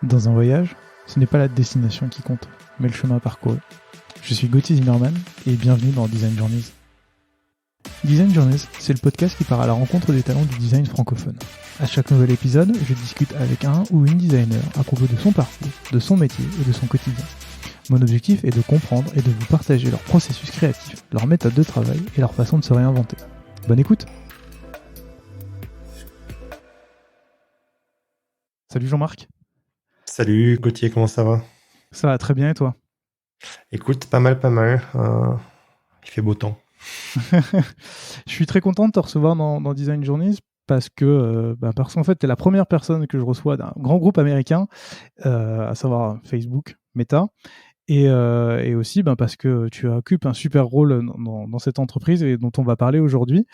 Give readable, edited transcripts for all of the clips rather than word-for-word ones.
Dans un voyage, ce n'est pas la destination qui compte, mais le chemin parcouru. Je suis Gauthier Zimmerman et bienvenue dans Design Journeys. Design Journeys, c'est le podcast qui part à la rencontre des talents du design francophone. À chaque nouvel épisode, je discute avec un ou une designer à propos de son parcours, de son métier et de son quotidien. Mon objectif est de comprendre et de vous partager leur processus créatif, leur méthode de travail et leur façon de se réinventer. Bonne écoute! Salut Jean-Marc. Salut Gauthier, comment ça va? Ça va très bien et toi? Écoute, pas mal. Il fait beau temps. Je suis très content de te recevoir dans Design Journeys parce qu'en fait, tu es la première personne que je reçois d'un grand groupe américain, à savoir Facebook, Meta, et aussi parce que tu occupes un super rôle dans cette entreprise et dont on va parler aujourd'hui.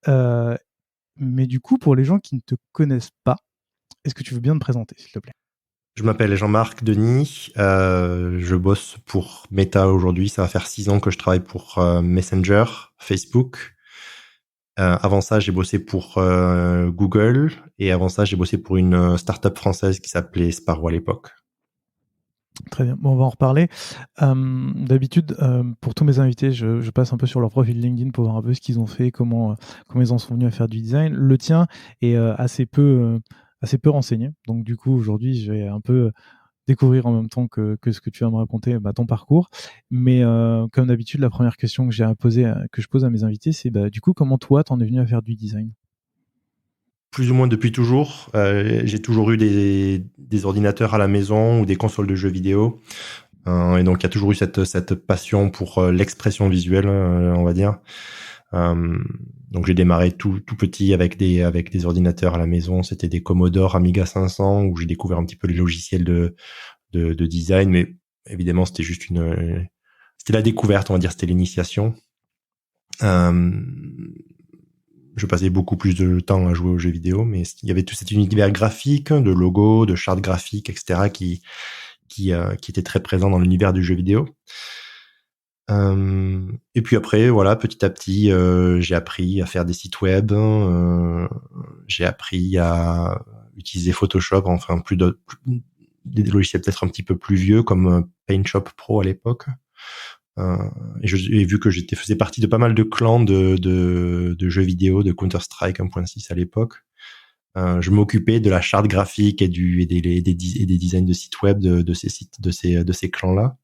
Mais du coup, pour les gens qui ne te connaissent pas, est-ce que tu veux bien te présenter, s'il te plaît? Je m'appelle Jean-Marc Denis, je bosse pour Meta aujourd'hui, ça va faire 6 ans que je travaille pour Messenger, Facebook. Avant ça, j'ai bossé pour Google, et avant ça, j'ai bossé pour une start-up française qui s'appelait Sparrow à l'époque. Très bien, bon, on va en reparler. D'habitude, pour tous mes invités, je passe un peu sur leur profil LinkedIn pour voir un peu ce qu'ils ont fait, comment ils en sont venus à faire du design. Le tien est assez peu renseigné, donc du coup aujourd'hui je vais un peu découvrir en même temps que ce que tu vas me raconter, ton parcours. Mais comme d'habitude, la première question que j'ai à poser, que je pose à mes invités, c'est du coup comment toi t'en es venu à faire du design? Plus ou moins depuis toujours. J'ai toujours eu des ordinateurs à la maison ou des consoles de jeux vidéo. Et donc, il y a toujours eu cette passion pour l'expression visuelle, on va dire. Donc, j'ai démarré tout petit avec des ordinateurs à la maison. C'était des Commodore Amiga 500 où j'ai découvert un petit peu les logiciels de design. Mais évidemment, c'était juste c'était la découverte, on va dire. C'était l'initiation. Je passais beaucoup plus de temps à jouer aux jeux vidéo, mais il y avait tout cet univers graphique, de logos, de chartes graphiques, etc., qui était très présent dans l'univers du jeu vidéo. Et puis après, voilà, petit à petit, j'ai appris à faire des sites web, j'ai appris à utiliser Photoshop, enfin des logiciels peut-être un petit peu plus vieux comme PaintShop Pro à l'époque. Et j'ai vu que faisais partie de pas mal de clans de jeux vidéo, de Counter-Strike 1.6 à l'époque. Je m'occupais de la charte graphique et des designs de sites web de ces clans-là.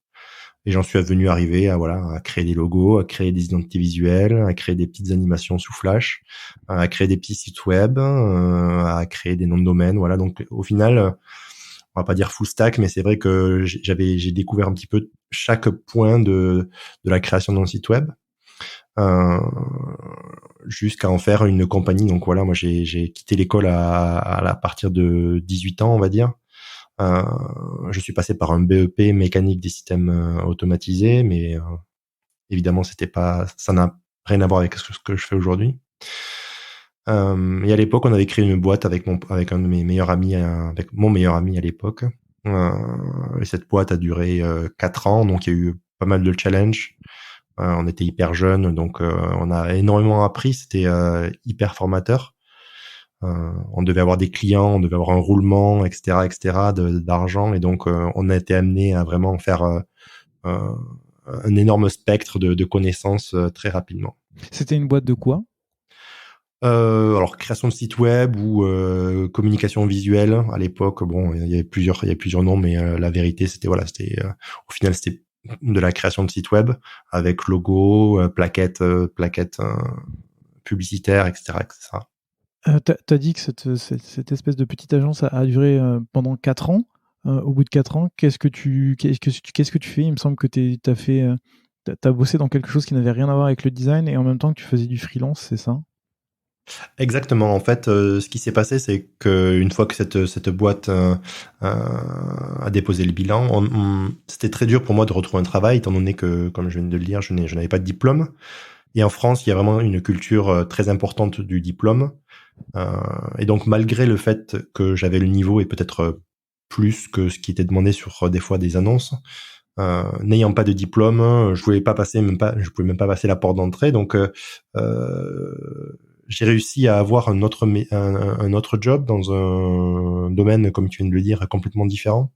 Et j'en suis arrivé à créer des logos, à créer des identités visuelles, à créer des petites animations sous Flash, à créer des petits sites web, à créer des noms de domaine. Voilà. Donc, au final, on va pas dire full stack, mais c'est vrai que j'ai découvert un petit peu chaque point de la création d'un site web, jusqu'à en faire une compagnie. Donc voilà, moi j'ai quitté l'école à partir de 18 ans, on va dire. Je suis passé par un BEP mécanique des systèmes automatisés, mais évidemment ça n'a rien à voir avec ce que je fais aujourd'hui. Et à l'époque, on avait créé une boîte avec un de mes meilleurs amis, avec mon meilleur ami à l'époque. Et cette boîte a duré 4 ans, donc il y a eu pas mal de challenges. On était hyper jeunes, donc on a énormément appris. C'était hyper formateur. On devait avoir des clients, on devait avoir un roulement, etc., d'argent, et donc on a été amené à vraiment faire un énorme spectre de connaissances très rapidement. C'était une boîte de quoi? Alors création de site web ou communication visuelle à l'époque. Bon, il y avait plusieurs noms, mais la vérité c'était au final c'était de la création de site web avec logo, plaquettes publicitaires, etc. T'as dit que cette espèce de petite agence a duré pendant 4 ans. Au bout de 4 ans, qu'est-ce que tu fais? Il me semble que t'as bossé dans quelque chose qui n'avait rien à voir avec le design et en même temps que tu faisais du freelance, c'est ça? Exactement. En fait, ce qui s'est passé, c'est qu'une fois que cette boîte a déposé le bilan, c'était très dur pour moi de retrouver un travail, étant donné que, comme je viens de le dire, je n'avais pas de diplôme. Et en France, il y a vraiment une culture très importante du diplôme. Et donc, malgré le fait que j'avais le niveau et peut-être plus que ce qui était demandé sur des fois des annonces, n'ayant pas de diplôme, je pouvais même pas passer la porte d'entrée. Donc, j'ai réussi à avoir un autre job dans un domaine, comme tu viens de le dire, complètement différent,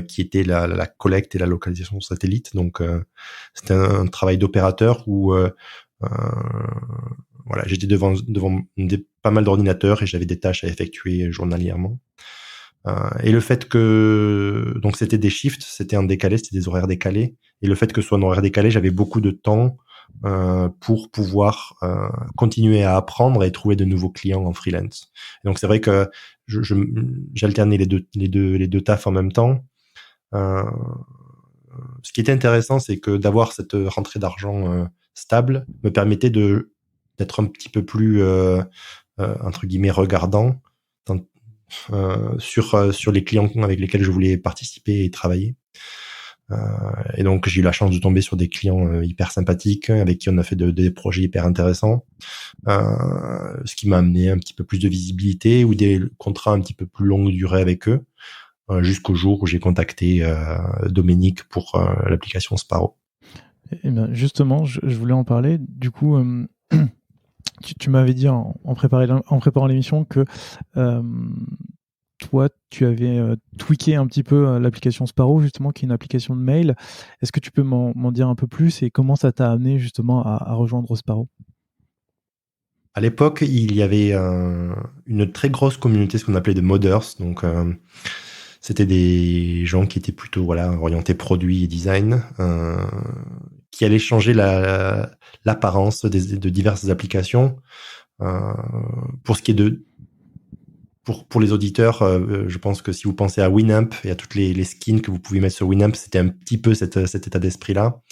qui était la collecte et la localisation satellite. Donc, c'était un travail d'opérateur où voilà, j'étais devant pas mal d'ordinateurs et j'avais des tâches à effectuer journalièrement. Et le fait que donc c'était des shifts, c'était un décalé, c'était des horaires décalés. Et le fait que ce soit un horaire décalé, j'avais beaucoup de temps pour pouvoir continuer à apprendre et trouver de nouveaux clients en freelance. Et donc c'est vrai que j'alternais les deux tafs en même temps. Euh, Ce qui était intéressant, c'est que d'avoir cette rentrée d'argent stable me permettait d'être un petit peu plus entre guillemets regardant sur les clients avec lesquels je voulais participer et travailler. Et donc j'ai eu la chance de tomber sur des clients hyper sympathiques avec qui on a fait des projets hyper intéressants, ce qui m'a amené un petit peu plus de visibilité ou des contrats un petit peu plus longue durée avec eux, jusqu'au jour où j'ai contacté Dominique pour l'application Sparrow. Et bien justement, je voulais en parler. Du coup, tu m'avais dit en préparant l'émission que toi, tu avais tweaké un petit peu l'application Sparrow, justement, qui est une application de mail. Est-ce que tu peux m'en dire un peu plus et comment ça t'a amené justement à rejoindre Sparrow? À l'époque, il y avait une très grosse communauté, ce qu'on appelait de moders. Donc, c'était des gens qui étaient plutôt orientés produits et design, qui allaient changer l'apparence de diverses applications. Pour ce qui est pour les auditeurs, je pense que si vous pensez à Winamp et à toutes les skins que vous pouvez mettre sur Winamp, c'était un petit peu cet état d'esprit-là.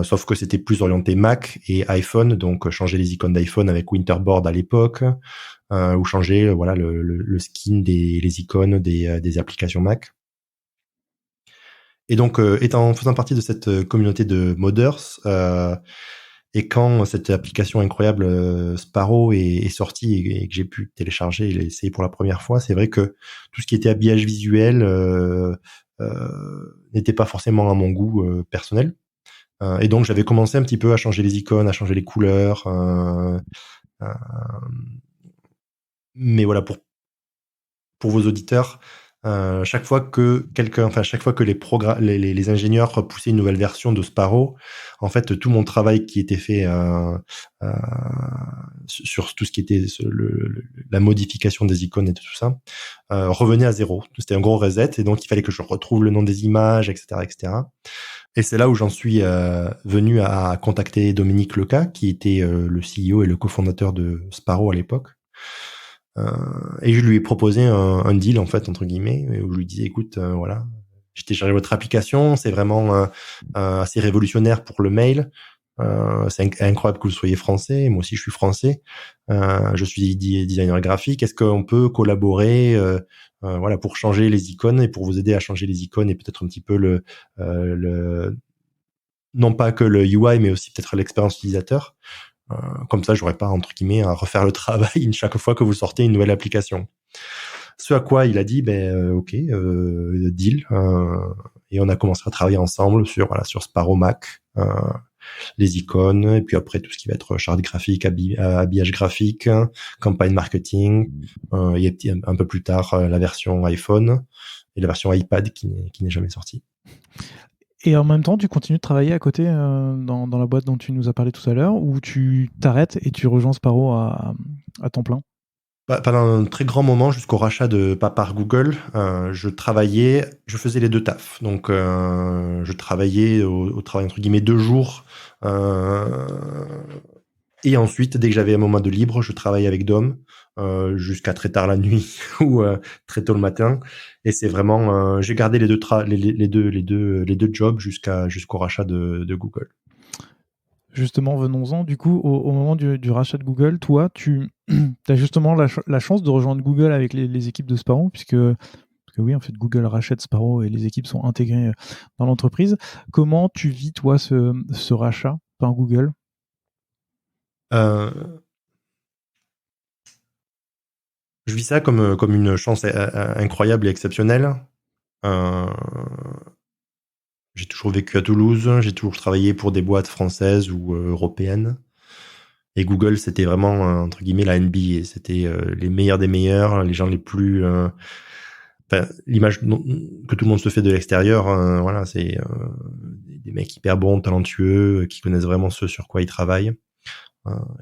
Sauf que c'était plus orienté Mac et iPhone, donc changer les icônes d'iPhone avec Winterboard à l'époque, ou changer le skin les icônes des applications Mac. Et donc, faisant partie de cette communauté de moders, et quand cette application incroyable Sparrow est sortie et que j'ai pu télécharger et l'essayer pour la première fois, c'est vrai que tout ce qui était habillage visuel n'était pas forcément à mon goût personnel. Et donc j'avais commencé un petit peu à changer les icônes, à changer les couleurs. Mais voilà, pour vos auditeurs, chaque fois que les ingénieurs poussaient une nouvelle version de Sparrow, en fait, tout mon travail qui était fait sur tout ce qui était la modification des icônes et tout ça revenait à zéro. C'était un gros reset, et donc il fallait que je retrouve le nom des images, etc., etc. Et c'est là où j'en suis venu à contacter Dominique Leca, qui était le CEO et le cofondateur de Sparrow à l'époque. Et je lui ai proposé un deal, en fait, entre guillemets, où je lui disais, écoute, voilà, j'ai téléchargé votre application, c'est vraiment assez révolutionnaire pour le mail. C'est incroyable que vous soyez français, moi aussi je suis français. Je suis designer graphique. Est-ce qu'on peut collaborer voilà, pour changer les icônes et pour vous aider à changer les icônes et peut-être un petit peu non pas que le UI, mais aussi peut-être l'expérience utilisateur. Comme ça, j'aurais pas, entre guillemets, à refaire le travail chaque fois que vous sortez une nouvelle application. Ce à quoi il a dit, ok, deal. Et on a commencé à travailler ensemble sur Sparrow Mac, les icônes, et puis après tout ce qui va être charte graphique, habillage graphique, campagne marketing, et un peu plus tard la version iPhone et la version iPad qui n'est jamais sortie. Et en même temps, tu continues de travailler à côté dans la boîte dont tu nous as parlé tout à l'heure, ou tu t'arrêtes et tu rejoins Sparrow à temps plein? Pendant un très grand moment, jusqu'au rachat par Google, je faisais les deux tafs. Donc, je travaillais au travail, entre guillemets, 2 jours. Et ensuite, dès que j'avais un moment de libre, je travaillais avec Dom jusqu'à très tard la nuit ou très tôt le matin. Et c'est vraiment, j'ai gardé les deux jobs jusqu'au rachat de Google. Justement, venons-en. Du coup, au moment du rachat de Google, toi, tu as justement la chance de rejoindre Google avec les équipes de Sparrow, parce que oui, en fait, Google rachète Sparrow et les équipes sont intégrées dans l'entreprise. Comment tu vis, toi, ce rachat par Google? Je vis ça comme une chance incroyable et exceptionnelle. J'ai toujours vécu à Toulouse, j'ai toujours travaillé pour des boîtes françaises ou européennes. Et Google, c'était vraiment, entre guillemets, la NBA. C'était les meilleurs des meilleurs, les gens les plus... l'image que tout le monde se fait de l'extérieur, voilà, c'est des mecs hyper bons, talentueux, qui connaissent vraiment ce sur quoi ils travaillent.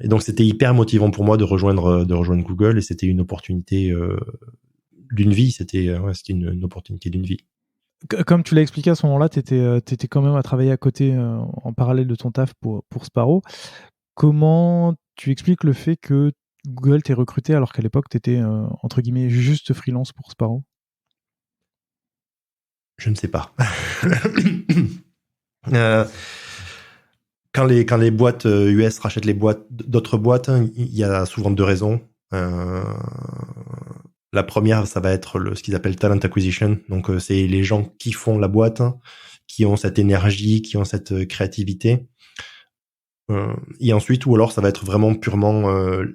Et donc, c'était hyper motivant pour moi de rejoindre Google, et c'était une opportunité d'une vie. C'était une opportunité d'une vie. Comme tu l'as expliqué à ce moment-là, tu étais quand même à travailler à côté, en parallèle de ton taf pour Sparrow. Comment tu expliques le fait que Google t'ait recruté alors qu'à l'époque, tu étais, entre guillemets, juste freelance pour Sparrow? Je ne sais pas. Quand les boîtes US rachètent les boîtes d'autres boîtes, il y a souvent deux raisons. La première, ça va être ce qu'ils appellent talent acquisition. Donc, c'est les gens qui font la boîte, qui ont cette énergie, qui ont cette créativité. Et ensuite, ou alors ça va être vraiment purement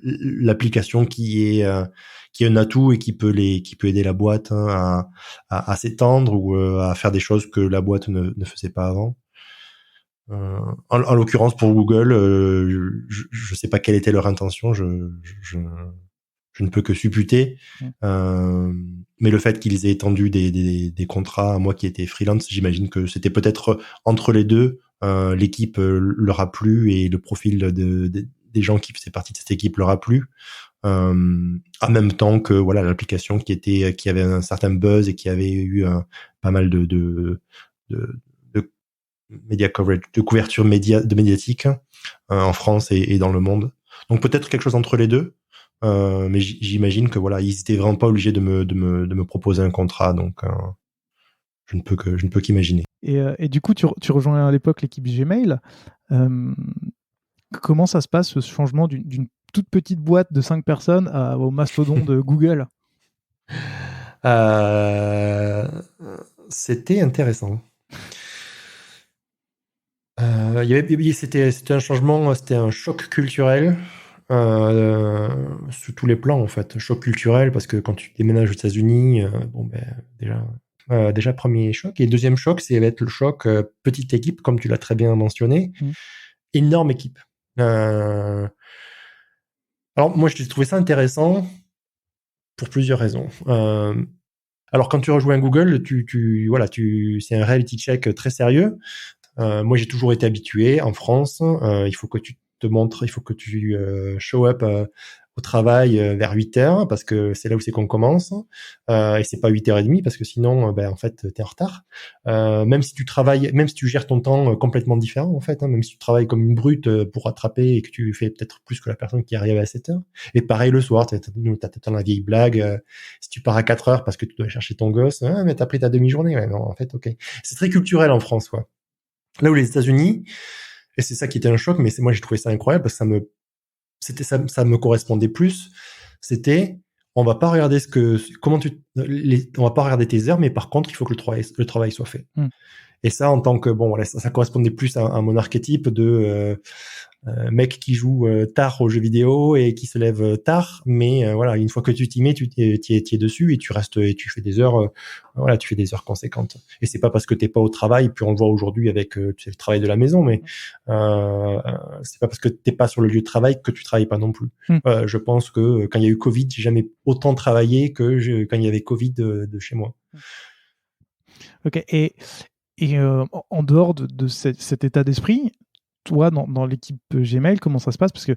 l'application qui est un atout et qui peut aider la boîte, à s'étendre ou à faire des choses que la boîte ne faisait pas avant. En l'occurrence pour Google, je sais pas quelle était leur intention, je ne peux que supputer. Mais le fait qu'ils aient étendu des contrats à moi qui étais freelance, j'imagine que c'était peut-être entre les deux. L'équipe leur a plu et le profil des gens qui faisaient partie de cette équipe leur a plu. En même temps que voilà l'application qui avait un certain buzz et qui avait eu pas mal de media coverage, de couverture médiatique en France et dans le monde. Donc peut-être quelque chose entre les deux. Mais j'imagine que voilà, ils étaient vraiment pas obligés de me proposer un contrat, donc je ne peux qu'imaginer. Et du coup, tu rejoins à l'époque l'équipe Gmail. Comment ça se passe, ce changement d'une toute petite boîte de 5 personnes au mastodonte de Google? C'était intéressant. C'était un changement, c'était un choc culturel sous tous les plans en fait. Choc culturel parce que quand tu déménages aux États-Unis, déjà premier choc. Et deuxième choc, c'est va être le choc petite équipe, comme tu l'as très bien mentionné, énorme équipe. Alors moi, j'ai trouvé ça intéressant pour plusieurs raisons. Alors quand tu rejoins Google, c'est un reality check très sérieux. Moi, j'ai toujours été habitué en France. Il faut que tu te montres, il faut que tu show up au travail vers 8h parce que c'est là où c'est qu'on commence. Et c'est pas 8h30 parce que sinon, en fait, t'es en retard. Même si tu gères ton temps complètement différent, en fait, même si tu travailles comme une brute pour rattraper et que tu fais peut-être plus que la personne qui arrive à 7h. Et pareil le soir, t'as peut-être la vieille blague. Si tu pars à 4h parce que tu dois chercher ton gosse, mais t'as pris ta demi-journée. Ouais, non, en fait, ok. C'est très culturel en France, quoi. Là où les États-Unis, et c'est ça qui était un choc, mais moi j'ai trouvé ça incroyable parce que ça me correspondait plus. C'était, on va pas regarder on va pas regarder tes heures, mais par contre il faut que le travail soit fait. Et ça, en tant que ça correspondait plus à mon archétype de mec qui joue tard aux jeux vidéo et qui se lève tard, mais voilà, une fois que tu t'y mets, tu es dessus et tu restes et tu fais des heures, tu fais des heures conséquentes. Et c'est pas parce que t'es pas au travail, puis on le voit aujourd'hui avec le travail de la maison, mais c'est pas parce que t'es pas sur le lieu de travail que tu travailles pas non plus. Je pense que quand il y a eu Covid, j'ai jamais autant travaillé que quand il y avait Covid de chez moi. Ok. Et en dehors de cet état d'esprit, toi, dans l'équipe Gmail, comment ça se passe? Parce que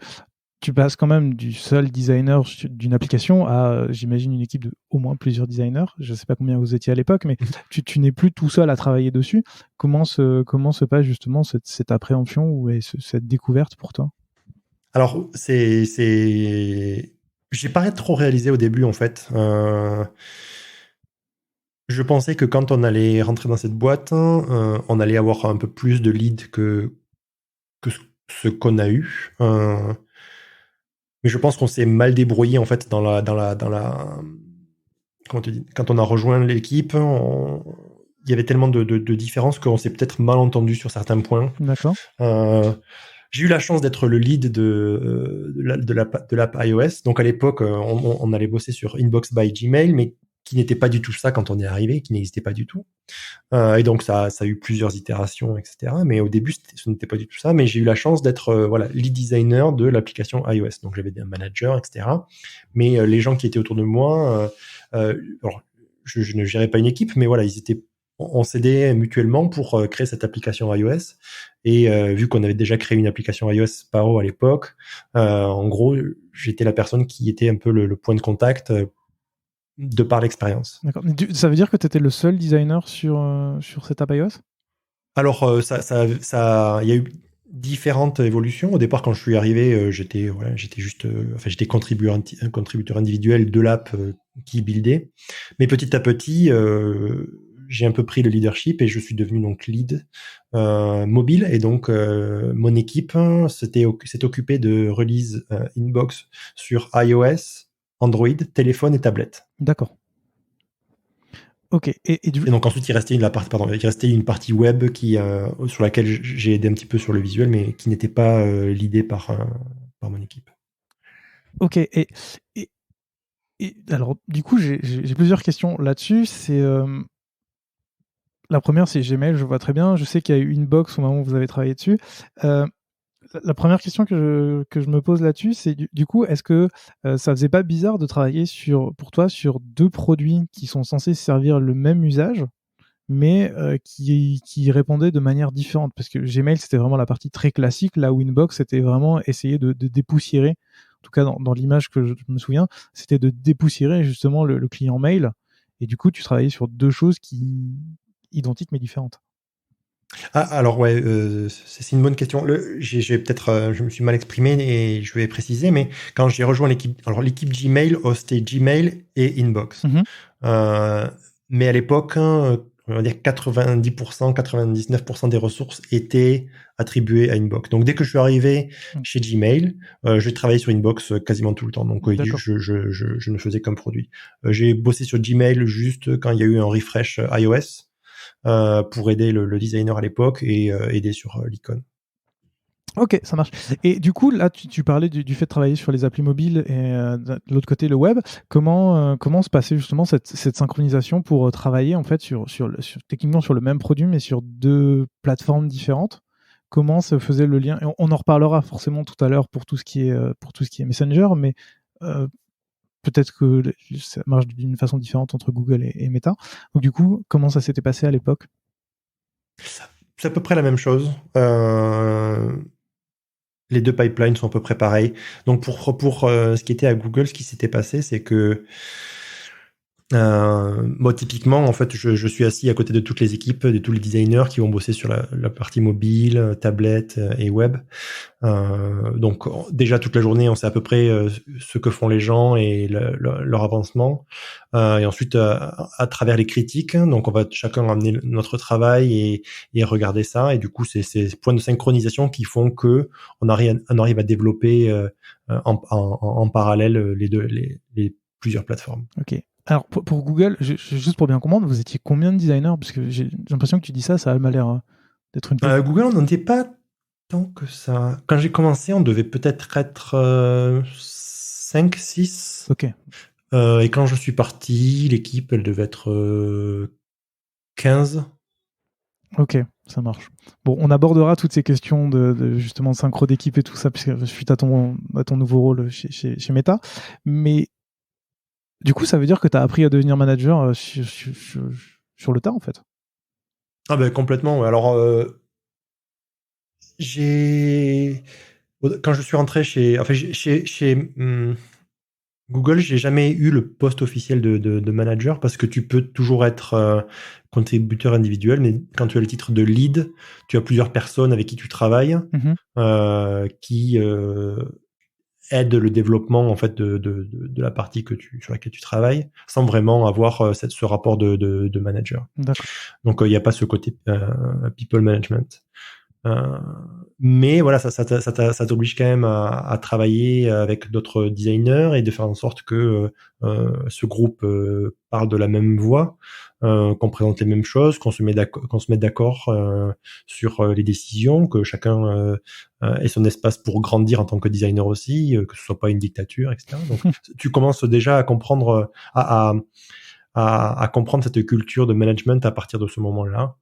tu passes quand même du seul designer d'une application à, j'imagine, une équipe de au moins plusieurs designers. Je ne sais pas combien vous étiez à l'époque, mais tu n'es plus tout seul à travailler dessus. Comment se passe justement cette appréhension et cette découverte pour toi? Alors, j'ai pas trop réalisé au début, en fait. Je pensais que quand on allait rentrer dans cette boîte, on allait avoir un peu plus de leads que ce qu'on a eu. Mais je pense qu'on s'est mal débrouillé en fait comment tu dis, quand on a rejoint l'équipe, il y avait tellement de différences qu'on s'est peut-être mal entendu sur certains points. D'accord. J'ai eu la chance d'être le lead de l'app iOS. Donc à l'époque, on allait bosser sur Inbox by Gmail, mais qui n'était pas du tout ça quand on est arrivé, qui n'existait pas du tout. Et donc ça a eu plusieurs itérations, etc. Mais au début, ce n'était pas du tout ça. Mais j'ai eu la chance d'être lead designer de l'application iOS. Donc j'avais un manager, etc. Mais les gens qui étaient autour de moi, alors, je ne gérais pas une équipe, mais voilà, on s'aidait mutuellement pour créer cette application iOS. Et vu qu'on avait déjà créé une application iOS Paro à l'époque, en gros, j'étais la personne qui était un peu le point de contact de par l'expérience. D'accord. Ça veut dire que tu étais le seul designer sur cette app iOS? Alors, il y a eu différentes évolutions. Au départ, quand je suis arrivé, j'étais contributeur individuel de l'app qui buildait. Mais petit à petit, j'ai un peu pris le leadership et je suis devenu donc lead mobile. Et donc, mon équipe s'est occupée de release inbox sur iOS, Android, téléphone et tablette. D'accord. Ok. Et donc ensuite il restait une partie web sur laquelle j'ai aidé un petit peu sur le visuel, mais qui n'était pas l'idée par mon équipe. Ok. Et alors du coup j'ai plusieurs questions là-dessus. C'est la première, c'est Gmail, je vois très bien. Je sais qu'il y a eu Inbox au moment où vous avez travaillé dessus. La première question que je me pose là-dessus, c'est du coup, est-ce que ça faisait pas bizarre de travailler pour toi sur deux produits qui sont censés servir le même usage, mais qui répondaient de manière différente? Parce que Gmail, c'était vraiment la partie très classique, là où Inbox, c'était vraiment essayer de dépoussiérer, en tout cas dans l'image que je me souviens, c'était de dépoussiérer justement le client mail. Et du coup, tu travaillais sur deux choses identiques mais différentes. Ah, alors ouais, c'est une bonne question. J'ai peut-être, je me suis mal exprimé et je vais préciser, mais quand j'ai rejoint l'équipe, alors l'équipe Gmail hostait Gmail et Inbox. Mhm. Mais à l'époque, on va dire 90%, 99% des ressources étaient attribuées à Inbox. Donc dès que je suis arrivé chez Gmail, j'ai travaillé sur Inbox quasiment tout le temps. Donc je ne faisais qu'un produit. J'ai bossé sur Gmail juste quand il y a eu un refresh iOS pour aider le designer à l'époque et aider sur l'icône. Ok, ça marche. Et du coup, là, tu parlais du fait de travailler sur les applis mobiles et de l'autre côté, le web. Comment se passait justement cette synchronisation pour travailler en fait techniquement sur le même produit, mais sur deux plateformes différentes? Comment se faisait le lien? Et on en reparlera forcément tout à l'heure pour tout ce qui est Messenger, mais peut-être que ça marche d'une façon différente entre Google et Meta. Donc du coup, comment ça s'était passé à l'époque? C'est à peu près la même chose. Les deux pipelines sont à peu près pareils. Donc pour ce qui était à Google, ce qui s'était passé, c'est que moi, typiquement, en fait, je suis assis à côté de toutes les équipes, de tous les designers qui vont bosser sur la partie mobile, tablette et web. Donc déjà toute la journée, on sait à peu près ce que font les gens et leur avancement. Et ensuite, à travers les critiques, donc on va chacun amener notre travail et regarder ça. Et du coup, c'est ces points de synchronisation qui font que on arrive à développer en parallèle les plusieurs plateformes. Ok. Alors pour Google, juste pour bien comprendre, vous étiez combien de designers? Parce que j'ai l'impression que tu dis ça, ça m'a l'air d'être une petite... Google, on n'en était pas tant que ça. Quand j'ai commencé, on devait peut-être être 5, 6. Ok. Et quand je suis parti, l'équipe, elle devait être 15. Ok, ça marche. Bon, on abordera toutes ces questions justement de synchro d'équipe et tout ça, puisque suite à ton nouveau rôle chez Meta. Mais du coup, ça veut dire que tu as appris à devenir manager sur le tas, en fait. Ah ben complètement. Ouais. Alors, quand je suis rentré chez Google, j'ai jamais eu le poste officiel de manager parce que tu peux toujours être contributeur individuel, mais quand tu as le titre de lead, tu as plusieurs personnes avec qui tu travailles qui aident le développement en fait de la partie sur laquelle tu travailles, sans vraiment avoir ce rapport de manager. D'accord. Donc il n'y a pas ce côté people management. Mais voilà, ça t'oblige quand même à travailler avec d'autres designers et de faire en sorte que ce groupe parle de la même voix, qu'on présente les mêmes choses, qu'on se mette d'accord sur les décisions, que chacun ait son espace pour grandir en tant que designer aussi, que ce soit pas une dictature, etc. Donc tu commences déjà à comprendre, à comprendre cette culture de management à partir de ce moment-là.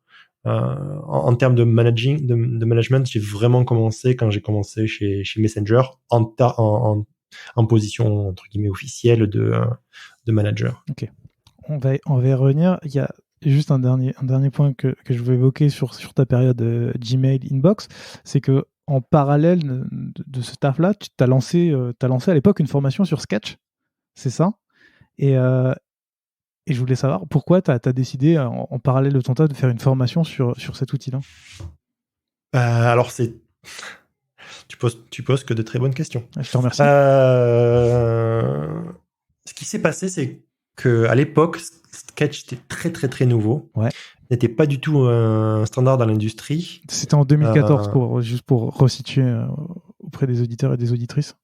En termes de management, j'ai vraiment commencé quand j'ai commencé chez Messenger en position entre guillemets officielle de manager. Ok. On va y revenir. Il y a juste un dernier point que je veux évoquer sur ta période Gmail Inbox, c'est que en parallèle de ce taf-là, tu t'as lancé à l'époque une formation sur Sketch, c'est ça? Et je voulais savoir pourquoi tu as décidé en parallèle de ton taf de faire une formation sur cet outil-là. Alors tu poses que de très bonnes questions. Je te remercie. Ce qui s'est passé, c'est que à l'époque, Sketch était très très très nouveau. Ouais. N'était pas du tout un standard dans l'industrie. C'était en 2014 juste pour resituer auprès des auditeurs et des auditrices.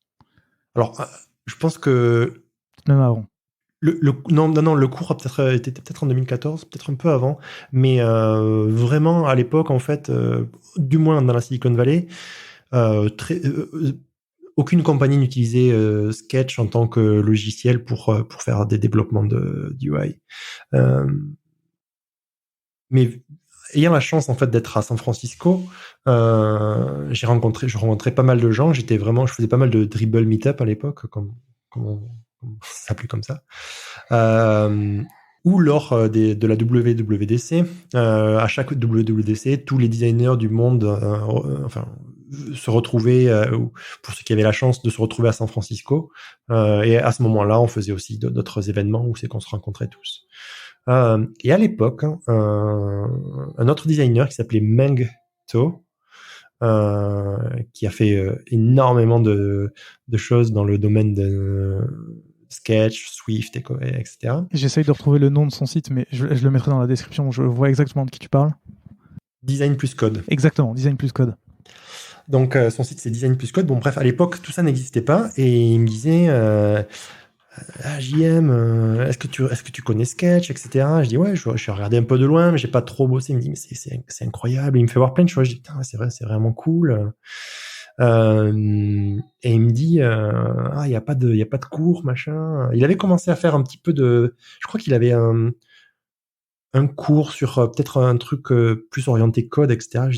Alors, je pense que même avant. Non, le cours était peut-être en 2014, peut-être un peu avant, mais vraiment à l'époque, en fait, du moins dans la Silicon Valley, aucune compagnie n'utilisait Sketch en tant que logiciel pour faire des développements d'UI. Mais ayant la chance en fait d'être à San Francisco, je rencontrais pas mal de gens. Je faisais pas mal de dribble meetup à l'époque, comme ça s'appelait comme ça. Ou lors de la WWDC, à chaque WWDC, tous les designers du monde se retrouvaient, pour ceux qui avaient la chance de se retrouver à San Francisco. Et à ce moment-là, on faisait aussi d'autres événements où c'est qu'on se rencontrait tous. Et à l'époque, un autre designer qui s'appelait Meng To, qui a fait énormément de choses dans le domaine de Sketch, Swift, etc. J'essaye de retrouver le nom de son site, mais je le mettrai dans la description. Je vois exactement de qui tu parles. Design plus Code. Exactement, Design plus Code. Donc son site c'est Design plus Code. Bon bref, à l'époque tout ça n'existait pas et il me disait JM, est-ce que tu connais Sketch, etc. Je dis ouais, je regardé un peu de loin, mais j'ai pas trop bossé. Il me dit mais c'est incroyable. Il me fait voir plein de choses. Je dis putain c'est vrai, c'est vraiment cool. Et il me dit il y a pas de cours machin. Il avait commencé à faire un petit peu je crois qu'il avait un cours sur peut-être un truc plus orienté code, etc. Et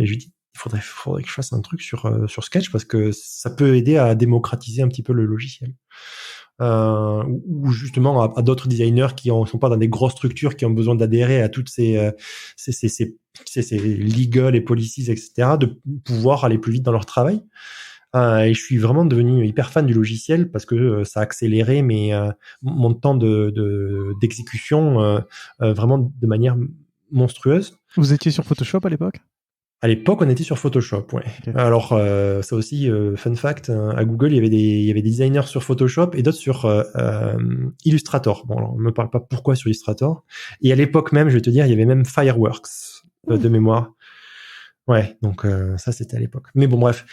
je lui dis il faudrait que je fasse un truc sur Sketch parce que ça peut aider à démocratiser un petit peu le logiciel. Ou justement à d'autres designers qui sont pas dans des grosses structures qui ont besoin d'adhérer à toutes ces legal et policies, etc., de pouvoir aller plus vite dans leur travail. Et je suis vraiment devenu hyper fan du logiciel parce que ça a accéléré mon temps d'exécution vraiment de manière monstrueuse. Vous étiez sur Photoshop à l'époque ? À l'époque, on était sur Photoshop, ouais. Okay. Alors, ça aussi, fun fact, à Google, il y avait des designers sur Photoshop et d'autres sur Illustrator. Bon, alors, on me parle pas pourquoi sur Illustrator. Et à l'époque même, je vais te dire, il y avait même Fireworks de mémoire. Ouais, donc ça, c'était à l'époque. Mais bon, bref,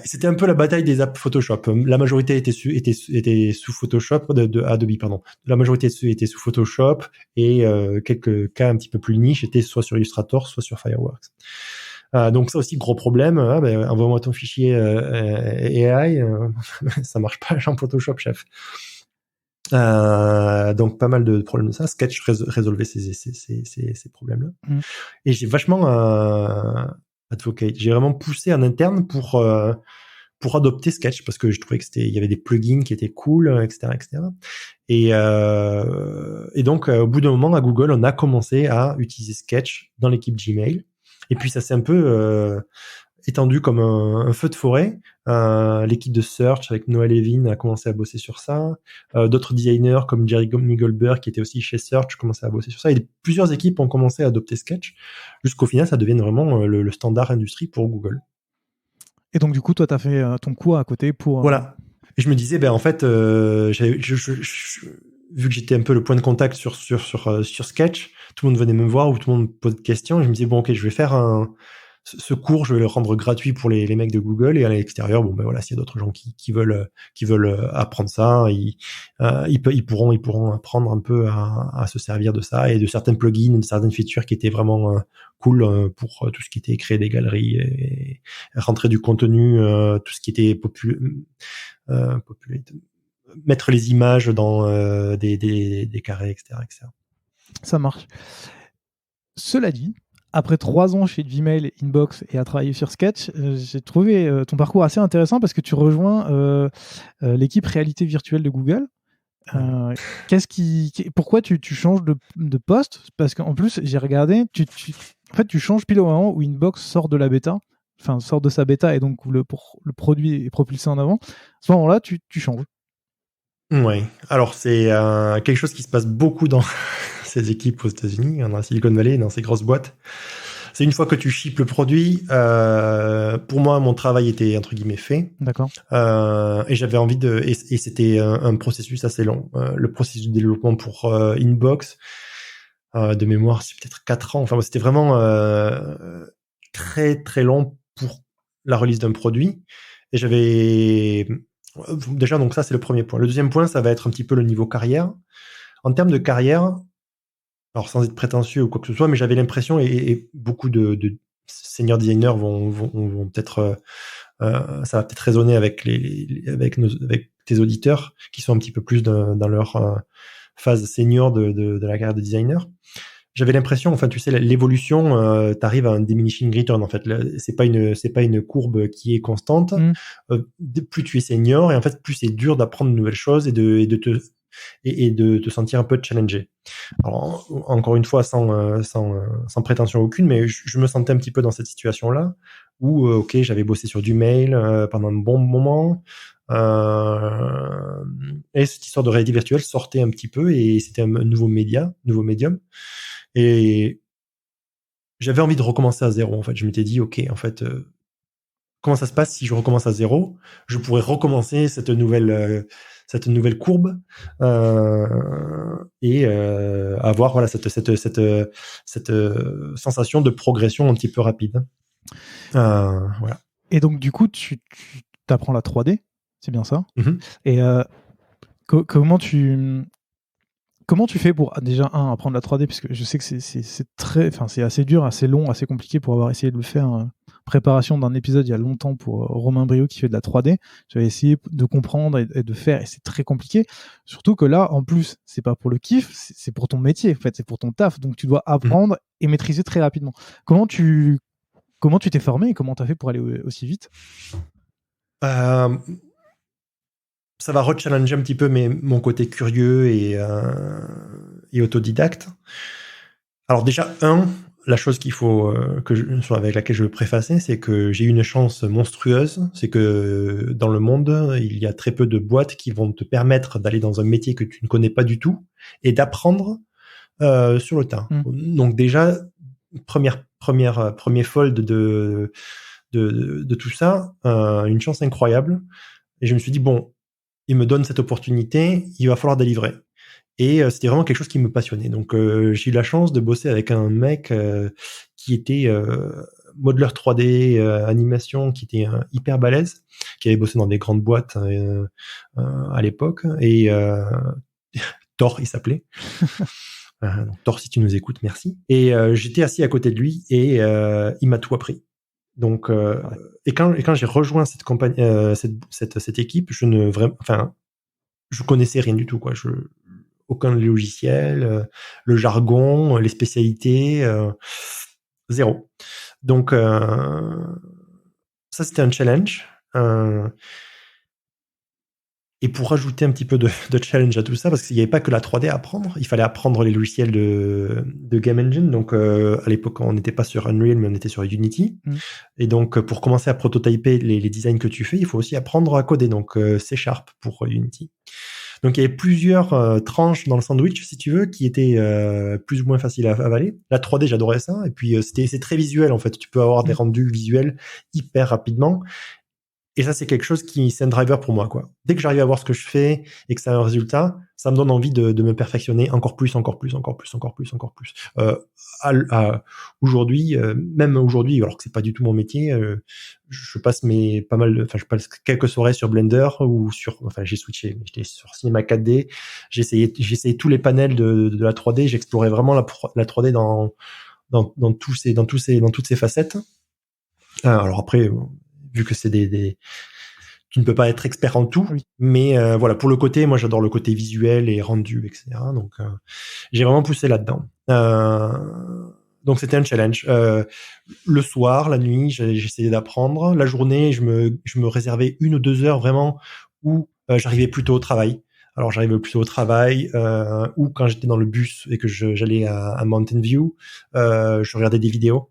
c'était un peu la bataille des apps Photoshop. La majorité était sous Photoshop, de Adobe, pardon. La majorité était sous Photoshop et quelques cas un petit peu plus niche étaient soit sur Illustrator, soit sur Fireworks. Donc ça aussi, gros problème. Envoie-moi ton fichier AI. Ça marche pas en Photoshop, chef. Donc pas mal de problèmes de ça. Sketch résolvait ces problèmes-là. Et j'ai vachement advocate. J'ai vraiment poussé en interne pour adopter Sketch parce que je trouvais que il y avait des plugins qui étaient cool, etc., etc. Et donc au bout d'un moment à Google, on a commencé à utiliser Sketch dans l'équipe Gmail. Et puis ça s'est un peu étendu comme un feu de forêt. L'équipe de Search avec Noah Levin a commencé à bosser sur ça. D'autres designers comme Jeremy Goldberg qui était aussi chez Search commençaient à bosser sur ça. Et plusieurs équipes ont commencé à adopter Sketch jusqu'au final ça devienne vraiment le standard industrie pour Google. Et donc du coup toi tu as fait ton cours à côté pour... Voilà. Et je me disais en fait vu que j'étais un peu le point de contact sur Sketch, tout le monde venait me voir ou tout le monde me posait des questions. Et je me disais ok, je vais faire ce cours, je vais le rendre gratuit pour les mecs de Google et à l'extérieur, voilà, s'il y a d'autres gens qui veulent apprendre ça, ils pourront apprendre un peu à se servir de ça et de certains plugins, de certaines features qui étaient vraiment cool pour tout ce qui était créer des galeries et rentrer du contenu, tout ce qui était mettre les images dans des carrés, etc., etc. Ça marche. Cela dit, après 3 ans chez Gmail, Inbox et à travailler sur Sketch, j'ai trouvé ton parcours assez intéressant parce que tu rejoins l'équipe réalité virtuelle de Google. Pourquoi tu changes de poste? Parce qu'en plus, j'ai regardé, en fait, tu changes pile au moment où Inbox sort de la bêta, enfin sort de sa bêta et donc où le produit est propulsé en avant. À ce moment-là, tu changes. Ouais. Alors c'est quelque chose qui se passe beaucoup dans ces équipes aux États-Unis, dans la Silicon Valley, dans ces grosses boîtes. C'est une fois que tu ships le produit. Pour moi, mon travail était entre guillemets fait. D'accord. Et j'avais envie et c'était un processus assez long. Le processus de développement pour Inbox, de mémoire, c'est peut-être 4 ans. Enfin, c'était vraiment très très long pour la release d'un produit. Et j'avais déjà, donc ça c'est le premier point. Le deuxième point, ça va être un petit peu le niveau carrière. En termes de carrière, alors sans être prétentieux ou quoi que ce soit, mais j'avais l'impression, et beaucoup de senior designers vont peut-être, ça va peut-être résonner avec avec tes auditeurs qui sont un petit peu plus dans leur phase senior de la carrière de designer. J'avais l'impression, enfin tu sais, l'évolution, t'arrives à un diminishing return en fait. C'est pas une courbe qui est constante. Plus tu es senior, et en fait plus c'est dur d'apprendre de nouvelles choses et de te sentir un peu challengé. Alors encore une fois, sans prétention aucune, mais je me sentais un petit peu dans cette situation-là où ok, j'avais bossé sur du mail pendant un bon moment. Et cette histoire de réalité virtuelle sortait un petit peu, et c'était un nouveau médium. Et j'avais envie de recommencer à zéro. En fait, je m'étais dit, ok, en fait, comment ça se passe si je recommence à zéro? Je pourrais recommencer cette nouvelle courbe et avoir voilà cette sensation de progression un petit peu rapide. Voilà. Et donc du coup, tu apprends la 3D, c'est bien ça? Mm-hmm. Et comment tu fais pour déjà apprendre la 3D, puisque je sais que c'est assez dur, assez long, assez compliqué pour avoir essayé de le faire. Préparation d'un épisode il y a longtemps pour Romain Brio qui fait de la 3D. J'avais essayé de comprendre et de faire, et c'est très compliqué. Surtout que là, en plus, c'est pas pour le kiff, c'est pour ton métier, en fait, c'est pour ton taf. Donc tu dois apprendre et maîtriser très rapidement. Comment tu t'es formé et comment tu as fait pour aller aussi vite? Ça va rechallenger un petit peu mon côté curieux et autodidacte. Alors déjà, la chose qu'il faut avec laquelle je veux préfacer, c'est que j'ai eu une chance monstrueuse. C'est que dans le monde, il y a très peu de boîtes qui vont te permettre d'aller dans un métier que tu ne connais pas du tout et d'apprendre sur le tas. Donc déjà, premier fold de tout ça, une chance incroyable. Et je me suis dit, bon, il me donne cette opportunité, il va falloir délivrer. Et c'était vraiment quelque chose qui me passionnait. Donc j'ai eu la chance de bosser avec un mec qui était modeleur 3D, animation, qui était hyper balèze, qui avait bossé dans des grandes boîtes à l'époque. Et Thor, il s'appelait. Donc, Thor, si tu nous écoutes, merci. Et j'étais assis à côté de lui, et il m'a tout appris. Donc, et quand j'ai rejoint cette compagnie, cette équipe, je connaissais rien du tout, quoi. Aucun logiciel, le jargon, les spécialités, zéro. Donc ça, c'était un challenge. Et pour rajouter un petit peu de challenge à tout ça, parce qu'il n'y avait pas que la 3D à apprendre, il fallait apprendre les logiciels de Game Engine. Donc à l'époque, on n'était pas sur Unreal, mais on était sur Unity. Et donc pour commencer à prototyper les designs que tu fais, il faut aussi apprendre à coder. Donc C# pour Unity. Donc il y avait plusieurs tranches dans le sandwich, si tu veux, qui étaient plus ou moins faciles à avaler. La 3D, j'adorais ça. Et puis c'est très visuel, en fait. Tu peux avoir des rendus visuels hyper rapidement. Et ça, c'est quelque chose c'est un driver pour moi, quoi. Dès que j'arrive à voir ce que je fais et que ça a un résultat, ça me donne envie de me perfectionner encore plus. Aujourd'hui, même aujourd'hui, alors que c'est pas du tout mon métier, je passe je passe quelques soirées sur Blender j'ai switché, j'étais sur Cinema 4D, j'ai essayé tous les panels de la 3D, j'explorais vraiment la 3D dans toutes ses facettes. Alors après, vu que c'est tu ne peux pas être expert en tout, Oui. mais voilà, pour le côté, moi j'adore le côté visuel et rendu, etc. Donc j'ai vraiment poussé là-dedans. Donc c'était un challenge. Le soir, la nuit, j'essayais d'apprendre. La journée, je me réservais 1 ou 2 heures vraiment où j'arrivais plutôt au travail. Alors j'arrivais plutôt au travail, ou quand j'étais dans le bus et que j'allais à Mountain View, je regardais des vidéos.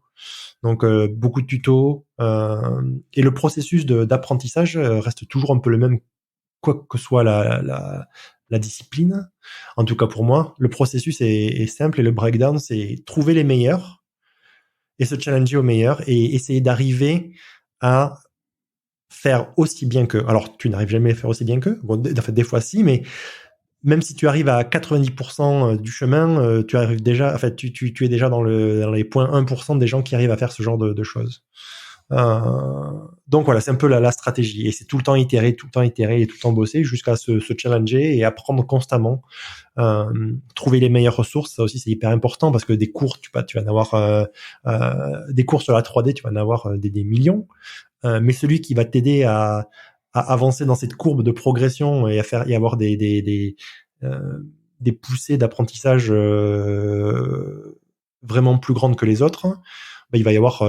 Donc beaucoup de tutos, et le processus d'apprentissage reste toujours un peu le même, quoi que soit la discipline. En tout cas pour moi, le processus est simple et le breakdown, c'est trouver les meilleurs et se challenger aux meilleurs et essayer d'arriver à faire aussi bien qu'eux. Alors tu n'arrives jamais à faire aussi bien qu'eux. Bon, en fait, des fois si, mais même si tu arrives à 90% du chemin, tu arrives déjà, en fait, tu es déjà dans les points 1% des gens qui arrivent à faire ce genre de choses. Donc voilà, c'est un peu la stratégie. Et c'est tout le temps itérer et tout le temps bosser jusqu'à se challenger et apprendre constamment. Trouver les meilleures ressources, ça aussi c'est hyper important parce que des cours, tu vas en avoir des cours sur la 3D, tu vas en avoir des millions. Mais celui qui va t'aider à avancer dans cette courbe de progression et avoir des poussées d'apprentissage vraiment plus grandes que les autres, bah, il va y avoir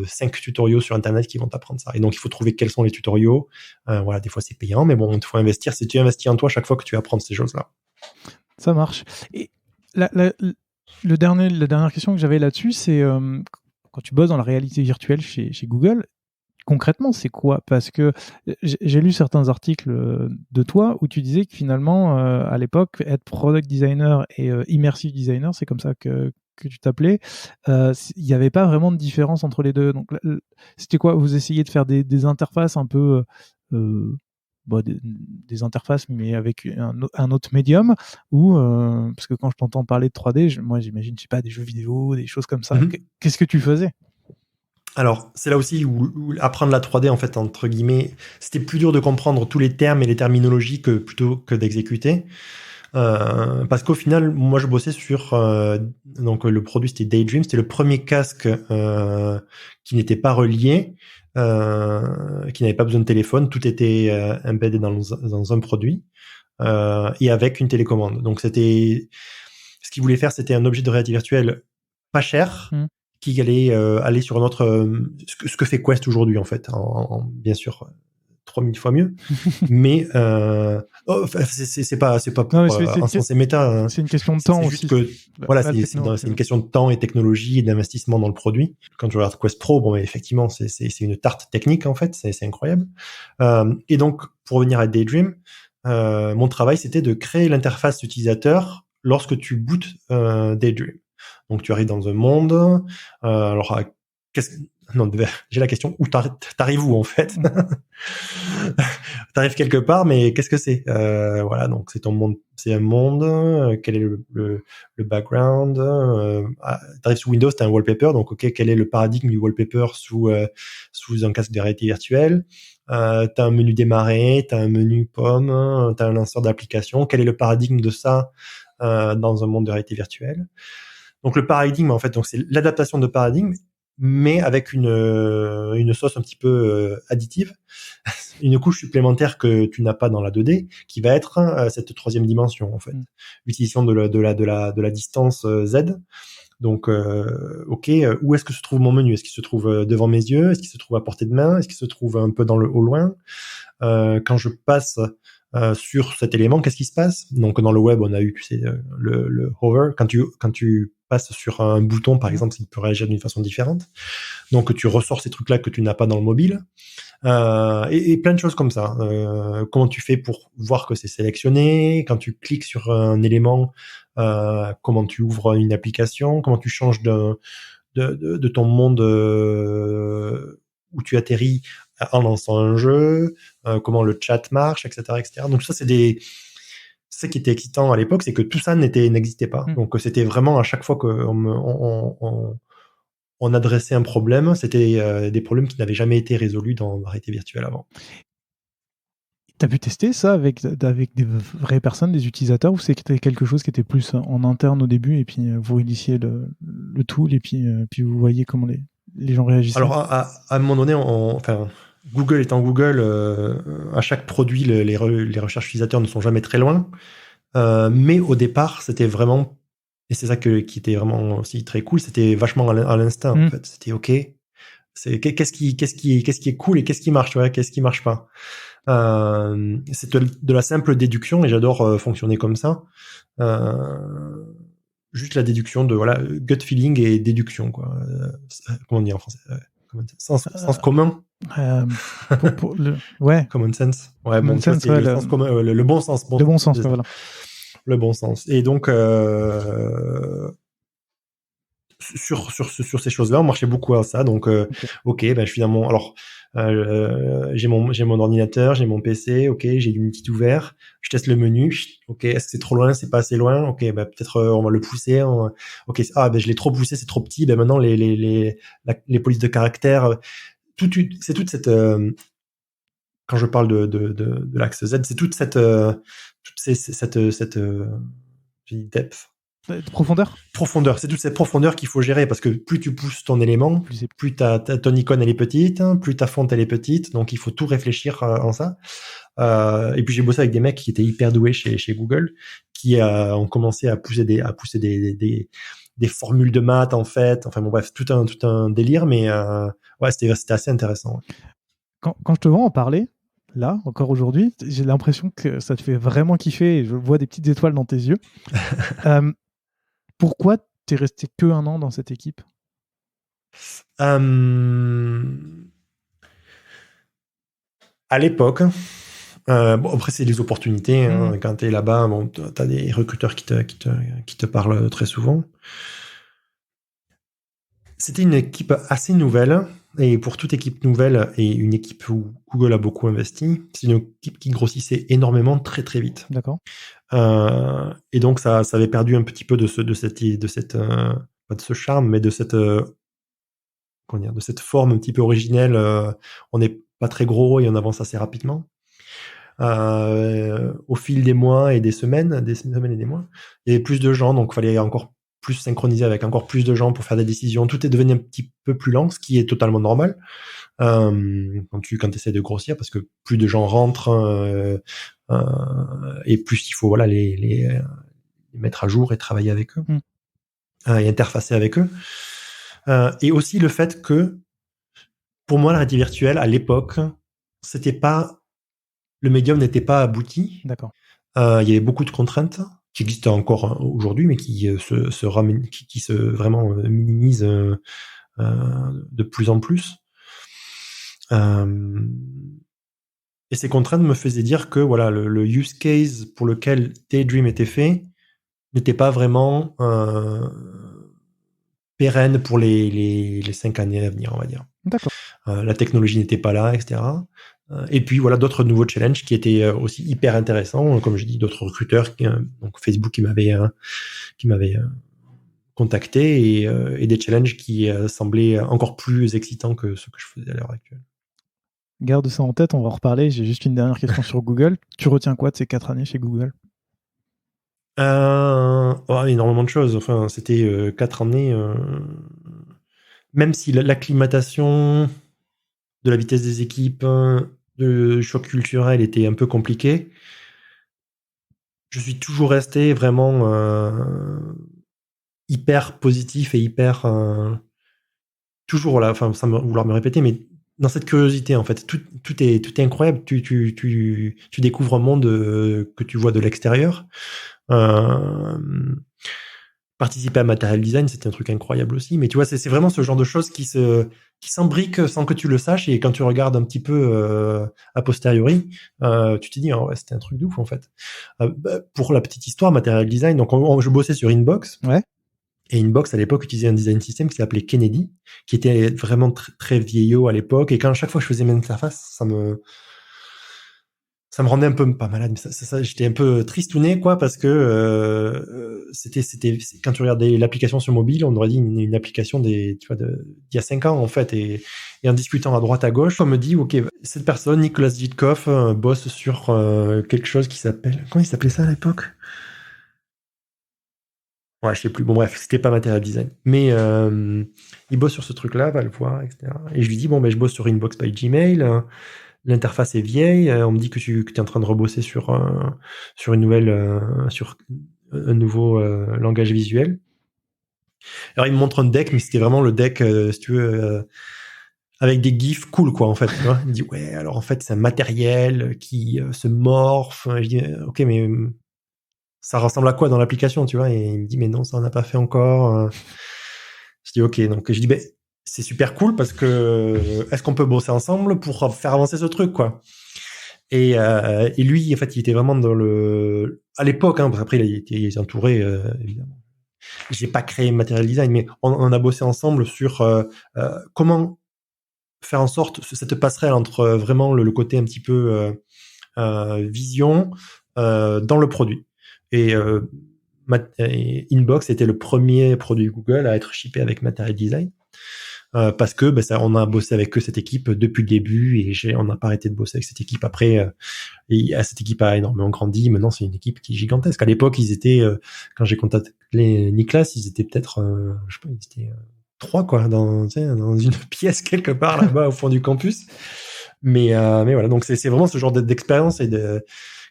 5 tutoriaux sur Internet qui vont t'apprendre ça. Et donc, il faut trouver quels sont les tutoriaux. Voilà, des fois, c'est payant, mais bon, il faut investir. Si tu investis en toi chaque fois que tu apprends ces choses-là. Ça marche. Et la dernière question que j'avais là-dessus, c'est quand tu bosses dans la réalité virtuelle chez Google, concrètement, c'est quoi? Parce que j'ai lu certains articles de toi où tu disais que finalement, à l'époque, être product designer et immersive designer, c'est comme ça que tu t'appelais, il n'y avait pas vraiment de différence entre les deux. Donc, c'était quoi? Vous essayez de faire des interfaces un peu... des interfaces, mais avec un autre médium, ou parce que quand je t'entends parler de 3D, moi j'imagine, je sais pas, des jeux vidéo, des choses comme ça. Mm-hmm. Qu'est-ce que tu faisais? Alors, c'est là aussi où apprendre la 3D, en fait, entre guillemets, c'était plus dur de comprendre tous les termes et les terminologies plutôt que d'exécuter. Parce qu'au final, moi, je bossais sur... donc, le produit, c'était Daydream. C'était le premier casque qui n'était pas relié, qui n'avait pas besoin de téléphone. Tout était embedded dans un produit et avec une télécommande. Donc, c'était... Ce qu'il voulait faire, c'était un objet de réalité virtuelle pas cher, qui allait aller sur un autre... ce que fait Quest aujourd'hui, en fait. Bien sûr, 3000 fois mieux. Mais c'est pas pour encenser méta. C'est une question de temps c'est aussi. Juste que, voilà, c'est une question de temps et technologie et d'investissement dans le produit. Quand je regarde Quest Pro, bon, effectivement, c'est une tarte technique, en fait. C'est incroyable. Et donc, pour revenir à Daydream, mon travail, c'était de créer l'interface utilisateur lorsque tu bootes Daydream. Donc, tu arrives dans un monde. Alors, non, j'ai la question, où t'arrives où, en fait? T'arrives quelque part, mais qu'est-ce que c'est? Voilà, donc c'est ton monde, c'est un monde. Quel est le background? T'arrives sous Windows, t'as un wallpaper, donc ok, quel est le paradigme du wallpaper sous un casque de réalité virtuelle? T'as un menu démarrer, t'as un menu pomme, t'as un lanceur d'application. Quel est le paradigme de ça dans un monde de réalité virtuelle? Donc le paradigme, en fait, donc c'est l'adaptation de paradigme, mais avec une sauce un petit peu additive, une couche supplémentaire que tu n'as pas dans la 2D, qui va être cette troisième dimension, en fait. L'utilisation de la distance Z. Donc, ok, où est-ce que se trouve mon menu? Est-ce qu'il se trouve devant mes yeux? Est-ce qu'il se trouve à portée de main? Est-ce qu'il se trouve un peu au loin? Quand je passe sur cet élément, qu'est-ce qui se passe? Donc dans le web, on a eu, tu sais, le hover. Quand tu passes sur un bouton, par exemple, il peut réagir d'une façon différente. Donc tu ressors ces trucs-là que tu n'as pas dans le mobile. Et plein de choses comme ça. Comment tu fais pour voir que c'est sélectionné? Quand tu cliques sur un élément, comment tu ouvres une application? Comment tu changes de ton monde où tu atterris en lançant un jeu, comment le chat marche, etc., etc. Donc ça, ce qui était excitant à l'époque, c'est que tout ça n'existait pas. Donc c'était vraiment à chaque fois qu'on adressait un problème, c'était des problèmes qui n'avaient jamais été résolus dans la réalité virtuelle avant. T'as pu tester ça avec des vraies personnes, des utilisateurs, ou c'était quelque chose qui était plus en interne au début, et puis vous initiez le tool, et puis vous voyez comment les gens réagissaient? Alors, à un moment donné, Google étant Google, à chaque produit, les recherches utilisateurs ne sont jamais très loin. Mais au départ, c'était vraiment, et c'est ça qui était vraiment aussi très cool, c'était vachement à l'instinct, en fait. C'était OK. Qu'est-ce qui est cool et qu'est-ce qui marche, ouais, qu'est-ce qui marche pas. C'est de la simple déduction et j'adore fonctionner comme ça. Juste la déduction de voilà, gut feeling et déduction, quoi. Comment on dit en français? Sens commun. Ouais. Common sense. Ouais, Common bon, tu vois, sense, c'est le sens commun, le bon sens. Bon, le bon sens, c'est ça. voilà. Le bon sens. Et donc, sur ces choses-là, on marchait beaucoup à ça. Donc, ok, ben finalement, alors j'ai mon ordinateur, j'ai mon PC, ok, j'ai Unity ouvert, je teste le menu, ok, est-ce que c'est trop loin, c'est pas assez loin, ok, ben peut-être on va le pousser, ok, ben je l'ai trop poussé, c'est trop petit, ben maintenant les polices de caractère, c'est toute cette quand je parle de l'axe Z, c'est toute cette j'ai dit depth. Profondeur. C'est toute cette profondeur qu'il faut gérer parce que plus tu pousses ton élément, plus ton icône elle est petite, plus ta fonte elle est petite, donc il faut tout réfléchir en ça. Et puis j'ai bossé avec des mecs qui étaient hyper doués chez Google, qui ont commencé à pousser des formules de maths en fait. Enfin bon bref, tout un délire, mais ouais c'était assez intéressant. Ouais. Quand je te vois en parler, là, encore aujourd'hui, j'ai l'impression que ça te fait vraiment kiffer et je vois des petites étoiles dans tes yeux. Pourquoi t'es resté que 1 an dans cette équipe? À l'époque, bon après c'est les opportunités. Hein, quand t'es là-bas, bon, t'as des recruteurs qui te parlent très souvent. C'était une équipe assez nouvelle, et pour toute équipe nouvelle et une équipe où Google a beaucoup investi, c'est une équipe qui grossissait énormément très très vite. D'accord. Et donc ça avait perdu un petit peu de pas de ce charme, mais de cette forme un petit peu originelle. On n'est pas très gros et on avance assez rapidement. Au fil des mois et des semaines et des mois, il y avait plus de gens, donc il fallait encore plus synchroniser avec encore plus de gens pour faire des décisions. Tout est devenu un petit peu plus lent, ce qui est totalement normal quand tu essaies de grossir, parce que plus de gens rentrent et plus il faut voilà les mettre à jour et travailler avec eux et interfacer avec eux. Et aussi le fait que pour moi la réalité virtuelle à l'époque, c'était pas le médium n'était pas abouti. D'accord. Il y avait beaucoup de contraintes qui existent encore aujourd'hui, mais qui se vraiment minimisent de plus en plus. Et ces contraintes me faisaient dire que voilà, le use case pour lequel Daydream était fait n'était pas vraiment pérenne pour les 5 années à venir, on va dire. D'accord. La technologie n'était pas là, etc. Et puis voilà d'autres nouveaux challenges qui étaient aussi hyper intéressants, comme je dis, d'autres recruteurs, donc Facebook qui m'avait contacté et des challenges qui semblaient encore plus excitants que ce que je faisais à l'heure actuelle. Garde ça en tête, on va en reparler. J'ai juste une dernière question sur Google. Tu retiens quoi de ces 4 années chez Google? Énormément de choses. Enfin, c'était 4 années. Même si l'acclimatation de la vitesse des équipes, de choc culturel était un peu compliqué, je suis toujours resté vraiment hyper positif et hyper toujours voilà, enfin sans vouloir me répéter, mais dans cette curiosité en fait, tout est incroyable. Tu découvres un monde que tu vois de l'extérieur. Participer à Material Design, c'était un truc incroyable aussi. Mais tu vois, c'est vraiment ce genre de choses qui s'imbriquent sans que tu le saches. Et quand tu regardes un petit peu a posteriori, tu te dis, oh, ouais, c'était un truc de ouf en fait. Pour la petite histoire, Material Design, donc je bossais sur Inbox. Ouais. Et Inbox, à l'époque, utilisait un design system qui s'appelait Kennedy, qui était vraiment très vieillot à l'époque. Et quand chaque fois que je faisais mon interface, ça me rendait un peu pas malade, mais ça j'étais un peu tristouné quoi, parce que c'était quand tu regardais l'application sur mobile, on aurait dit une application d'il y a 5 ans en fait, et en discutant à droite à gauche, on me dit ok, cette personne Nicolas Witkov bosse sur quelque chose qui s'appelle, comment il s'appelait ça à l'époque? Ouais, je sais plus. Bon, bref, c'était pas Material Design. Mais il bosse sur ce truc-là, va le voir, etc. Et je lui dis, bon, ben, je bosse sur Inbox by Gmail. L'interface est vieille. On me dit que tu es en train de rebosser sur une nouvelle, sur un nouveau langage visuel. Alors, il me montre un deck, mais c'était vraiment le deck, si tu veux, avec des gifs cool, quoi, en fait. Tu vois, il me dit, ouais, alors en fait, c'est un matériel qui se morphe. Je dis, ok, mais ça ressemble à quoi dans l'application, tu vois? Et il me dit, mais non, ça on n'a pas fait encore. Je dis, ok. Donc, je dis, ben, c'est super cool parce que est-ce qu'on peut bosser ensemble pour faire avancer ce truc, quoi? Et lui, en fait, il était vraiment à l'époque, hein, parce qu'après, il était entouré, évidemment. J'ai pas créé Material Design, mais on a bossé ensemble sur comment faire en sorte cette passerelle entre vraiment le côté un petit peu vision dans le produit. Et Inbox était le premier produit Google à être shippé avec Material Design. Parce que on a bossé avec eux, cette équipe, depuis le début, et on n'a pas arrêté de bosser avec cette équipe après. Et cette équipe a énormément grandi. Maintenant, c'est une équipe qui est gigantesque. À l'époque, ils étaient, quand j'ai contacté Nicolas, ils étaient peut-être, je sais pas, ils étaient 3, quoi, dans une pièce quelque part là-bas au fond du campus. Mais voilà, donc c'est vraiment ce genre d'expérience, et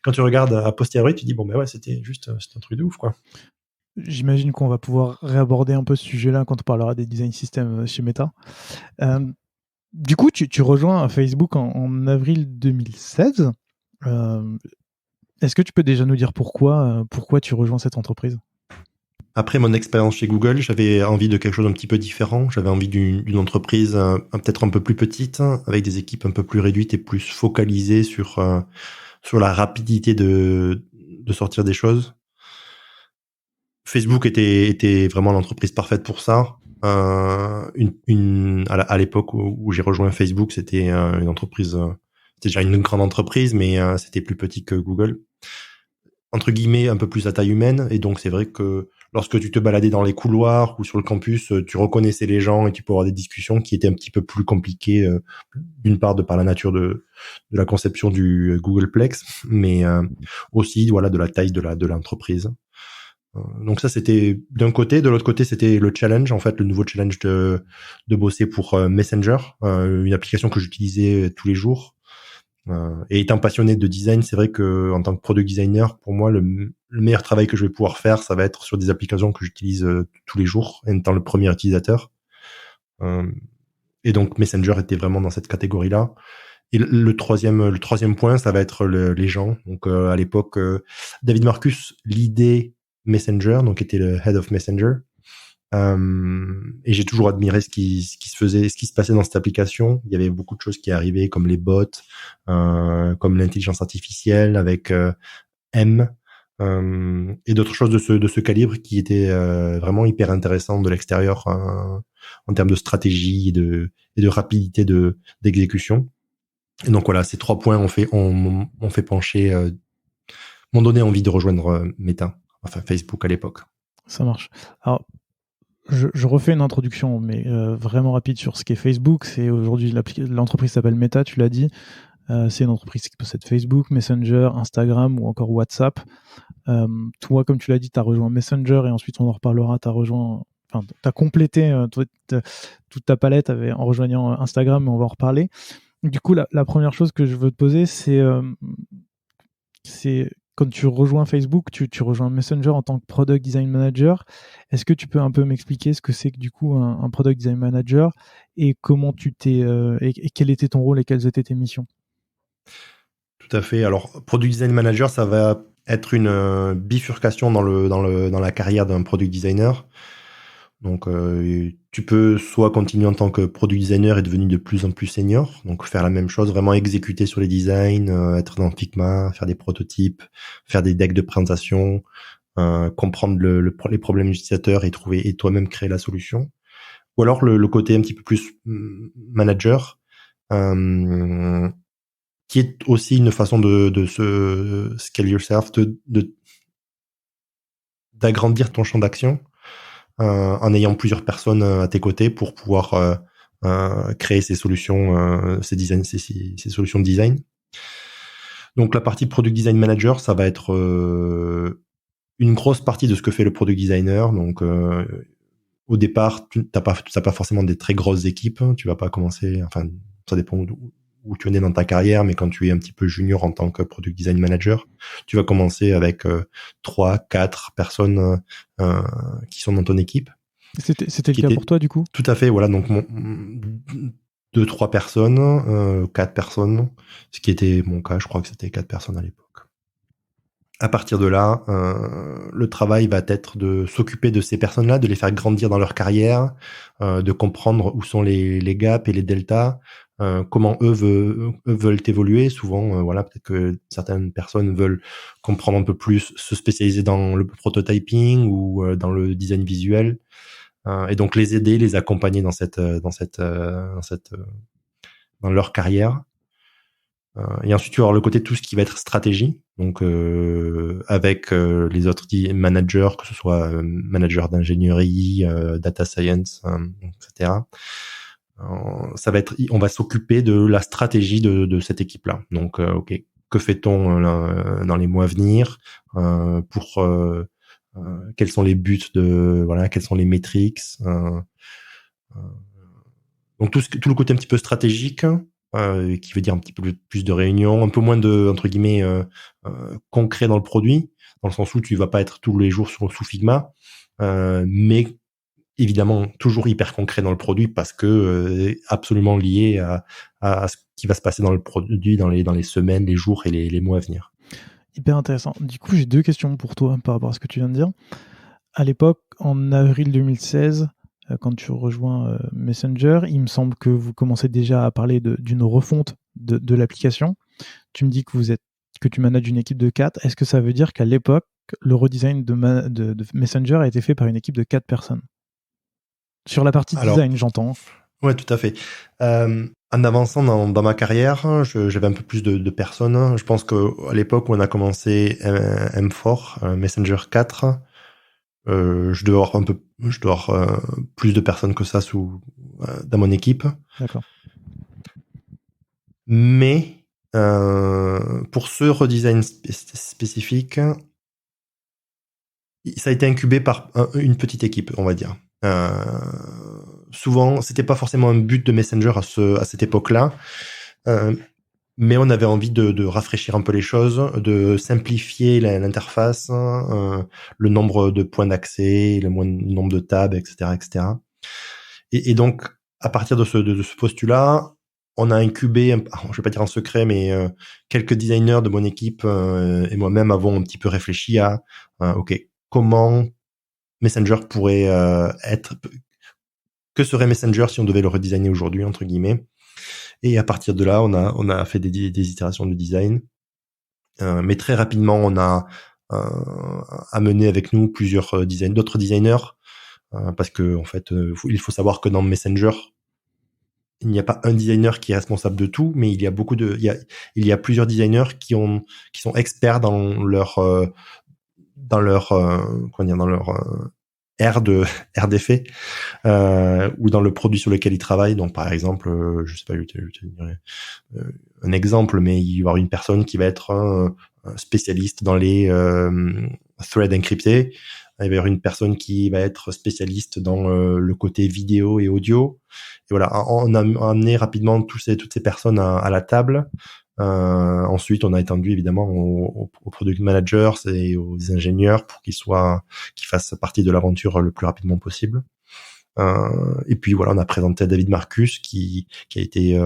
quand tu regardes à posteriori, tu dis bon, ben ouais, c'était un truc de ouf, quoi. J'imagine qu'on va pouvoir réaborder un peu ce sujet-là quand on parlera des design systems chez Meta. Du coup, tu rejoins Facebook en avril 2016. Est-ce que tu peux déjà nous dire pourquoi tu rejoins cette entreprise? Après mon expérience chez Google, j'avais envie de quelque chose d'un petit peu différent. J'avais envie d'une entreprise peut-être un peu plus petite, avec des équipes un peu plus réduites et plus focalisées sur la rapidité de sortir des choses. Facebook était vraiment l'entreprise parfaite pour ça. À l'époque où j'ai rejoint Facebook, c'était une entreprise, c'était déjà une grande entreprise, mais c'était plus petit que Google, entre guillemets, un peu plus à taille humaine. Et donc, c'est vrai que lorsque tu te baladais dans les couloirs ou sur le campus, tu reconnaissais les gens et tu pouvais avoir des discussions qui étaient un petit peu plus compliquées, d'une part de par la nature de la conception du Googleplex, mais aussi voilà de la taille de l'entreprise. Donc ça, c'était d'un côté. De l'autre côté, c'était le challenge, en fait, le nouveau challenge de bosser pour Messenger, une application que j'utilisais tous les jours. Et étant passionné de design, c'est vrai que en tant que product designer, pour moi, le meilleur travail que je vais pouvoir faire, ça va être sur des applications que j'utilise tous les jours, en étant le premier utilisateur. Et donc Messenger était vraiment dans cette catégorie-là. Et le troisième point, ça va être les gens. Donc à l'époque, David Marcus l'idée Messenger, donc était le head of Messenger. Et j'ai toujours admiré ce qui se faisait, ce qui se passait dans cette application. Il y avait beaucoup de choses qui arrivaient, comme les bots, comme l'intelligence artificielle avec M, et d'autres choses de ce calibre qui étaient vraiment hyper intéressantes de l'extérieur, en termes de stratégie et de rapidité d'exécution. Et donc voilà, ces 3 points ont fait pencher, m'ont donné envie de rejoindre Meta, enfin Facebook à l'époque. Ça marche. Alors, je refais une introduction, mais vraiment rapide sur ce qu'est Facebook. C'est aujourd'hui l'entreprise s'appelle Meta, tu l'as dit. C'est une entreprise qui possède Facebook, Messenger, Instagram ou encore WhatsApp. Toi, comme tu l'as dit, tu as rejoint Messenger et ensuite on en reparlera. Tu as complété toute ta palette en rejoignant Instagram, mais on va en reparler. Du coup, la première chose que je veux te poser, c'est quand tu rejoins Facebook, tu rejoins Messenger en tant que Product Design Manager. Est-ce que tu peux un peu m'expliquer ce que c'est que du coup un Product Design Manager et comment et quel était ton rôle et quelles étaient tes missions? Tout à fait. Alors, Product Design Manager, ça va être une bifurcation dans la carrière d'un Product Designer. Donc, tu peux soit continuer en tant que Product Designer et devenir de plus en plus senior, donc faire la même chose, vraiment exécuter sur les designs, être dans Figma, faire des prototypes, faire des decks de présentation, comprendre les problèmes utilisateurs et toi-même créer la solution. Ou alors le côté un petit peu plus manager, qui est aussi une façon de se scale yourself, d'agrandir ton champ d'action, en ayant plusieurs personnes à tes côtés pour pouvoir créer ces solutions, ces solutions de design. Donc la partie Product Design Manager, ça va être une grosse partie de ce que fait le product designer. Donc, au départ, t'as pas forcément des très grosses équipes. Tu vas pas commencer, enfin, ça dépend où tu en es dans ta carrière, mais quand tu es un petit peu junior en tant que product design manager, tu vas commencer avec 3, 4 personnes qui sont dans ton équipe. C'était le cas pour toi, du coup? Tout à fait, voilà. Donc, 2, 3 personnes, 4 personnes, ce qui était mon cas. Je crois que c'était 4 personnes à l'époque. À partir de là, le travail va être de s'occuper de ces personnes-là, de les faire grandir dans leur carrière, de comprendre où sont les gaps et les deltas, comment eux veulent évoluer. Souvent, voilà, peut-être que certaines personnes veulent comprendre un peu plus, se spécialiser dans le prototyping ou dans le design visuel, et donc les aider, les accompagner dans dans leur carrière. Et ensuite, tu vas avoir le côté tout ce qui va être stratégie, donc avec les autres managers, que ce soit manager d'ingénierie, data science, etc. Ça va être, on va s'occuper de la stratégie de cette équipe-là. Donc, ok, que fait-on dans les mois à venir pour quels sont les buts voilà, quelles sont les métriques. Donc tout le côté un petit peu stratégique, qui veut dire un petit peu plus de réunions, un peu moins de, entre guillemets, concret dans le produit, dans le sens où tu vas pas être tous les jours sous Figma, mais évidemment toujours hyper concret dans le produit parce que absolument lié à ce qui va se passer dans le produit dans les semaines, les jours et les mois à venir. Hyper intéressant. Du coup, j'ai 2 questions pour toi par rapport à ce que tu viens de dire. À l'époque, en avril 2016, quand tu rejoins Messenger, il me semble que vous commencez déjà à parler d'une refonte de l'application. Tu me dis que tu manages une équipe de 4. Est-ce que ça veut dire qu'à l'époque, le redesign de Messenger a été fait par une équipe de 4 personnes? Sur la partie Alors, design, j'entends. ouais, tout à fait. En avançant dans ma carrière, j'avais un peu plus de personnes. Je pense qu'à l'époque où on a commencé M4, Messenger 4, je dois avoir plus de personnes que ça dans mon équipe. D'accord. Mais pour ce redesign spécifique, ça a été incubé par une petite équipe, on va dire. Souvent, c'était pas forcément un but de Messenger à cette époque-là, mais on avait envie de rafraîchir un peu les choses, de simplifier l'interface, le nombre de points d'accès, le nombre de tabs, etc., etc. Et donc, à partir de ce postulat, on a incubé, je vais pas dire en secret, mais quelques designers de mon équipe et moi-même avons un petit peu réfléchi à, ok, comment Messenger pourrait être, que serait Messenger si on devait le redesigner aujourd'hui, entre guillemets. Et à partir de là, on a fait des itérations de design. Mais très rapidement, on a amené avec nous plusieurs d'autres designers, parce que en fait, il faut savoir que dans Messenger, il n'y a pas un designer qui est responsable de tout, mais il y a plusieurs designers qui sont experts dans leur comment dire, dans leur aire d'effet, ou dans le produit sur lequel ils travaillent. Donc par exemple, je sais pas, je te dirais un exemple, mais il va y avoir une personne qui va être un spécialiste dans les threads encryptés. Il va y avoir une personne qui va être spécialiste dans le côté vidéo et audio. Et voilà, on a amené rapidement toutes ces personnes à la table. Ensuite, on a étendu évidemment aux product managers et aux ingénieurs pour qu'ils fassent partie de l'aventure le plus rapidement possible. Et puis voilà, on a présenté à David Marcus qui a été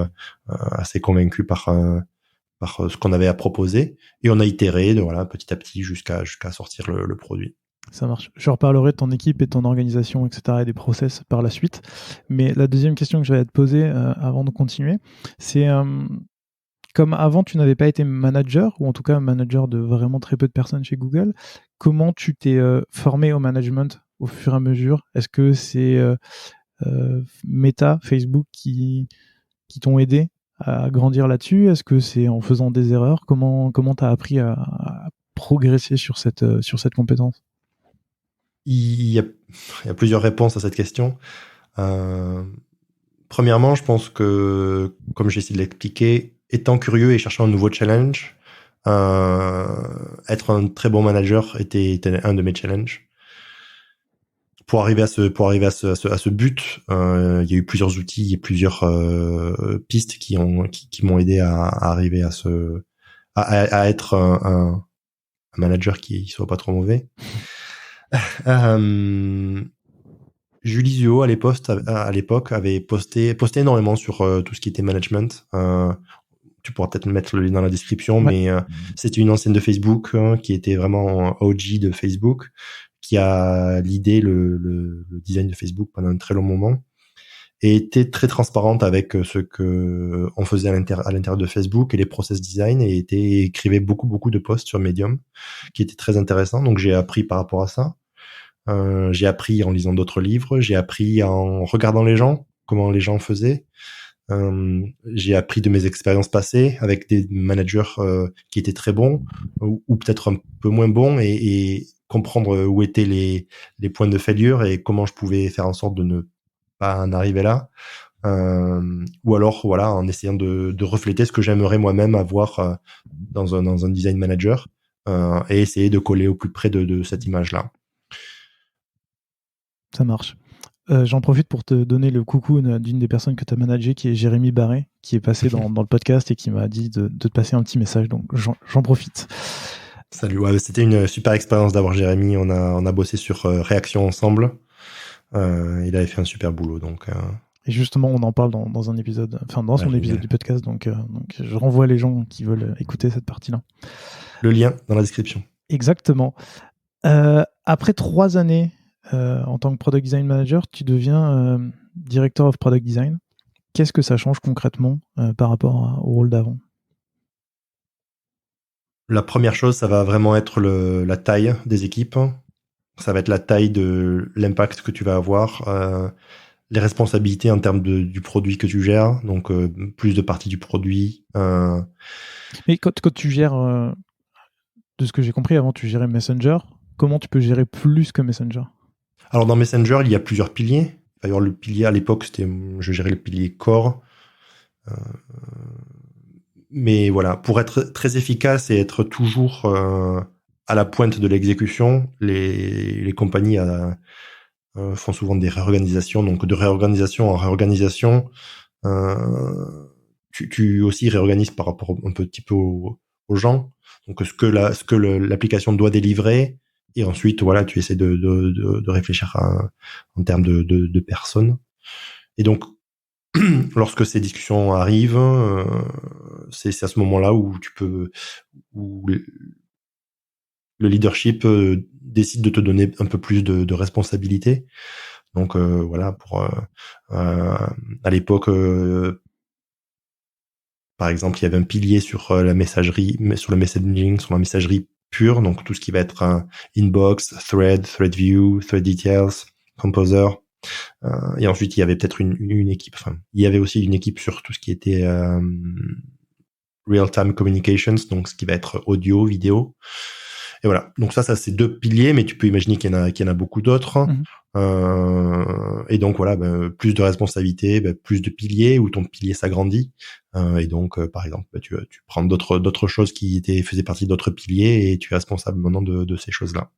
assez convaincu par ce qu'on avait à proposer, et on a itéré voilà, petit à petit jusqu'à sortir le produit. Ça marche. Je reparlerai de ton équipe et de ton organisation, etc., et des process par la suite. Mais la deuxième question que j'allais te poser avant de continuer, c'est comme avant tu n'avais pas été manager, ou en tout cas manager de vraiment très peu de personnes chez Google, comment tu t'es formé au management au fur et à mesure? Est-ce que c'est Meta, Facebook qui t'ont aidé à grandir là-dessus? Est-ce que c'est en faisant des erreurs? Comment tu as appris à progresser sur cette compétence? Il y a plusieurs réponses à cette question. Premièrement, je pense que, comme j'ai essayé de l'expliquer, étant curieux et cherchant un nouveau challenge, Être un très bon manager était un de mes challenges. Pour arriver à ce but, il y a eu plusieurs outils et plusieurs pistes qui m'ont aidé à arriver à être un manager qui soit pas trop mauvais. Julie Zuo à l'époque avait posté énormément sur tout ce qui était management. Tu pourras peut-être mettre le lien dans la description, Ouais. mais c'était une ancienne de Facebook qui était vraiment OG de Facebook, qui a leadé le design de Facebook pendant un très long moment et était très transparente avec ce que on faisait à l'intérieur de Facebook et les process design, et écrivait beaucoup de posts sur Medium qui étaient très intéressants. Donc j'ai appris par rapport à ça. J'ai appris en lisant d'autres livres, j'ai appris en regardant les gens, comment les gens faisaient. J'ai appris de mes expériences passées avec des managers qui étaient très bons ou peut-être un peu moins bons, et comprendre où étaient les points de failure et comment je pouvais faire en sorte de ne pas en arriver là. Ou alors voilà, en essayant de refléter ce que j'aimerais moi-même avoir dans un design manager, et essayer de coller au plus près de cette image-là. Ça marche. J'en profite pour te donner le coucou d'une des personnes que tu as managées, qui est Jérémy Barré, qui est passé dans le podcast et qui m'a dit de te passer un petit message. Donc j'en profite. Salut, ouais, c'était une super expérience d'avoir Jérémy. On a bossé sur Réaction ensemble. Il avait fait un super boulot. Donc, Et justement, on en parle dans un épisode, enfin dans son épisode du podcast. Donc je renvoie les gens qui veulent écouter cette partie-là. Le lien dans la description. Exactement. Après 3 années en tant que Product Design Manager, tu deviens Director of Product Design. Qu'est-ce que ça change concrètement par rapport au rôle d'avant ? La première chose, ça va vraiment être la taille des équipes. Ça va être la taille de l'impact que tu vas avoir, les responsabilités en termes du produit que tu gères, donc plus de parties du produit. Mais quand tu gères, de ce que j'ai compris, avant tu gérais Messenger, comment tu peux gérer plus que Messenger ? Alors dans Messenger, il y a plusieurs piliers. Il va y avoir le pilier, à l'époque, je gérais le pilier core. Mais voilà, pour être très efficace et être toujours à la pointe de l'exécution, les compagnies font souvent des réorganisations. Donc de réorganisation en réorganisation, tu aussi réorganises par rapport un petit peu aux gens. Donc ce que l'application doit délivrer, et ensuite voilà, tu essaies de réfléchir en termes de personnes. Et donc lorsque ces discussions arrivent, c'est à ce moment-là où où le leadership décide de te donner un peu plus de responsabilité. Donc voilà, à l'époque, par exemple, il y avait un pilier sur la messagerie, sur le messaging, sur la messagerie pure, donc tout ce qui va être inbox, thread view, thread details, composer. Et ensuite, il y avait peut-être une équipe. Enfin, il y avait aussi une équipe sur tout ce qui était real-time communications, donc ce qui va être audio, vidéo. Et voilà. Donc ça c'est deux piliers, mais tu peux imaginer qu'il y en a beaucoup d'autres. Et donc voilà, plus de responsabilités, plus de piliers, où ton pilier s'agrandit. Et donc, par exemple, tu prends d'autres choses qui faisaient partie d'autres piliers, et tu es responsable maintenant de ces choses-là.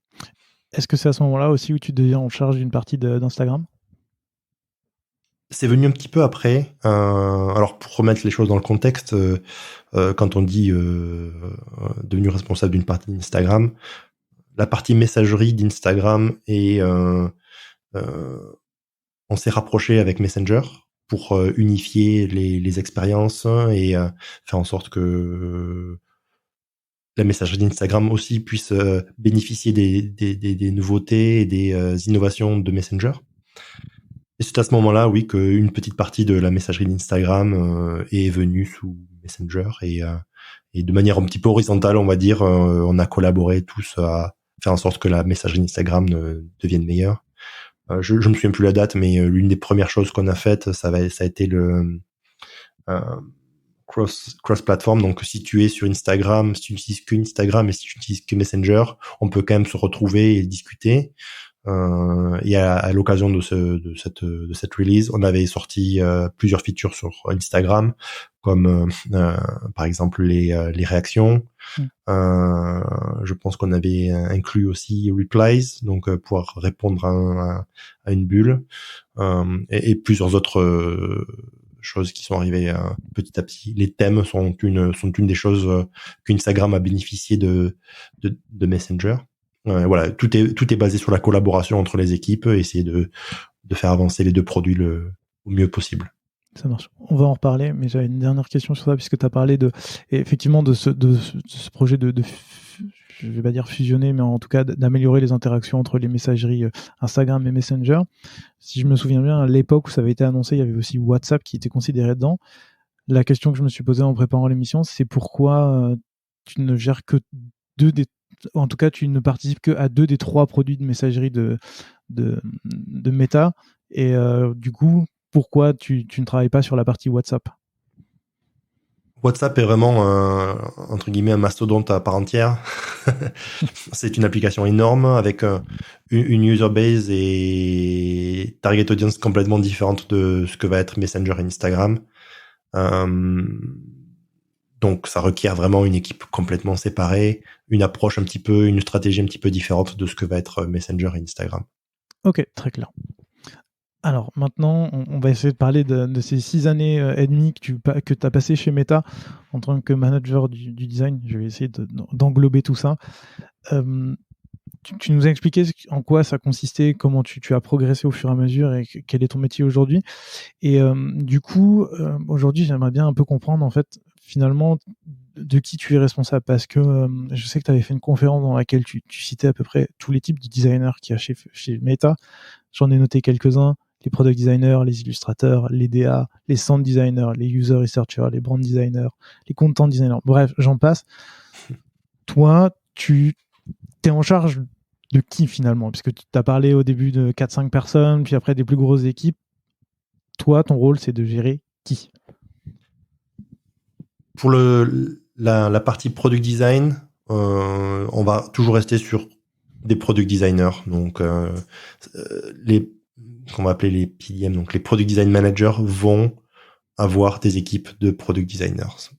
Est-ce que c'est à ce moment-là aussi où tu deviens en charge d'une partie d'Instagram ? C'est venu un petit peu après. Alors pour remettre les choses dans le contexte, quand on dit devenu responsable d'une partie d'Instagram, la partie messagerie d'Instagram, et on s'est rapproché avec Messenger pour unifier les expériences et faire en sorte que la messagerie d'Instagram aussi puisse bénéficier des nouveautés et des innovations de Messenger. Et c'est à ce moment-là, oui, qu'une petite partie de la messagerie d'Instagram est venue sous Messenger, et de manière un petit peu horizontale, on va dire, on a collaboré tous à faire en sorte que la messagerie d'Instagram devienne meilleure. Je me souviens plus la date, mais l'une des premières choses qu'on a faites, ça a été le cross-platform. Donc si tu es sur Instagram, si tu n'utilises que Instagram et si tu n'utilises que Messenger, on peut quand même se retrouver et discuter. Et à l'occasion de cette release, on avait sorti plusieurs features sur Instagram, comme par exemple les réactions. Je pense qu'on avait inclus aussi replies, donc pouvoir répondre à une bulle, et plusieurs autres choses qui sont arrivées petit à petit. Les thèmes sont une des choses qu'Instagram a bénéficié de Messenger. Voilà, tout est basé sur la collaboration entre les équipes, essayer de faire avancer les deux produits au mieux possible. Ça marche. On va en reparler, mais j'avais une dernière question sur ça, puisque tu as parlé effectivement de ce projet je vais pas dire fusionner, mais en tout cas d'améliorer les interactions entre les messageries Instagram et Messenger. Si je me souviens bien, à l'époque où ça avait été annoncé, il y avait aussi WhatsApp qui était considéré dedans. La question que je me suis posée en préparant l'émission, c'est pourquoi tu ne gères que en tout cas, tu ne participes que à 2 des 3 produits de messagerie de Meta. Et du coup, pourquoi tu ne travailles pas sur la partie WhatsApp? WhatsApp est vraiment entre guillemets un mastodonte à part entière. C'est une application énorme avec une user base et target audience complètement différente de ce que va être Messenger et Instagram. Donc ça requiert vraiment une équipe complètement séparée, une approche une stratégie un petit peu différente de ce que va être Messenger et Instagram. Ok, très clair. Alors maintenant, on va essayer de parler de ces 6 années et demie que tu as passé chez Meta en tant que manager du design. Je vais essayer d'englober tout ça. Tu nous as expliqué en quoi ça consistait, comment tu as progressé au fur et à mesure et quel est ton métier aujourd'hui. Et du coup, aujourd'hui, j'aimerais bien un peu comprendre en fait finalement de qui tu es responsable, parce que je sais que tu avais fait une conférence dans laquelle tu citais à peu près tous les types de designers qu'il y a chez Meta. J'en ai noté quelques-uns: les product designers, les illustrateurs, les DA, les sound designers, les user researchers, les brand designers, les content designers, bref, j'en passe. Toi, tu es en charge de qui finalement? Puisque tu as parlé au début de 4-5 personnes, puis après des plus grosses équipes. Toi, ton rôle, c'est de gérer qui? Pour la partie product design, on va toujours rester sur des product designers, donc qu'on va appeler les PDM, donc les product design managers vont avoir des équipes de product designers.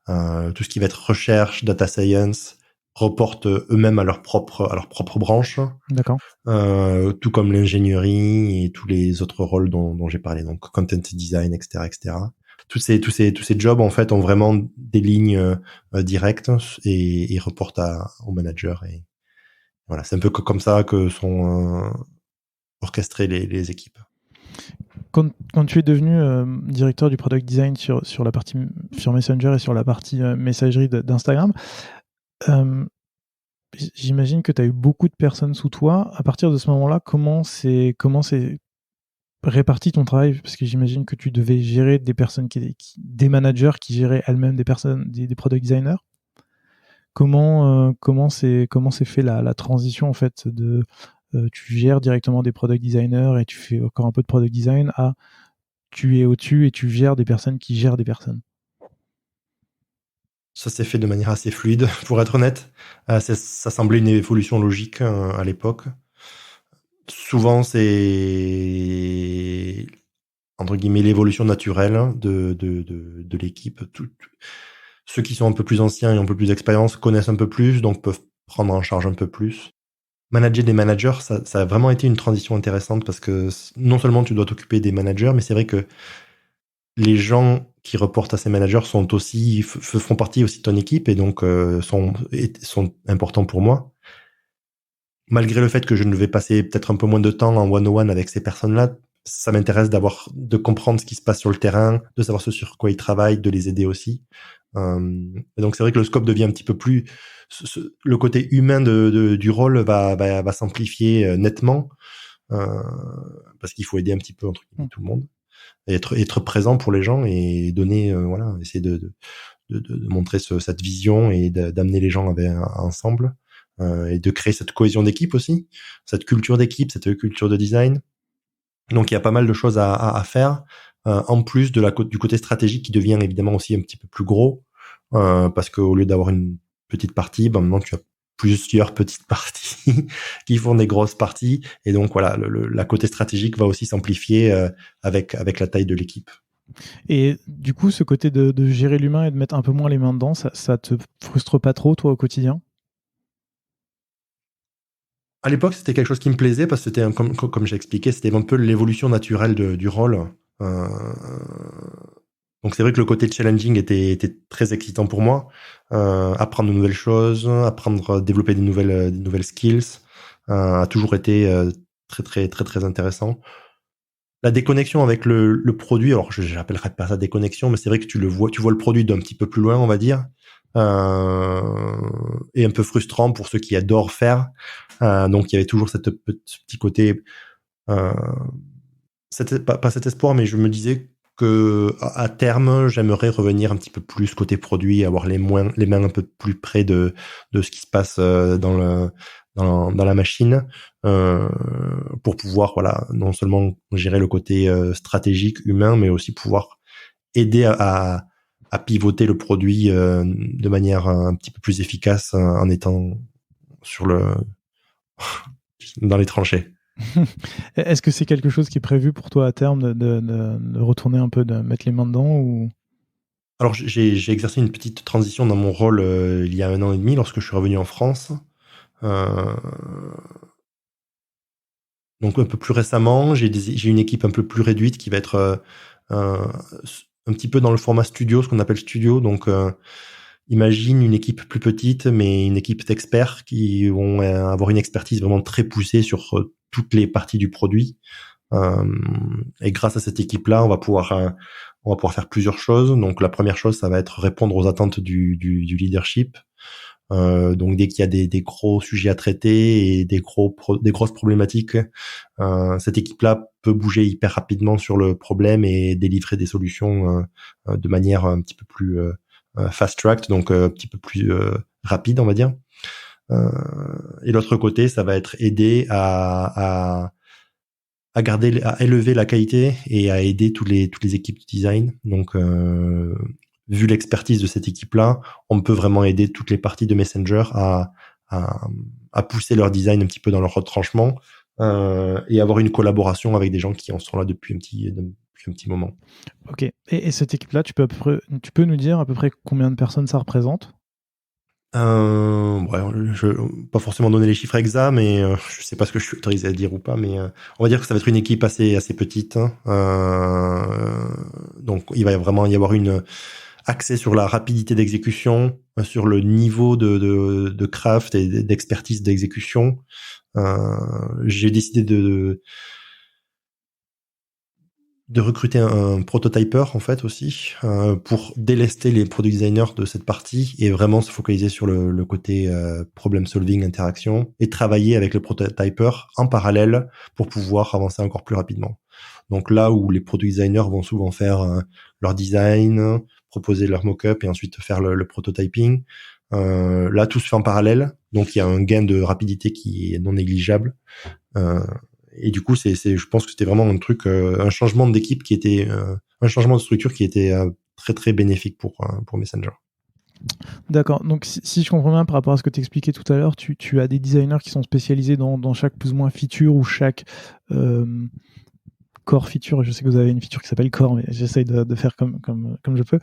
Tout ce qui va être recherche, data science, reportent eux-mêmes à leur propre branche. D'accord. Tout comme l'ingénierie et tous les autres rôles dont j'ai parlé, donc content design, etc., etc. Tous ces jobs en fait ont vraiment des lignes directes et reportent au manager, et voilà, c'est un peu comme ça que sont orchestrées les équipes. Quand tu es devenu directeur du product design sur la partie sur Messenger et sur la partie messagerie d'Instagram, j'imagine que tu as eu beaucoup de personnes sous toi. À partir de ce moment-là, comment c'est réparti ton travail? Parce que j'imagine que tu devais gérer des personnes des managers qui géraient elles-mêmes des personnes, des product designers. Comment s'est fait la transition en fait de tu gères directement des product designers et tu fais encore un peu de product design à tu es au-dessus et tu gères des personnes qui gèrent des personnes? Ça s'est fait de manière assez fluide, pour être honnête. Ça semblait une évolution logique à l'époque. Souvent, c'est entre guillemets l'évolution naturelle de l'équipe. Ceux qui sont un peu plus anciens et ont un peu plus d'expérience connaissent un peu plus, donc peuvent prendre en charge un peu plus. Manager des managers, ça a vraiment été une transition intéressante, parce que non seulement tu dois t'occuper des managers, mais c'est vrai que les gens qui reportent à ces managers font partie aussi de ton équipe, et donc sont importants pour moi. Malgré le fait que je ne vais passer peut-être un peu moins de temps en one-on-one avec ces personnes-là, ça m'intéresse de comprendre ce qui se passe sur le terrain, de savoir ce sur quoi ils travaillent, de les aider aussi. Et donc c'est vrai que le scope devient un petit peu plus, le côté humain du rôle va s'amplifier nettement, parce qu'il faut aider un petit peu entre guillemets tout le monde, et être présent pour les gens et donner, voilà, essayer de montrer cette vision et d'amener les gens ensemble, et de créer cette cohésion d'équipe aussi, cette culture d'équipe, cette culture de design. Donc il y a pas mal de choses à faire, en plus du côté stratégique qui devient évidemment aussi un petit peu plus gros, parce qu'au lieu d'avoir une petite partie, maintenant tu as plusieurs petites parties qui font des grosses parties. Et donc voilà, la côté stratégique va aussi s'amplifier avec la taille de l'équipe. Et du coup, ce côté de gérer l'humain et de mettre un peu moins les mains dedans, ça te frustre pas trop, toi, au quotidien? À l'époque, c'était quelque chose qui me plaisait parce que c'était, comme j'ai expliqué, c'était un peu l'évolution naturelle du rôle. Donc c'est vrai que le côté challenging était très excitant pour moi. Apprendre de nouvelles choses, développer des nouvelles skills, a toujours été très très très très intéressant. La déconnexion avec le produit, alors je n'appellerais pas ça déconnexion, mais c'est vrai que tu vois le produit d'un petit peu plus loin, on va dire, et un peu frustrant pour ceux qui adorent faire. Donc il y avait toujours ce petit côté, euh, pas cet espoir, mais je me disais que à terme, j'aimerais revenir un petit peu plus côté produit, avoir les mains un peu plus près de ce qui se passe dans la machine, pour pouvoir, voilà, non seulement gérer le côté stratégique humain, mais aussi pouvoir aider à pivoter le produit de manière un petit peu plus efficace en étant dans les tranchées. Est-ce que c'est quelque chose qui est prévu pour toi à terme de retourner un peu, de mettre les mains dedans ou... Alors j'ai exercé une petite transition dans mon rôle il y a 1 an et demi lorsque je suis revenu en France. Euh, donc un peu plus récemment, j'ai une équipe un peu plus réduite qui va être un, un petit peu dans le format studio, ce qu'on appelle studio. Donc imagine une équipe plus petite, mais une équipe d'experts qui vont avoir une expertise vraiment très poussée sur toutes les parties du produit. Et grâce à cette équipe-là, on va pouvoir faire plusieurs choses. Donc la première chose, ça va être répondre aux attentes du leadership. Donc dès qu'il y a des gros sujets à traiter et des grosses problématiques, cette équipe-là peut bouger hyper rapidement sur le problème et délivrer des solutions de manière un petit peu plus fast-tracked, donc un petit peu plus rapide, on va dire. Et l'autre côté, ça va être aider à élever la qualité et à aider toutes les équipes de design. Donc, vu l'expertise de cette équipe-là, on peut vraiment aider toutes les parties de Messenger à pousser leur design un petit peu dans leur retranchement, et avoir une collaboration avec des gens qui en sont là depuis un petit moment. Ok. Et cette équipe-là, tu peux nous dire à peu près combien de personnes ça représente? Ouais, pas forcément donner les chiffres exacts, mais je sais pas ce que je suis autorisé à dire ou pas, mais on va dire que ça va être une équipe assez petite, hein. Donc il va vraiment y avoir une accès sur la rapidité d'exécution, sur le niveau de craft et d'expertise d'exécution. J'ai décidé de recruter un prototypeur en fait aussi, pour délester les product designers de cette partie et vraiment se focaliser sur le côté problem solving, interaction, et travailler avec le prototypeur en parallèle pour pouvoir avancer encore plus rapidement. Donc là où les product designers vont souvent faire leur design, proposer leur mock-up et ensuite faire le prototyping, là tout se fait en parallèle, donc il y a un gain de rapidité qui est non négligeable. Et du coup, je pense que c'était vraiment un truc, un changement d'équipe qui était, un changement de structure qui était très très bénéfique pour Messenger. D'accord. Donc, si je comprends bien par rapport à ce que tu expliquais tout à l'heure, tu as des designers qui sont spécialisés dans chaque plus ou moins feature ou chaque core feature. Je sais que vous avez une feature qui s'appelle core, mais j'essaye de faire comme je peux.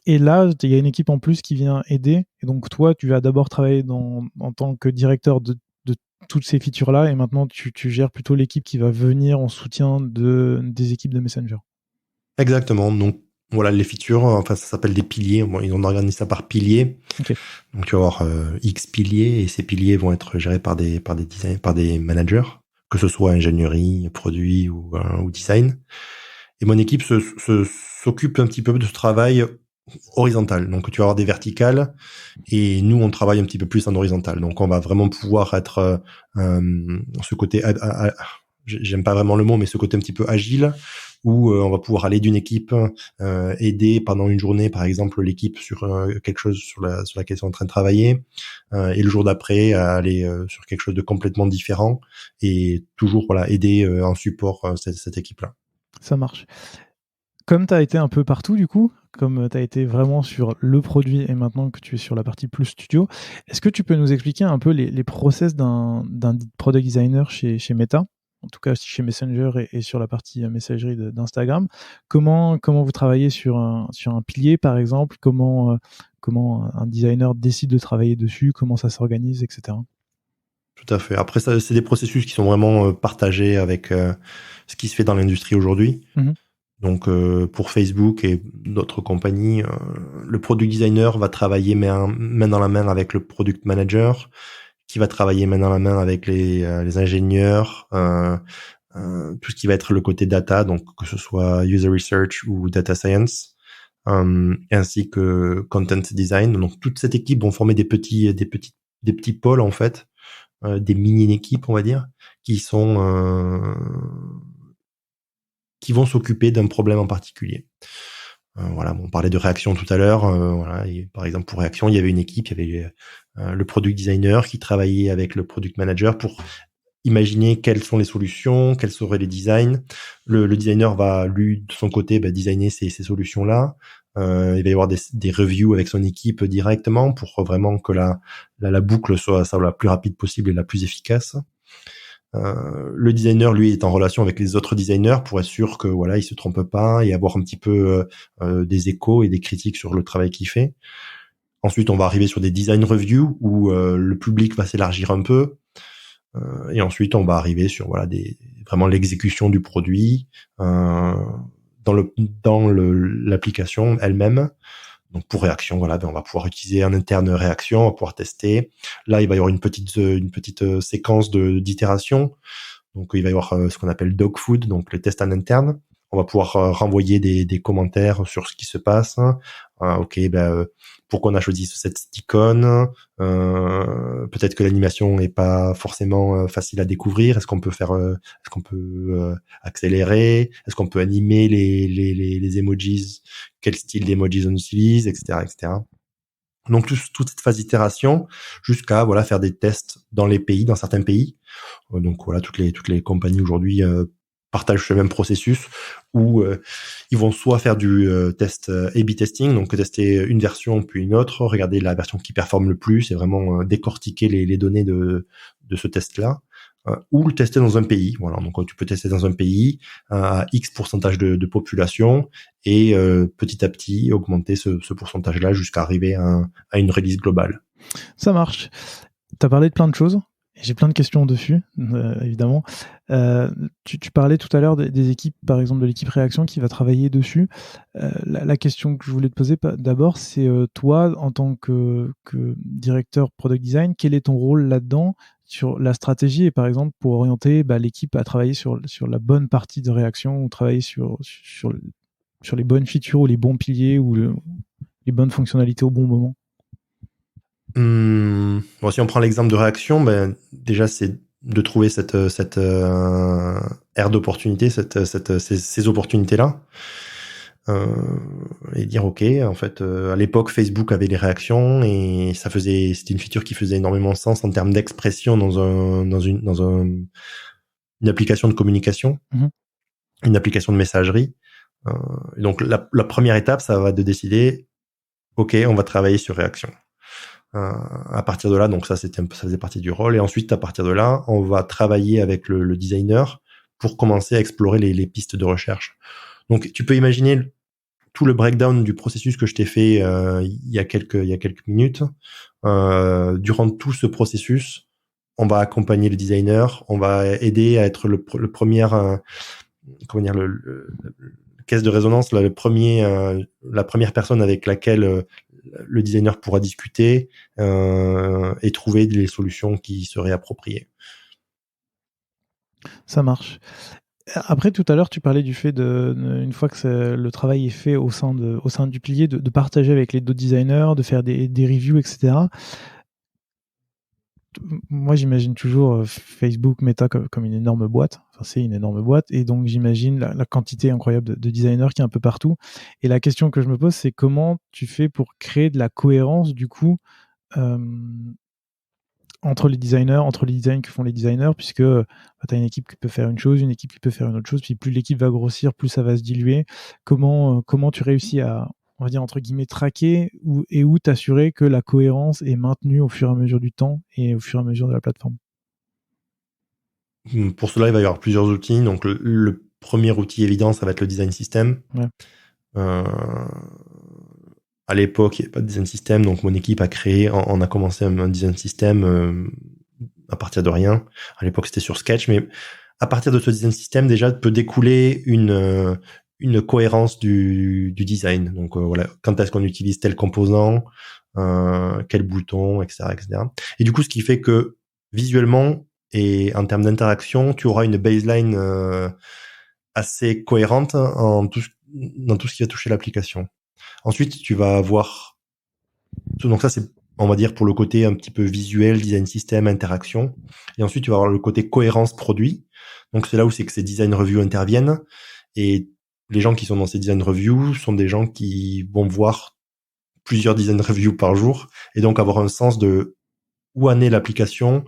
Et là, il y a une équipe en plus qui vient aider. Et donc, toi, tu vas d'abord travailler en tant que directeur de toutes ces features-là, et maintenant, tu gères plutôt l'équipe qui va venir en soutien des équipes de Messenger. Exactement. Donc voilà, les features, enfin ça s'appelle des piliers. Bon, ils ont organisé ça par piliers. Ok. Donc tu vas avoir X piliers et ces piliers vont être gérés par des managers, que ce soit ingénierie, produit ou design. Et mon équipe s'occupe un petit peu de ce travail horizontal. Donc tu vas avoir des verticales et nous on travaille un petit peu plus en horizontal. Donc on va vraiment pouvoir être ce côté, j'aime pas vraiment le mot, mais ce côté un petit peu agile, où on va pouvoir aller d'une équipe, aider pendant une journée par exemple l'équipe sur quelque chose sur laquelle ils sont en train de travailler, et le jour d'après aller sur quelque chose de complètement différent, et toujours voilà aider en support cette équipe là. Ça marche. Comme tu as été un peu partout, du coup, comme tu as été vraiment sur le produit et maintenant que tu es sur la partie plus studio, est-ce que tu peux nous expliquer un peu les process d'un product designer chez Meta, en tout cas aussi chez Messenger et sur la partie messagerie d'Instagram? Comment vous travaillez sur un pilier, par exemple? Comment un designer décide de travailler dessus? Comment ça s'organise, etc. Tout à fait. Après, ça, c'est des processus qui sont vraiment partagés avec ce qui se fait dans l'industrie aujourd'hui. Mhm. Donc, pour Facebook et d'autres compagnies, le product designer va travailler main dans la main avec le product manager, qui va travailler main dans la main avec les ingénieurs, tout ce qui va être le côté data, donc que ce soit user research ou data science, ainsi que content design. Donc, toute cette équipe vont former des petits pôles en fait, des mini-équipes, on va dire, qui vont s'occuper d'un problème en particulier. Voilà, on parlait de réaction tout à l'heure. Voilà, et par exemple, pour réaction, il y avait une équipe, il y avait le product designer qui travaillait avec le product manager pour imaginer quelles sont les solutions, quels seraient les designs. Le designer va, lui, de son côté, designer ces solutions-là. Il va y avoir des reviews avec son équipe directement pour vraiment que la boucle soit la plus rapide possible et la plus efficace. Le designer, lui, est en relation avec les autres designers pour être sûr que voilà, il se trompe pas et avoir un petit peu des échos et des critiques sur le travail qu'il fait. Ensuite, on va arriver sur des design reviews où le public va s'élargir un peu. Et ensuite, on va arriver sur voilà vraiment l'exécution du produit dans l'application elle-même. Donc pour réaction, voilà, on va pouvoir utiliser en interne réaction, on va pouvoir tester. Là, il va y avoir une petite séquence d'itération. Donc il va y avoir ce qu'on appelle dog food, donc les tests en interne. On va pouvoir renvoyer des commentaires sur ce qui se passe. Ok, pourquoi on a choisi cette icône, peut-être que l'animation n'est pas forcément facile à découvrir. Est-ce qu'on peut accélérer? Est-ce qu'on peut animer les emojis? Quel style d'emojis on utilise, etc., etc. Donc toute cette phase d'itération jusqu'à voilà faire des tests dans certains pays. Donc voilà, toutes les compagnies aujourd'hui partagent ce même processus où ils vont soit faire du test A/B testing, donc tester une version puis une autre, regarder la version qui performe le plus et vraiment décortiquer les données de ce test-là, ou le tester dans un pays. Voilà, donc tu peux tester dans un pays à X pourcentage de population et petit à petit augmenter ce pourcentage-là jusqu'à arriver à une release globale. Ça marche. Tu as parlé de plein de choses. J'ai plein de questions dessus, évidemment. Tu parlais tout à l'heure des équipes, par exemple de l'équipe réaction qui va travailler dessus. La question que je voulais te poser d'abord, c'est toi, en tant que directeur product design, quel est ton rôle là-dedans sur la stratégie et par exemple pour orienter l'équipe à travailler sur la bonne partie de réaction ou travailler sur les bonnes features ou les bons piliers ou les bonnes fonctionnalités au bon moment? Bon, si on prend l'exemple de réaction, déjà c'est de trouver cette aire d'opportunité, ces opportunités-là, et dire ok, en fait, à l'époque Facebook avait les réactions et c'était une feature qui faisait énormément sens en termes d'expression dans une application de communication, une application de messagerie. Donc la première étape, ça va de décider, ok, on va travailler sur réaction. À partir de là, donc ça faisait partie du rôle. Et ensuite, à partir de là, on va travailler avec le designer pour commencer à explorer les pistes de recherche. Donc, tu peux imaginer tout le breakdown du processus que je t'ai fait il y a quelques minutes. Durant tout ce processus, on va accompagner le designer, on va aider à être le premier, comment dire, le caisse de résonance, là, la première personne avec laquelle le designer pourra discuter et trouver des solutions qui seraient appropriées. Ça marche. Après, tout à l'heure, tu parlais du fait une fois que le travail est fait au sein du pilier, de partager avec les d'autres designers, de faire des reviews, etc. Moi, j'imagine toujours Facebook, Meta comme une énorme boîte. Enfin, c'est une énorme boîte. Et donc, j'imagine la quantité incroyable de designers qui est un peu partout. Et la question que je me pose, c'est comment tu fais pour créer de la cohérence, du coup, entre les designs que font les designers, puisque tu as une équipe qui peut faire une chose, une équipe qui peut faire une autre chose, puis plus l'équipe va grossir, plus ça va se diluer. Comment tu réussis à on va dire entre guillemets traquer et où t'assurer que la cohérence est maintenue au fur et à mesure du temps et au fur et à mesure de la plateforme? Pour cela, il va y avoir plusieurs outils. Donc, le premier outil évident, ça va être le design system. Ouais. À l'époque, il n'y avait pas de design system, donc mon équipe on a commencé un design system à partir de rien. À l'époque, c'était sur Sketch, mais à partir de ce design system, déjà, peut découler une cohérence du design. Donc voilà, quand est-ce qu'on utilise tel composant, quel bouton, etc., etc. Et du coup, ce qui fait que visuellement et en termes d'interaction, tu auras une baseline assez cohérente dans tout ce qui va toucher l'application. Ensuite, tu vas avoir, donc ça c'est, on va dire, pour le côté un petit peu visuel, design system, interaction. Et ensuite, tu vas avoir le côté cohérence produit. Donc c'est là où c'est que ces design reviews interviennent. Et les gens qui sont dans ces design reviews sont des gens qui vont voir plusieurs design reviews par jour et donc avoir un sens de où en est l'application,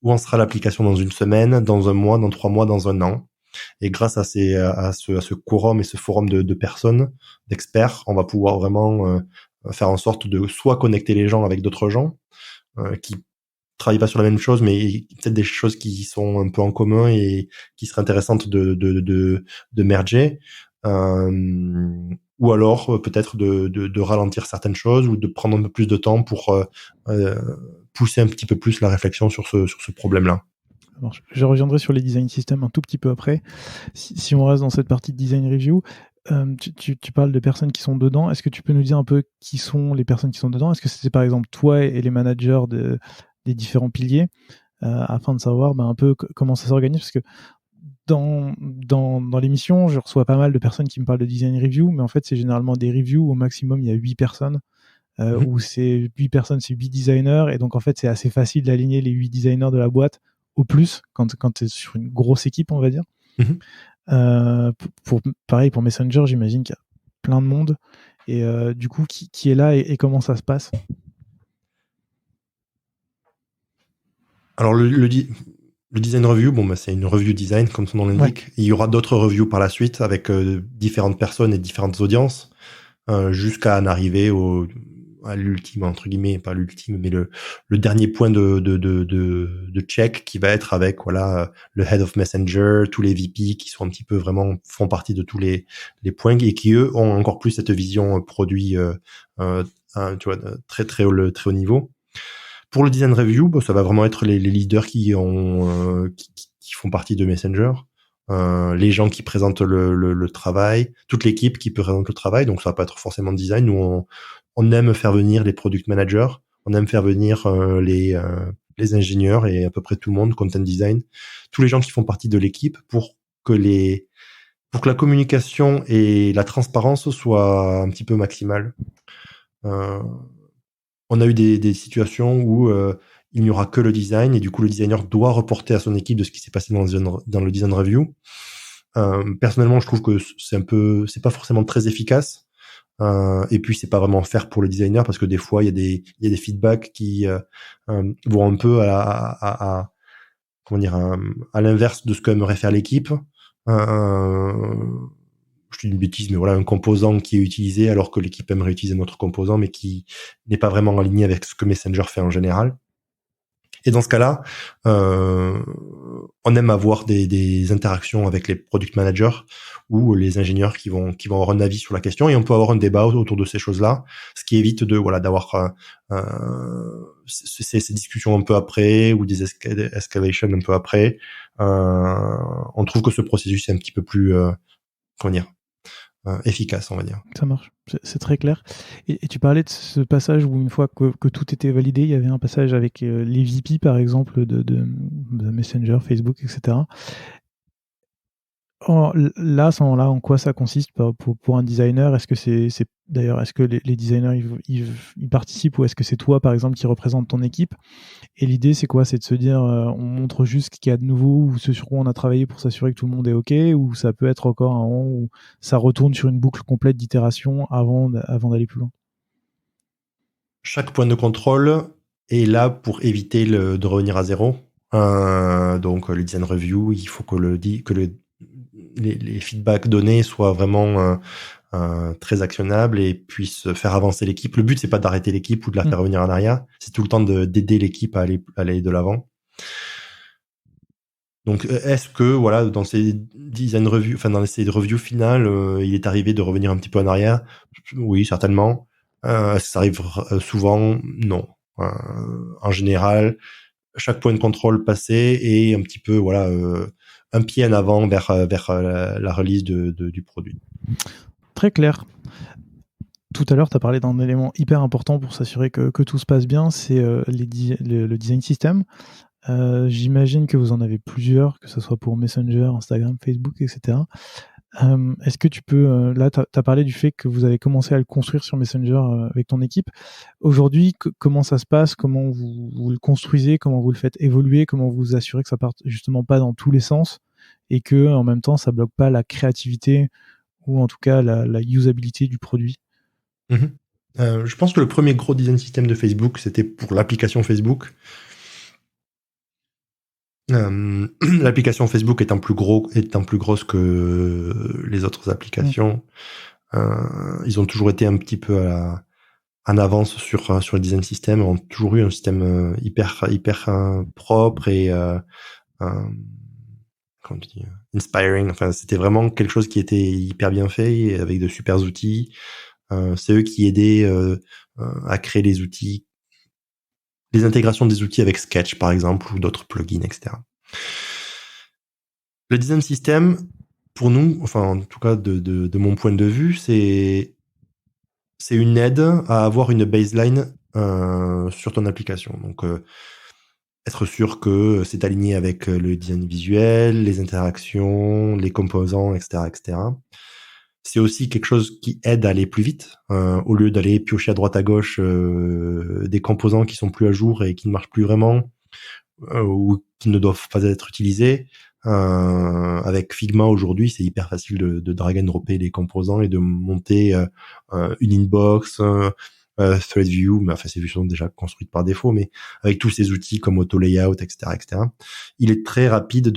où en sera l'application dans une semaine, dans un mois, dans 3 mois, dans un an. Et grâce à ce quorum et ce forum de personnes, d'experts, on va pouvoir vraiment faire en sorte de soit connecter les gens avec d'autres gens qui travaillent pas sur la même chose, mais peut-être des choses qui sont un peu en commun et qui seraient intéressantes de merger. Ou alors peut-être de ralentir certaines choses ou de prendre un peu plus de temps pour pousser un petit peu plus la réflexion sur ce problème-là. Alors, je reviendrai sur les design systems un tout petit peu après. Si on reste dans cette partie de design review, tu parles de personnes qui sont dedans. Est-ce que tu peux nous dire un peu qui sont les personnes qui sont dedans? Est-ce que c'est par exemple toi et les managers des différents piliers, afin de savoir un peu comment ça s'organise? Parce que dans l'émission, je reçois pas mal de personnes qui me parlent de design review, mais en fait, c'est généralement des reviews où au maximum il y a 8 personnes. Où c'est 8 personnes, c'est 8 designers, et donc en fait c'est assez facile d'aligner les 8 designers de la boîte au plus quand tu es sur une grosse équipe, on va dire. Pareil pour Messenger, j'imagine qu'il y a plein de monde, et du coup qui est là et comment ça se passe? Alors le design review, c'est une review design comme son nom l'indique. Ouais. Il y aura d'autres reviews par la suite avec différentes personnes et différentes audiences jusqu'à en arriver à l'ultime, entre guillemets, pas l'ultime, mais le dernier point de check qui va être avec le head of Messenger, tous les VP qui sont un petit peu vraiment font partie de tous les points et qui eux ont encore plus cette vision produit tu vois, très très haut niveau. Pour le design review, ça va vraiment être les leaders qui font partie de Messenger, les gens qui présentent le travail, toute l'équipe qui présente le travail. Donc ça va pas être forcément design. Nous on aime faire venir les product managers, on aime faire venir les ingénieurs et à peu près tout le monde, content design, tous les gens qui font partie de l'équipe pour que la communication et la transparence soient un petit peu maximales. On a eu des situations où il n'y aura que le design et du coup le designer doit reporter à son équipe de ce qui s'est passé dans le design review. Personnellement, je trouve que c'est pas forcément très efficace. Et puis c'est pas vraiment fair pour le designer parce que des fois il y a des feedbacks qui vont un peu comment dire à l'inverse de ce qu'aimerait faire l'équipe. Je dis une bêtise, mais voilà, un composant qui est utilisé alors que l'équipe aimerait utiliser un autre composant, mais qui n'est pas vraiment aligné avec ce que Messenger fait en général. Et dans ce cas-là, on aime avoir des interactions avec les product managers ou les ingénieurs qui vont avoir un avis sur la question, et on peut avoir un débat autour de ces choses-là, ce qui évite d'avoir ces discussions un peu après ou des escalations un peu après. On trouve que ce processus est un petit peu plus comment dire efficace, on va dire. Ça marche, c'est très clair. Et tu parlais de ce passage où une fois que tout était validé, il y avait un passage avec les VP par exemple de Messenger, Facebook, etc. Là, à ce moment-là, en quoi ça consiste pour un designer? Est-ce que d'ailleurs, est-ce que les designers ils participent, ou est-ce que c'est toi par exemple qui représente ton équipe? Et l'idée c'est quoi? C'est de se dire on montre juste ce qu'il y a de nouveau ou ce sur quoi on a travaillé pour s'assurer que tout le monde est OK, ou ça peut être encore un moment où ça retourne sur une boucle complète d'itération avant d'aller plus loin? Chaque point de contrôle est là pour éviter de revenir à zéro. Donc le design review, il faut que les feedbacks donnés soient vraiment très actionnables et puissent faire avancer l'équipe. Le but, c'est pas d'arrêter l'équipe ou de la faire revenir en arrière. C'est tout le temps d'aider l'équipe à aller de l'avant. Donc, est-ce que, voilà, dans ces design reviews, enfin, dans ces reviews finales, il est arrivé de revenir un petit peu en arrière? Oui, certainement. Est-ce que ça arrive souvent? Non. En général, chaque point de contrôle passé et un petit peu, voilà, un pied en avant vers la release du produit. Très clair. Tout à l'heure, tu as parlé d'un élément hyper important pour s'assurer que tout se passe bien, c'est le design system. J'imagine que vous en avez plusieurs, que ce soit pour Messenger, Instagram, Facebook, etc. Est-ce que tu peux... là, tu as parlé du fait que vous avez commencé à le construire sur Messenger avec ton équipe. Aujourd'hui, comment ça se passe? Comment vous le construisez? Comment vous le faites évoluer? Comment vous vous assurez que ça parte justement pas dans tous les sens et que en même temps, ça bloque pas la créativité ou en tout cas la usabilité du produit? Je pense que le premier gros design system de Facebook, c'était pour l'application Facebook. L'application Facebook étant plus grosse que les autres applications, ils ont toujours été un petit peu en avance sur le design system, ont toujours eu un système hyper propre et comment tu dis, inspiring. Enfin, c'était vraiment quelque chose qui était hyper bien fait avec de super outils. C'est eux qui aidaient à créer les outils, les intégrations des outils avec Sketch par exemple ou d'autres plugins, etc. Le design system, pour nous, enfin en tout cas de mon point de vue, c'est une aide à avoir une baseline sur ton application. Donc être sûr que c'est aligné avec le design visuel, les interactions, les composants, etc., etc. C'est aussi quelque chose qui aide à aller plus vite, au lieu d'aller piocher à droite à gauche des composants qui sont plus à jour et qui ne marchent plus vraiment ou qui ne doivent pas être utilisés. Avec Figma aujourd'hui, c'est hyper facile de drag and dropper les composants et de monter une inbox, thread view, mais enfin ces vues sont déjà construites par défaut, mais avec tous ces outils comme auto layout, etc., etc. Il est très rapide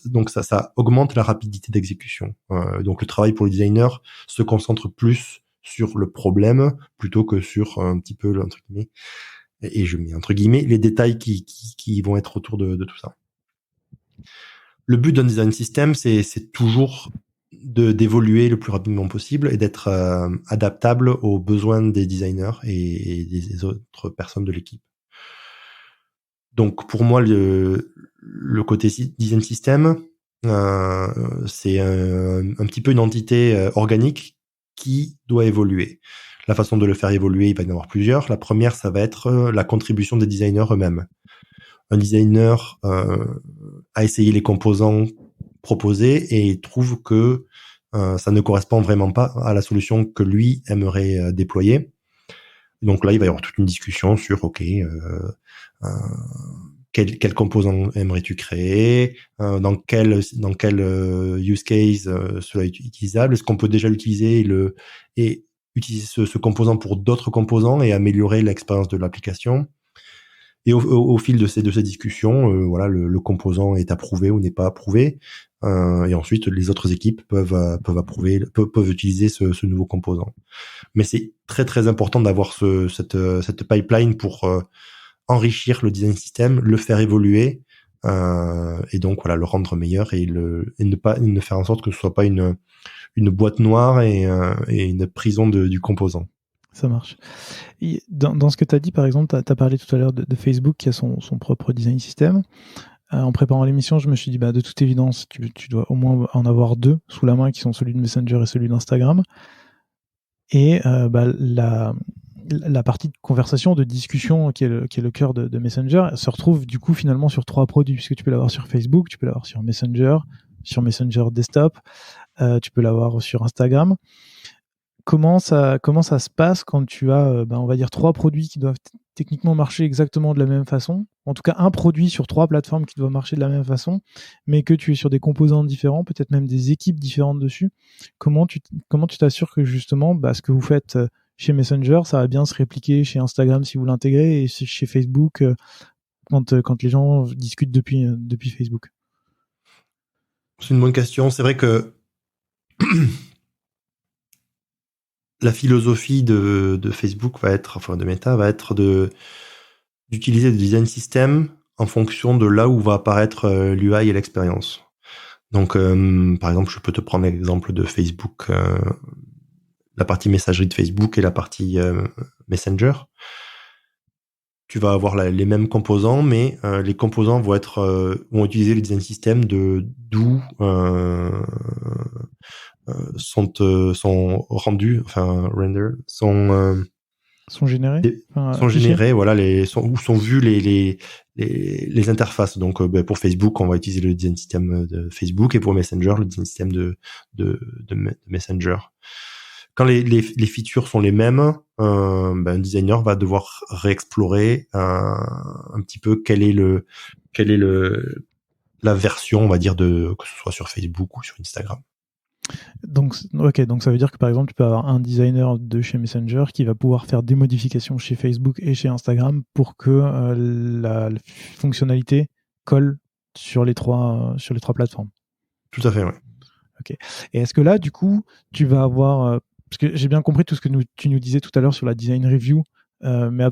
donc ça augmente la rapidité d'exécution. Donc le travail pour le designer se concentre plus sur le problème plutôt que sur un petit peu entre guillemets, et je mets entre guillemets les détails qui vont être autour de tout ça. Le but d'un design system, c'est toujours d'évoluer le plus rapidement possible et d'être adaptable aux besoins des designers et des autres personnes de l'équipe. Donc pour moi, le côté design system, c'est un petit peu une entité organique qui doit évoluer. La façon de le faire évoluer, il va y en avoir plusieurs. La première, ça va être la contribution des designers eux-mêmes. Un designer a essayé les composants proposés et trouve que ça ne correspond vraiment pas à la solution que lui aimerait déployer. Donc là, il va y avoir toute une discussion sur quel composant aimerais-tu créer, dans quel use case cela est utilisable, est-ce qu'on peut déjà l'utiliser et utiliser ce composant pour d'autres composants et améliorer l'expérience de l'application. Et au fil de ces discussions, voilà, le composant est approuvé ou n'est pas approuvé, et ensuite les autres équipes peuvent approuver, peuvent utiliser ce nouveau composant. Mais c'est très très important d'avoir cette pipeline pour enrichir le design system, le faire évoluer, et donc voilà, le rendre meilleur et ne faire en sorte que ce soit pas une boîte noire et une prison du composant. Ça marche. Et dans ce que tu as dit, par exemple, tu as parlé tout à l'heure de Facebook qui a son propre design system. En préparant l'émission, je me suis dit, de toute évidence, tu dois au moins en avoir deux sous la main, qui sont celui de Messenger et celui d'Instagram. Et la partie de conversation, de discussion qui est le cœur de Messenger se retrouve du coup finalement sur trois produits, puisque tu peux l'avoir sur Facebook, tu peux l'avoir sur Messenger Desktop, tu peux l'avoir sur Instagram. Comment ça se passe quand tu as, on va dire, trois produits qui doivent techniquement marcher exactement de la même façon? En tout cas, un produit sur trois plateformes qui doit marcher de la même façon, mais que tu es sur des composants différents, peut-être même des équipes différentes dessus. Comment tu t'assures que justement, ce que vous faites chez Messenger, ça va bien se répliquer chez Instagram si vous l'intégrez et chez Facebook quand les gens discutent depuis Facebook? C'est une bonne question. C'est vrai que la philosophie de Facebook va être, enfin de Meta, va être d'utiliser le design system en fonction de là où va apparaître l'UI et l'expérience. Donc, par exemple, je peux te prendre l'exemple de Facebook, la partie messagerie de Facebook et la partie Messenger. Tu vas avoir les mêmes composants, mais les composants vont utiliser le design system de d'où sont rendus, enfin render, Sont générés, enfin, sont affichés. générés, voilà, où sont vus les interfaces. Donc, pour Facebook, on va utiliser le design system de Facebook, et pour Messenger, le design system de Messenger. Quand les features sont les mêmes, un designer va devoir réexplorer un petit peu quelle est la version, on va dire, que ce soit sur Facebook ou sur Instagram. Donc, ok, donc ça veut dire que par exemple, tu peux avoir un designer de chez Messenger qui va pouvoir faire des modifications chez Facebook et chez Instagram pour que la fonctionnalité colle sur les trois plateformes. Tout à fait, ouais. Ok. Et est-ce que là, du coup, tu vas avoir, parce que j'ai bien compris tout ce que tu nous disais tout à l'heure sur la design review, mais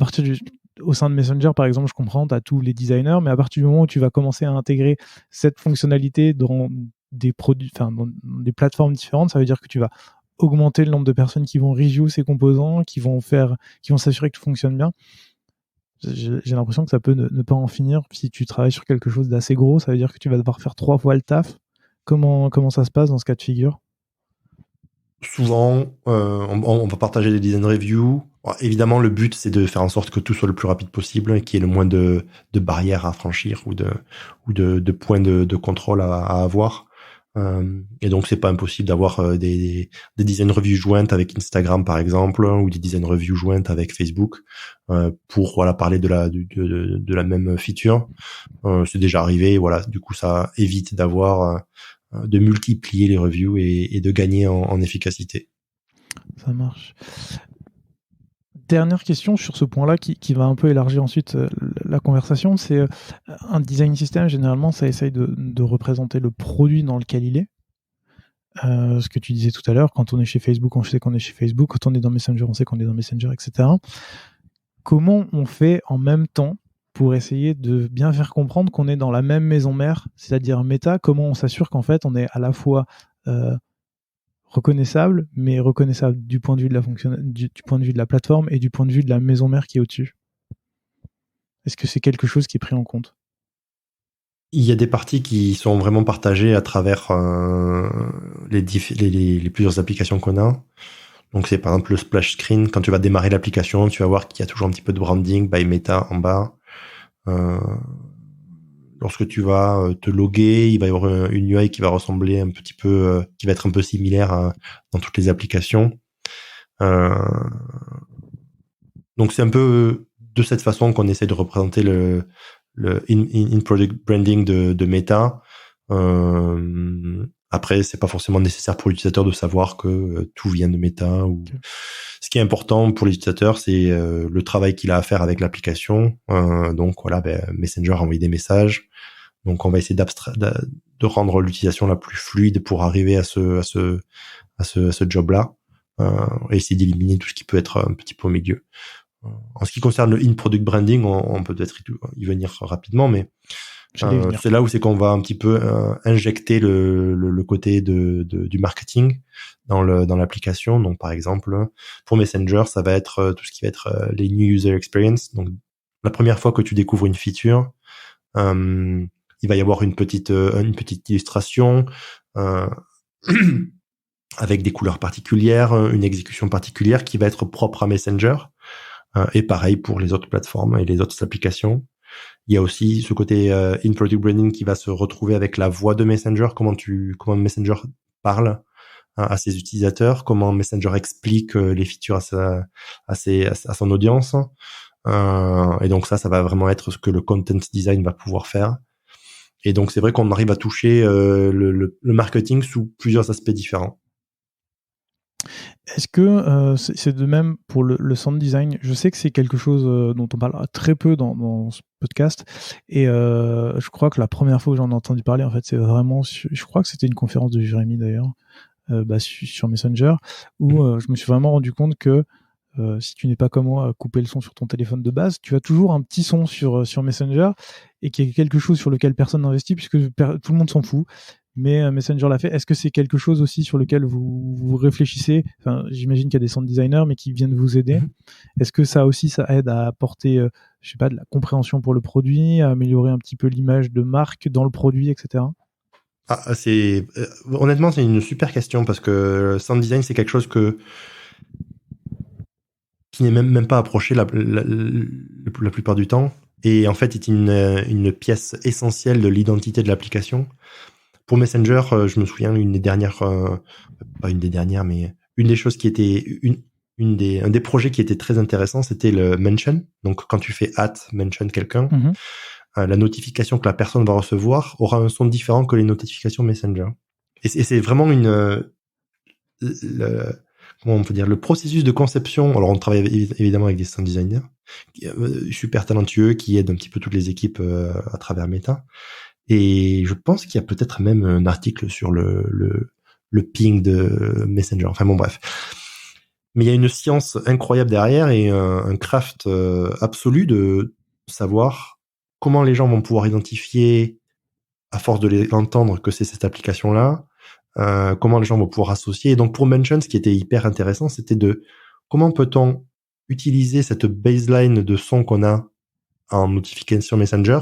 au sein de Messenger, par exemple, je comprends, tu as tous les designers, mais à partir du moment où tu vas commencer à intégrer cette fonctionnalité dans des produits, enfin, dans des plateformes différentes, ça veut dire que tu vas augmenter le nombre de personnes qui vont review ces composants, qui vont s'assurer que tout fonctionne bien. J'ai l'impression que ça peut ne pas en finir. Si tu travailles sur quelque chose d'assez gros, ça veut dire que tu vas devoir faire 3 fois le taf. Comment ça se passe dans ce cas de figure? Souvent, on va partager des design reviews. Bon, évidemment, le but, c'est de faire en sorte que tout soit le plus rapide possible et qu'il y ait le moins de barrières à franchir ou de points de contrôle à avoir. Et donc, c'est pas impossible d'avoir des design reviews jointes avec Instagram, par exemple, ou des design reviews jointes avec Facebook, pour voilà parler de la même feature. C'est déjà arrivé. Voilà, du coup, ça évite de multiplier les reviews et de gagner en efficacité. Ça marche. Dernière question sur ce point-là qui va un peu élargir ensuite la conversation, c'est un design system, généralement, ça essaye de représenter le produit dans lequel il est. Ce que tu disais tout à l'heure, quand on est chez Facebook, on sait qu'on est chez Facebook, quand on est dans Messenger, on sait qu'on est dans Messenger, etc. Comment on fait en même temps pour essayer de bien faire comprendre qu'on est dans la même maison mère, c'est-à-dire Meta, comment on s'assure qu'en fait on est à la fois reconnaissable, mais reconnaissable du point de vue de du point de vue de la plateforme et du point de vue de la maison mère qui est au-dessus. Est-ce que c'est quelque chose qui est pris en compte? Il y a des parties qui sont vraiment partagées à travers les plusieurs applications qu'on a. Donc c'est par exemple le splash screen. Quand tu vas démarrer l'application, tu vas voir qu'il y a toujours un petit peu de branding by Meta en bas. Lorsque tu vas te loguer, il va y avoir une UI qui va ressembler un petit peu, qui va être un peu similaire dans toutes les applications. Donc c'est un peu de cette façon qu'on essaie de représenter le in-product branding de Meta. Après, c'est pas forcément nécessaire pour l'utilisateur de savoir que tout vient de Meta. Okay. Ce qui est important pour l'utilisateur, c'est le travail qu'il a à faire avec l'application. Donc voilà, Messenger a envoyé des messages. Donc on va essayer de rendre l'utilisation la plus fluide pour arriver à ce job-là, et essayer d'éliminer tout ce qui peut être un petit peu au milieu. En ce qui concerne le in-product branding, on peut peut-être y venir rapidement, mais c'est là où c'est qu'on va un petit peu injecter le côté du marketing dans l'application. Donc par exemple, pour Messenger, ça va être tout ce qui va être les new user experience. Donc la première fois que tu découvres une feature, il va y avoir une petite illustration avec des couleurs particulières, une exécution particulière qui va être propre à Messenger. Et pareil pour les autres plateformes et les autres applications. Il y a aussi ce côté in-product branding qui va se retrouver avec la voix de Messenger, comment Messenger parle à ses utilisateurs, comment Messenger explique les features à son audience. Et donc ça va vraiment être ce que le content design va pouvoir faire. Et donc c'est vrai qu'on arrive à toucher le marketing sous plusieurs aspects différents. Est-ce que c'est de même pour le sound design? Je sais que c'est quelque chose dont on parle très peu dans ce podcast, et je crois que la première fois que j'en ai entendu parler, en fait, c'est vraiment, je crois que c'était une conférence de Jérémy d'ailleurs, sur Messenger, où je me suis vraiment rendu compte que si tu n'es pas comme moi à couper le son sur ton téléphone de base, tu as toujours un petit son sur Messenger, et qui est quelque chose sur lequel personne n'investit puisque tout le monde s'en fout. Mais Messenger l'a fait. Est-ce que c'est quelque chose aussi sur lequel vous réfléchissez? Enfin, j'imagine qu'il y a des sound designers, mais qui viennent vous aider. Est-ce que ça aussi, ça aide à apporter, je sais pas, de la compréhension pour le produit, à améliorer un petit peu l'image de marque dans le produit, etc.? Honnêtement, c'est une super question parce que sound design, c'est quelque chose qui n'est même pas approché la plupart du temps, et en fait est une pièce essentielle de l'identité de l'application. Pour Messenger, je me souviens une des dernières, pas une des dernières, mais une des choses qui était un des projets qui était très intéressant, c'était le mention. Donc quand tu fais mention quelqu'un, la notification que la personne va recevoir aura un son différent que les notifications Messenger. Et c'est vraiment comment on peut dire, le processus de conception. Alors on travaille évidemment avec des sound designers super talentueux qui aident un petit peu toutes les équipes à travers Meta. Et je pense qu'il y a peut-être même un article sur le ping de Messenger. Enfin bon, bref. Mais il y a une science incroyable derrière et un craft absolu de savoir comment les gens vont pouvoir identifier, à force de les entendre, que c'est cette application-là, comment les gens vont pouvoir associer. Et donc pour Mention, ce qui était hyper intéressant, c'était de comment peut-on utiliser cette baseline de son qu'on a en notification Messenger,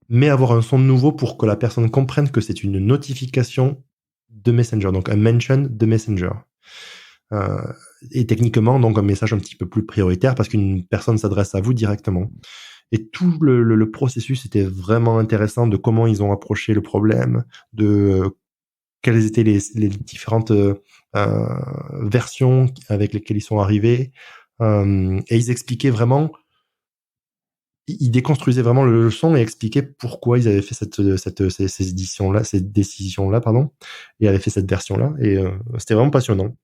mais avoir un son nouveau pour que la personne comprenne que c'est une notification de Messenger, donc un mention de Messenger. Et techniquement, donc un message un petit peu plus prioritaire parce qu'une personne s'adresse à vous directement. Et tout le processus était vraiment intéressant de comment ils ont approché le problème, de quelles étaient les différentes versions avec lesquelles ils sont arrivés. Et ils expliquaient vraiment, ils déconstruisaient vraiment le son et expliquaient pourquoi ils avaient fait ces éditions-là, ces décisions-là, pardon, et avaient fait cette version-là. Et c'était vraiment passionnant.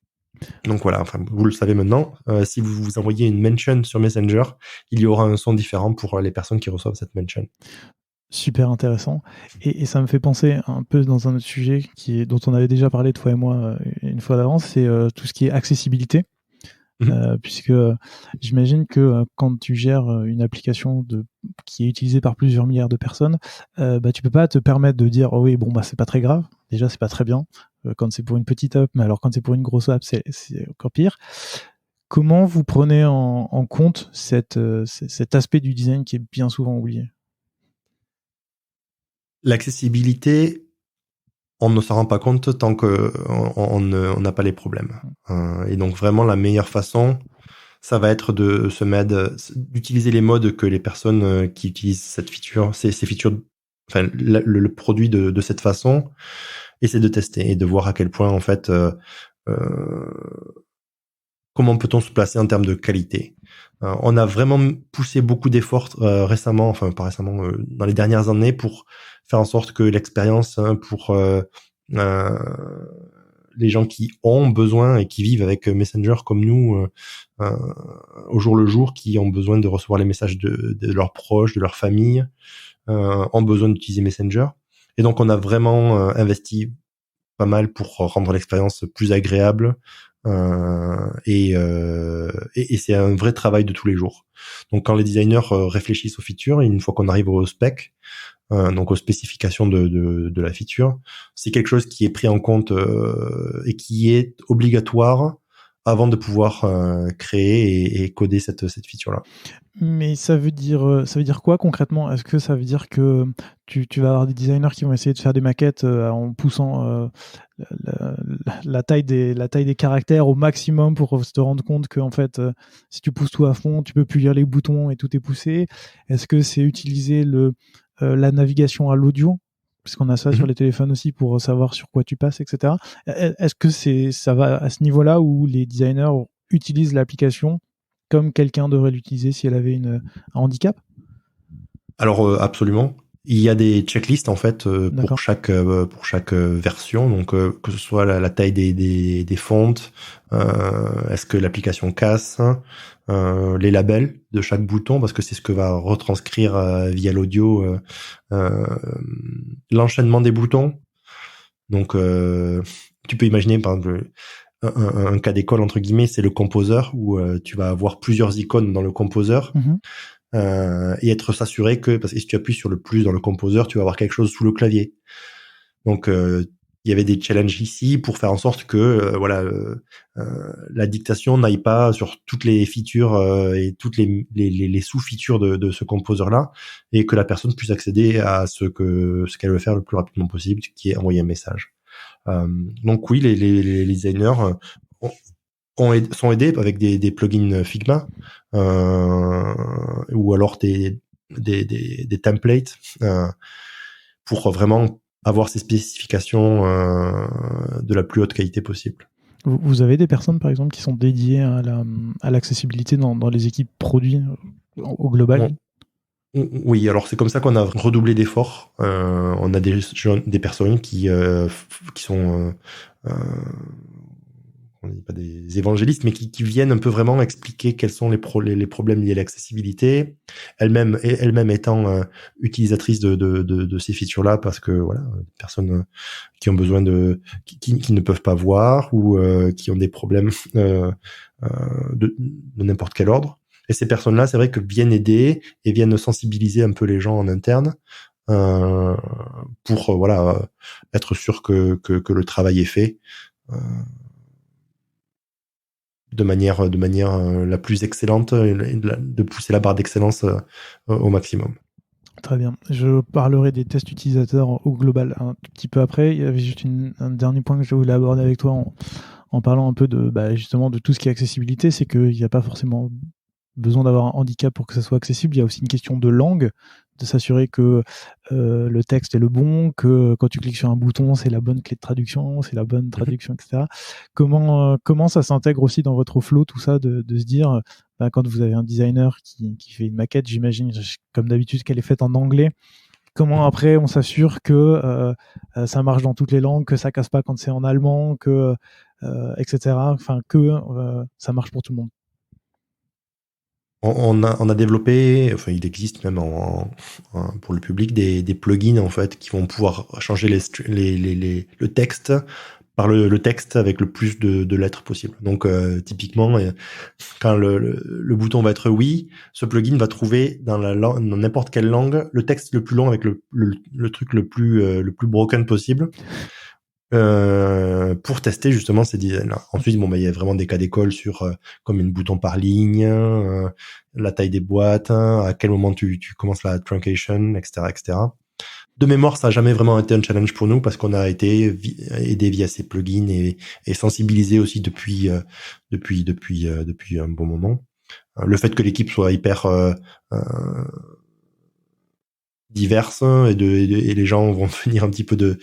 Donc voilà, enfin, vous le savez maintenant, si vous vous envoyez une mention sur Messenger, il y aura un son différent pour les personnes qui reçoivent cette mention. Super intéressant. Et ça me fait penser un peu dans un autre sujet dont on avait déjà parlé, toi et moi, une fois d'avance, c'est tout ce qui est accessibilité. Puisque j'imagine que quand tu gères une application qui est utilisée par plusieurs milliards de personnes, tu peux pas te permettre de dire oh oui, bon, c'est pas très grave. Déjà, c'est pas très bien quand c'est pour une petite app, mais alors quand c'est pour une grosse app, c'est encore pire. Comment vous prenez en compte cet aspect du design qui est bien souvent oublié? L'accessibilité, on ne s'en rend pas compte tant qu'on n'a pas les problèmes. Et donc vraiment la meilleure façon, ça va être d'utiliser les modes que les personnes qui utilisent cette feature, ces features, enfin le produit de cette façon, et c'est de tester et de voir à quel point en fait comment peut-on se placer en termes de qualité. On a vraiment poussé beaucoup d'efforts récemment, enfin pas récemment, dans les dernières années pour faire en sorte que l'expérience pour les gens qui ont besoin et qui vivent avec Messenger comme nous au jour le jour, qui ont besoin de recevoir les messages de leurs proches, de leur famille, ont besoin d'utiliser Messenger. Et donc on a vraiment investi pas mal pour rendre l'expérience plus agréable. Et c'est un vrai travail de tous les jours. Donc quand les designers réfléchissent aux features, et une fois qu'on arrive au spec, donc aux spécifications de la feature, c'est quelque chose qui est pris en compte et qui est obligatoire avant de pouvoir créer et coder cette feature-là. Mais ça veut dire quoi concrètement? Est-ce que ça veut dire que tu vas avoir des designers qui vont essayer de faire des maquettes en poussant la taille des caractères au maximum pour te rendre compte que en fait, si tu pousses tout à fond, tu peux plus lire les boutons et tout est poussé? Est-ce que c'est utiliser la navigation à l'audio? Parce qu'on a ça sur les téléphones aussi pour savoir sur quoi tu passes, etc. Est-ce que ça va à ce niveau-là où les designers utilisent l'application comme quelqu'un devrait l'utiliser si elle avait un handicap? Alors absolument. Il y a des checklists en fait D'accord. pour chaque version, donc que ce soit la taille des fontes, est-ce que l'application casse, les labels de chaque bouton parce que c'est ce que va retranscrire via l'audio euh, l'enchaînement des boutons. Donc tu peux imaginer par exemple un cas d'école entre guillemets, c'est le composeur où tu vas avoir plusieurs icônes dans le composeur. Mhm. Et être s'assurer que, parce que si tu appuies sur le plus dans le composeur, tu vas avoir quelque chose sous le clavier. Donc, il y avait des challenges ici pour faire en sorte que la dictation n'aille pas sur toutes les features et toutes les sous-features de ce composeur-là, et que la personne puisse accéder à ce qu'elle veut faire le plus rapidement possible, qui est envoyer un message. Donc oui, les designers sont aidés avec des plugins Figma ou alors des templates pour vraiment avoir ces spécifications de la plus haute qualité possible. Vous avez des personnes, par exemple, qui sont dédiées à l'accessibilité dans les équipes produits au global? Oui, alors c'est comme ça qu'on a redoublé d'efforts. On a des personnes qui sont on n'est pas des évangélistes, mais qui viennent un peu vraiment expliquer quels sont les problèmes liés à l'accessibilité, elles-mêmes étant utilisatrices de ces features-là, parce que voilà, des personnes qui ont besoin qui ne peuvent pas voir ou qui ont des problèmes de n'importe quel ordre. Et ces personnes-là, c'est vrai que viennent aider et viennent sensibiliser un peu les gens en interne pour être sûr que le travail est fait. De manière la plus excellente, de pousser la barre d'excellence au maximum. Très bien. Je parlerai des tests utilisateurs au global un tout petit peu après. Il y avait juste un dernier point que je voulais aborder avec toi en parlant un peu justement de tout ce qui est accessibilité, c'est qu'il n'y a pas forcément besoin d'avoir un handicap pour que ça soit accessible. Il y a aussi une question de langue, de s'assurer que le texte est le bon, que quand tu cliques sur un bouton, c'est la bonne clé de traduction, c'est la bonne traduction, etc. Comment ça s'intègre aussi dans votre flow, tout ça, de se dire, quand vous avez un designer qui fait une maquette, j'imagine, comme d'habitude, qu'elle est faite en anglais, comment après on s'assure que ça marche dans toutes les langues, que ça casse pas quand c'est en allemand, que etc. Enfin, que ça marche pour tout le monde. On a développé, enfin il existe même pour le public des plugins en fait qui vont pouvoir changer le texte par le texte avec le plus de lettres possible. Donc typiquement, quand le bouton va être oui, ce plugin va trouver dans dans n'importe quelle langue le texte le plus long avec le truc le plus broken possible. Pour tester justement ces designs-là. Ensuite, il y a vraiment des cas d'école sur combien de boutons par ligne, la taille des boîtes, à quel moment tu commences la truncation, etc., etc. De mémoire, ça n'a jamais vraiment été un challenge pour nous parce qu'on a été aidé via ces plugins et sensibilisé aussi depuis un bon moment. Le fait que l'équipe soit hyper diverse et les gens vont venir un petit peu de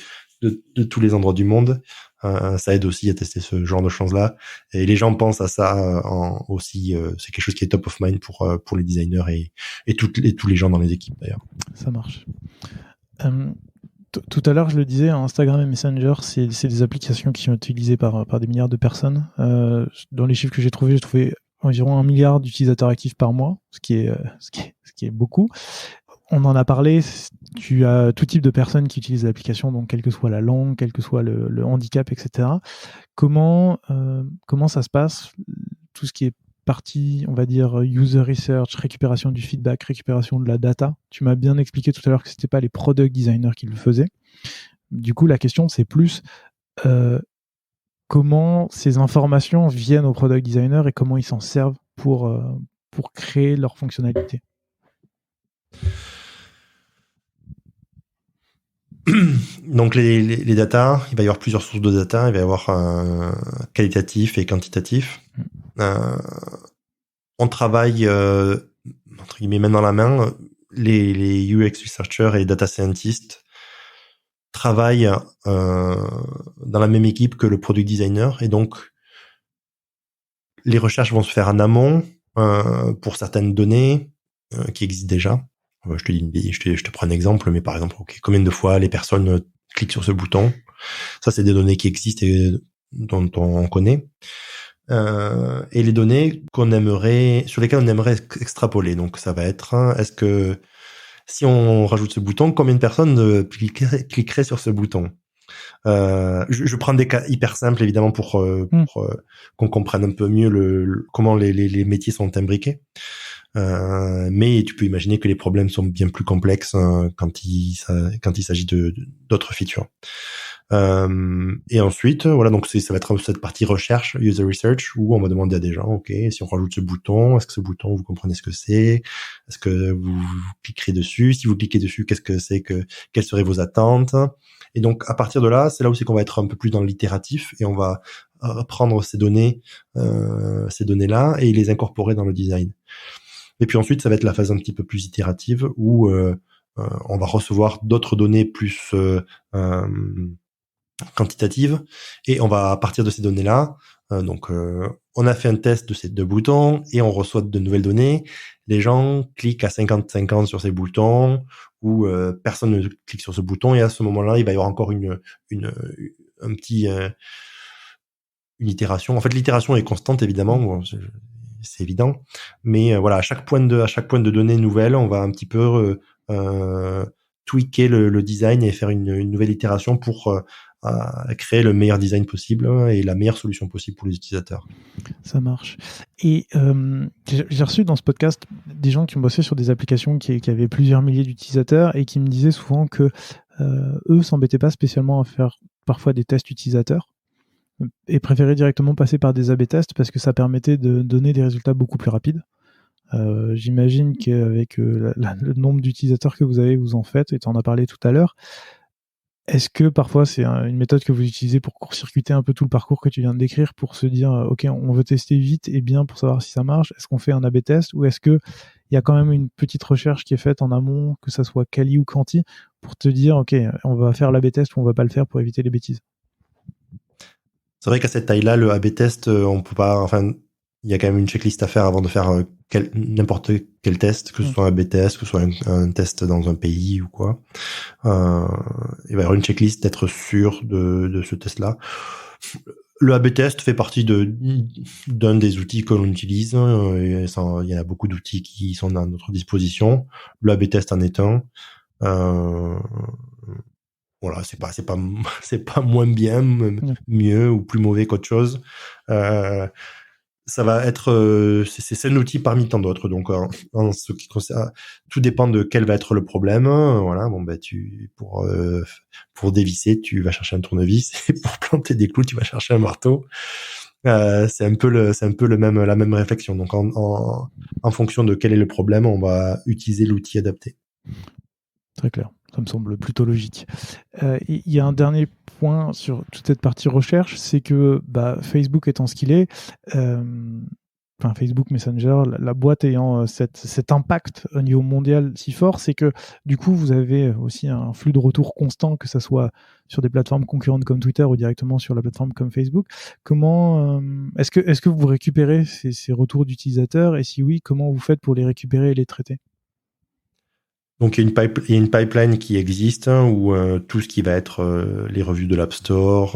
tous les endroits du monde. Ça aide aussi à tester ce genre de choses-là. Et les gens pensent à ça aussi. C'est quelque chose qui est top of mind pour les designers et tous les gens dans les équipes d'ailleurs. Ça marche. Tout à l'heure, je le disais, Instagram et Messenger, c'est des applications qui sont utilisées par des milliards de personnes. Dans les chiffres que j'ai trouvé environ 1 milliard d'utilisateurs actifs par mois, ce qui est beaucoup. On en a parlé, tu as tout type de personnes qui utilisent l'application, donc quelle que soit la langue, quel que soit le handicap, etc. Comment ça se passe, tout ce qui est partie, on va dire, user research, récupération du feedback, récupération de la data. Tu m'as bien expliqué tout à l'heure que c'était pas les product designers qui le faisaient. Du coup, la question, c'est plus comment ces informations viennent aux product designers et comment ils s'en servent pour créer leur fonctionnalité. Donc les data, il va y avoir plusieurs sources de data. Il va y avoir qualitatif et quantitatif. On travaille entre guillemets main dans la main. Les UX researchers et les data scientists travaillent dans la même équipe que le product designer et donc les recherches vont se faire en amont pour certaines données qui existent déjà. Je te prends un exemple, mais par exemple, combien de fois les personnes cliquent sur ce bouton? Ça, c'est des données qui existent et dont on connaît. Et les données sur lesquelles on aimerait extrapoler. Donc, ça va être, est-ce que si on rajoute ce bouton, combien de personnes cliqueraient sur ce bouton? Je prends des cas hyper simples, évidemment, pour qu'on comprenne un peu mieux comment les métiers sont imbriqués. Mais tu peux imaginer que les problèmes sont bien plus complexes quand il s'agit d'autres features. Et ensuite, voilà, donc ça va être cette partie recherche, user research, où on va demander à des gens, ok, si on rajoute ce bouton, est-ce que ce bouton, vous comprenez ce que c'est? Est-ce que vous cliquerez dessus? Si vous cliquez dessus, qu'est-ce que c'est quelles seraient vos attentes? Et donc, à partir de là, c'est là où c'est qu'on va être un peu plus dans l'itératif et on va prendre ces données-là et les incorporer dans le design. Et puis ensuite, ça va être la phase un petit peu plus itérative où on va recevoir d'autres données plus quantitatives et on va, à partir de ces données-là, on a fait un test de ces deux boutons et on reçoit de nouvelles données. Les gens cliquent à 50-50 sur ces boutons ou personne ne clique sur ce bouton et à ce moment-là, il va y avoir encore une itération. En fait, l'itération est constante, évidemment, c'est évident, mais voilà, à chaque point de données nouvelle, on va un petit peu tweaker le design et faire une nouvelle itération pour créer le meilleur design possible et la meilleure solution possible pour les utilisateurs. Ça marche. Et j'ai reçu dans ce podcast des gens qui ont bossé sur des applications qui avaient plusieurs milliers d'utilisateurs et qui me disaient souvent que eux s'embêtaient pas spécialement à faire parfois des tests utilisateurs et préféraient directement passer par des A/B tests parce que ça permettait de donner des résultats beaucoup plus rapides. J'imagine qu'avec le nombre d'utilisateurs que vous en faites, et tu en as parlé tout à l'heure, est-ce que parfois c'est une méthode que vous utilisez pour court-circuiter un peu tout le parcours que tu viens de décrire pour se dire ok, on veut tester vite et bien pour savoir si ça marche? Est-ce qu'on fait un A/B test ou est-ce que il y a quand même une petite recherche qui est faite en amont, que ça soit quali ou quanti, pour te dire ok, on va faire l'A/B test ou on va pas le faire pour éviter les bêtises? C'est vrai qu'à cette taille-là, le A/B test, on peut pas. Enfin, il y a quand même une checklist à faire avant de faire n'importe quel test, que ce soit un A/B test, que ce soit un test dans un pays ou quoi. Il va y avoir une checklist d'être sûr de ce test-là. Le A/B test fait partie d'un des outils que l'on utilise. Il y a beaucoup d'outils qui sont à notre disposition. Le A/B test en est un. Voilà, c'est pas moins bien, mieux ou plus mauvais qu'autre chose. Ça va être, c'est un outil parmi tant d'autres. Donc, en ce qui concerne, tout dépend de quel va être le problème. Voilà, bon, ben, pour dévisser, tu vas chercher un tournevis et pour planter des clous, tu vas chercher un marteau. C'est un peu la même réflexion. Donc, en fonction de quel est le problème, on va utiliser l'outil adapté. Très clair. Ça me semble plutôt logique. Il y a un dernier point sur toute cette partie recherche, c'est que Facebook étant ce qu'il est, Facebook Messenger, la boîte ayant cet impact au niveau mondial si fort, c'est que du coup, vous avez aussi un flux de retour constant, que ce soit sur des plateformes concurrentes comme Twitter ou directement sur la plateforme comme Facebook. Comment est-ce que vous récupérez ces retours d'utilisateurs? Et si oui, comment vous faites pour les récupérer et les traiter? Donc, il y a une pipeline qui existe où tout ce qui va être les revues de l'App Store,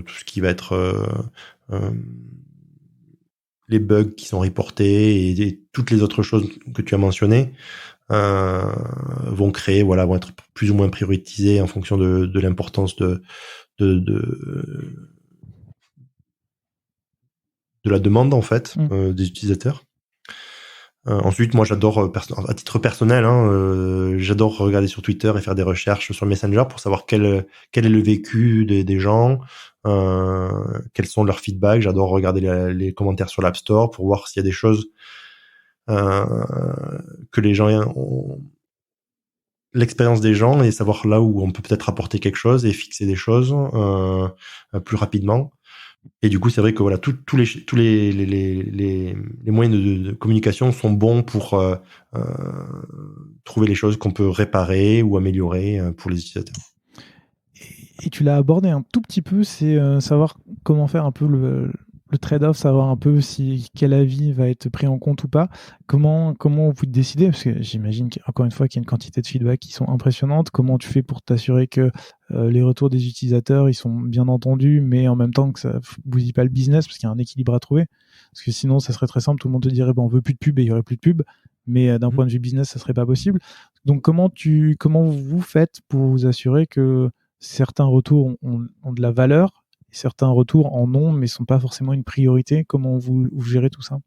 tout ce qui va être les bugs qui sont reportés et toutes les autres choses que tu as mentionnées vont être plus ou moins prioritisées en fonction de l'importance de la demande en fait des utilisateurs. Ensuite, moi, j'adore, à titre personnel, j'adore regarder sur Twitter et faire des recherches sur Messenger pour savoir quel est le vécu des gens, quels sont leurs feedbacks. J'adore regarder les commentaires sur l'App Store pour voir s'il y a des choses que les gens ont, l'expérience des gens et savoir là où on peut peut-être apporter quelque chose et fixer des choses plus rapidement. Et du coup, c'est vrai que voilà, tous les moyens de communication sont bons pour trouver les choses qu'on peut réparer ou améliorer pour les utilisateurs. Et tu l'as abordé un tout petit peu, c'est savoir comment faire un peu le trade-off, savoir un peu si quel avis va être pris en compte ou pas. Comment vous décidez? Parce que j'imagine qu'encore une fois qu'il y a une quantité de feedback qui sont impressionnantes. Comment tu fais pour t'assurer que les retours des utilisateurs ils sont bien entendus, mais en même temps que ça bousille pas le business, parce qu'il y a un équilibre à trouver. Parce que sinon, ça serait très simple, tout le monde te dirait on veut plus de pub et il y aurait plus de pub, mais d'un point de vue business, ça serait pas possible. Donc comment vous faites pour vous assurer que certains retours ont de la valeur? Certains retours en ont, mais ne sont pas forcément une priorité. Comment vous gérez tout ça?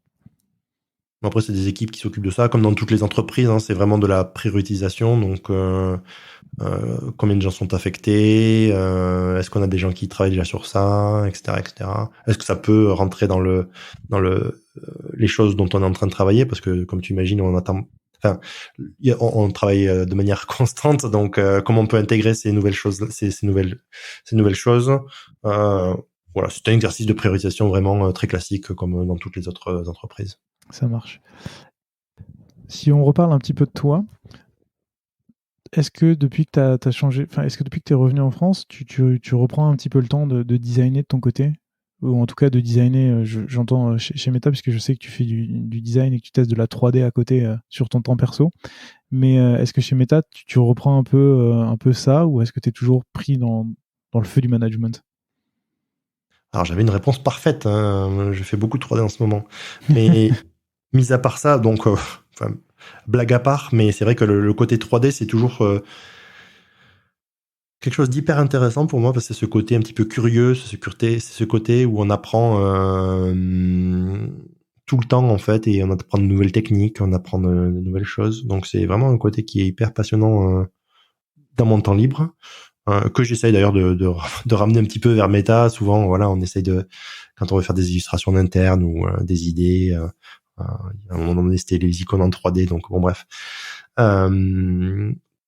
Après, c'est des équipes qui s'occupent de ça, comme dans toutes les entreprises. C'est vraiment de la priorisation. Donc, combien de gens sont affectés? Est-ce qu'on a des gens qui travaillent déjà sur ça, etc., etc. Est-ce que ça peut rentrer dans les choses dont on est en train de travailler? Parce que, comme tu imagines, on travaille de manière constante. Donc, comment on peut intégrer ces nouvelles choses, ces nouvelles choses? Voilà, c'est un exercice de priorisation vraiment très classique, comme dans toutes les autres entreprises. Ça marche. Si on reparle un petit peu de toi, est-ce que depuis que tu as changé, est-ce que depuis que tu es revenu en France, tu reprends un petit peu le temps de designer de ton côté? Ou en tout cas de designer, j'entends chez Meta, puisque je sais que tu fais du design et que tu testes de la 3D à côté sur ton temps perso. Mais est-ce que chez Meta, tu reprends un peu ça, ou est-ce que tu es toujours pris dans le feu du management? Alors, j'avais une réponse parfaite. Je fais beaucoup de 3D en ce moment. Mais mis à part ça, donc, blague à part, mais c'est vrai que le côté 3D, c'est toujours quelque chose d'hyper intéressant pour moi, parce que c'est ce côté un petit peu curieux, c'est ce côté où on apprend tout le temps, en fait, et on apprend de nouvelles techniques, on apprend de nouvelles choses. Donc, c'est vraiment un côté qui est hyper passionnant dans mon temps libre. Que j'essaye d'ailleurs de ramener un petit peu vers Meta. Souvent, voilà, on essaye quand on veut faire des illustrations internes ou des idées, à un moment donné, c'était les icônes en 3D, donc bon, bref.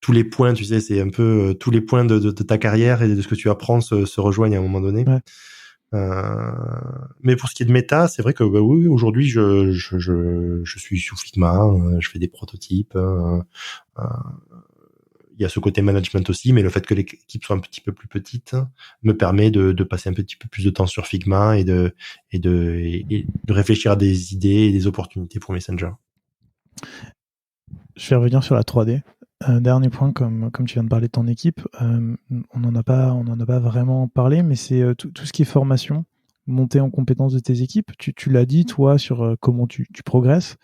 Tous les points, tu sais, c'est un peu tous les points de ta carrière et de ce que tu apprends se rejoignent à un moment donné. Ouais. Mais pour ce qui est de méta, c'est vrai que oui, aujourd'hui, je suis sous Figma, je fais des prototypes. Il y a ce côté management aussi, mais le fait que l'équipe soit un petit peu plus petite me permet de passer un petit peu plus de temps sur Figma et de réfléchir à des idées et des opportunités pour Messenger. Je vais revenir sur la 3D. Dernier point, comme tu viens de parler de ton équipe, on n'en a pas vraiment parlé, mais c'est tout ce qui est formation, montée en compétences de tes équipes. Tu l'as dit, toi, sur comment tu progresses,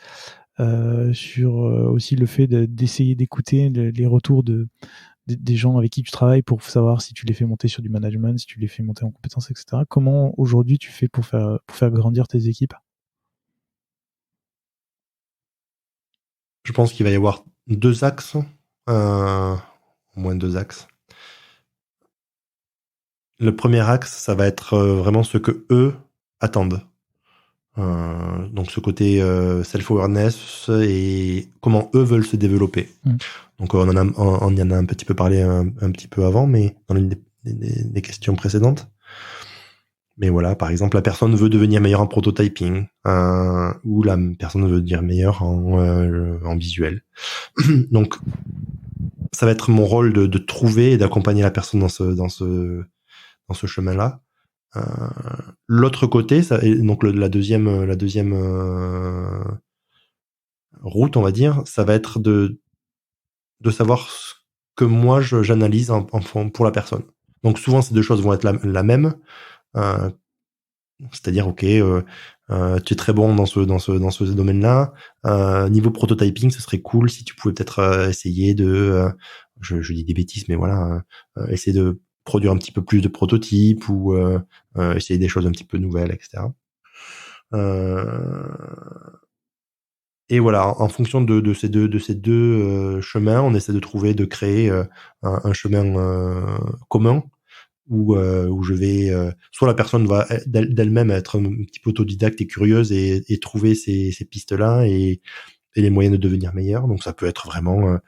sur aussi le fait d'essayer d'écouter les retours des gens avec qui tu travailles pour savoir si tu les fais monter sur du management, si tu les fais monter en compétences, etc. Comment aujourd'hui tu fais pour faire grandir tes équipes? Je pense qu'il va y avoir deux axes, au moins deux axes. Le premier axe, ça va être vraiment ce que eux attendent. Donc ce côté self-awareness et comment eux veulent se développer. Donc on y en a un petit peu parlé un petit peu avant, mais dans l'une des questions précédentes. Mais voilà, par exemple, la personne veut devenir meilleure en prototyping, ou la personne veut devenir meilleure en visuel. Donc ça va être mon rôle de trouver et d'accompagner la personne dans ce chemin-là. L'autre côté, donc la deuxième route, on va dire, ça va être de savoir ce que moi j'analyse en pour la personne. Donc souvent ces deux choses vont être la même, c'est-à-dire ok, tu es très bon dans ce domaine-là. Niveau prototyping, ce serait cool si tu pouvais peut-être essayer de, je dis des bêtises, mais voilà, essayer de produire un petit peu plus de prototypes ou essayer des choses un petit peu nouvelles, etc. Et voilà, en fonction de ces deux chemins, on essaie de créer un chemin commun où je vais soit la personne va d'elle-même être un petit peu autodidacte et curieuse et trouver ces pistes-là et les moyens de devenir meilleur. Donc ça peut être vraiment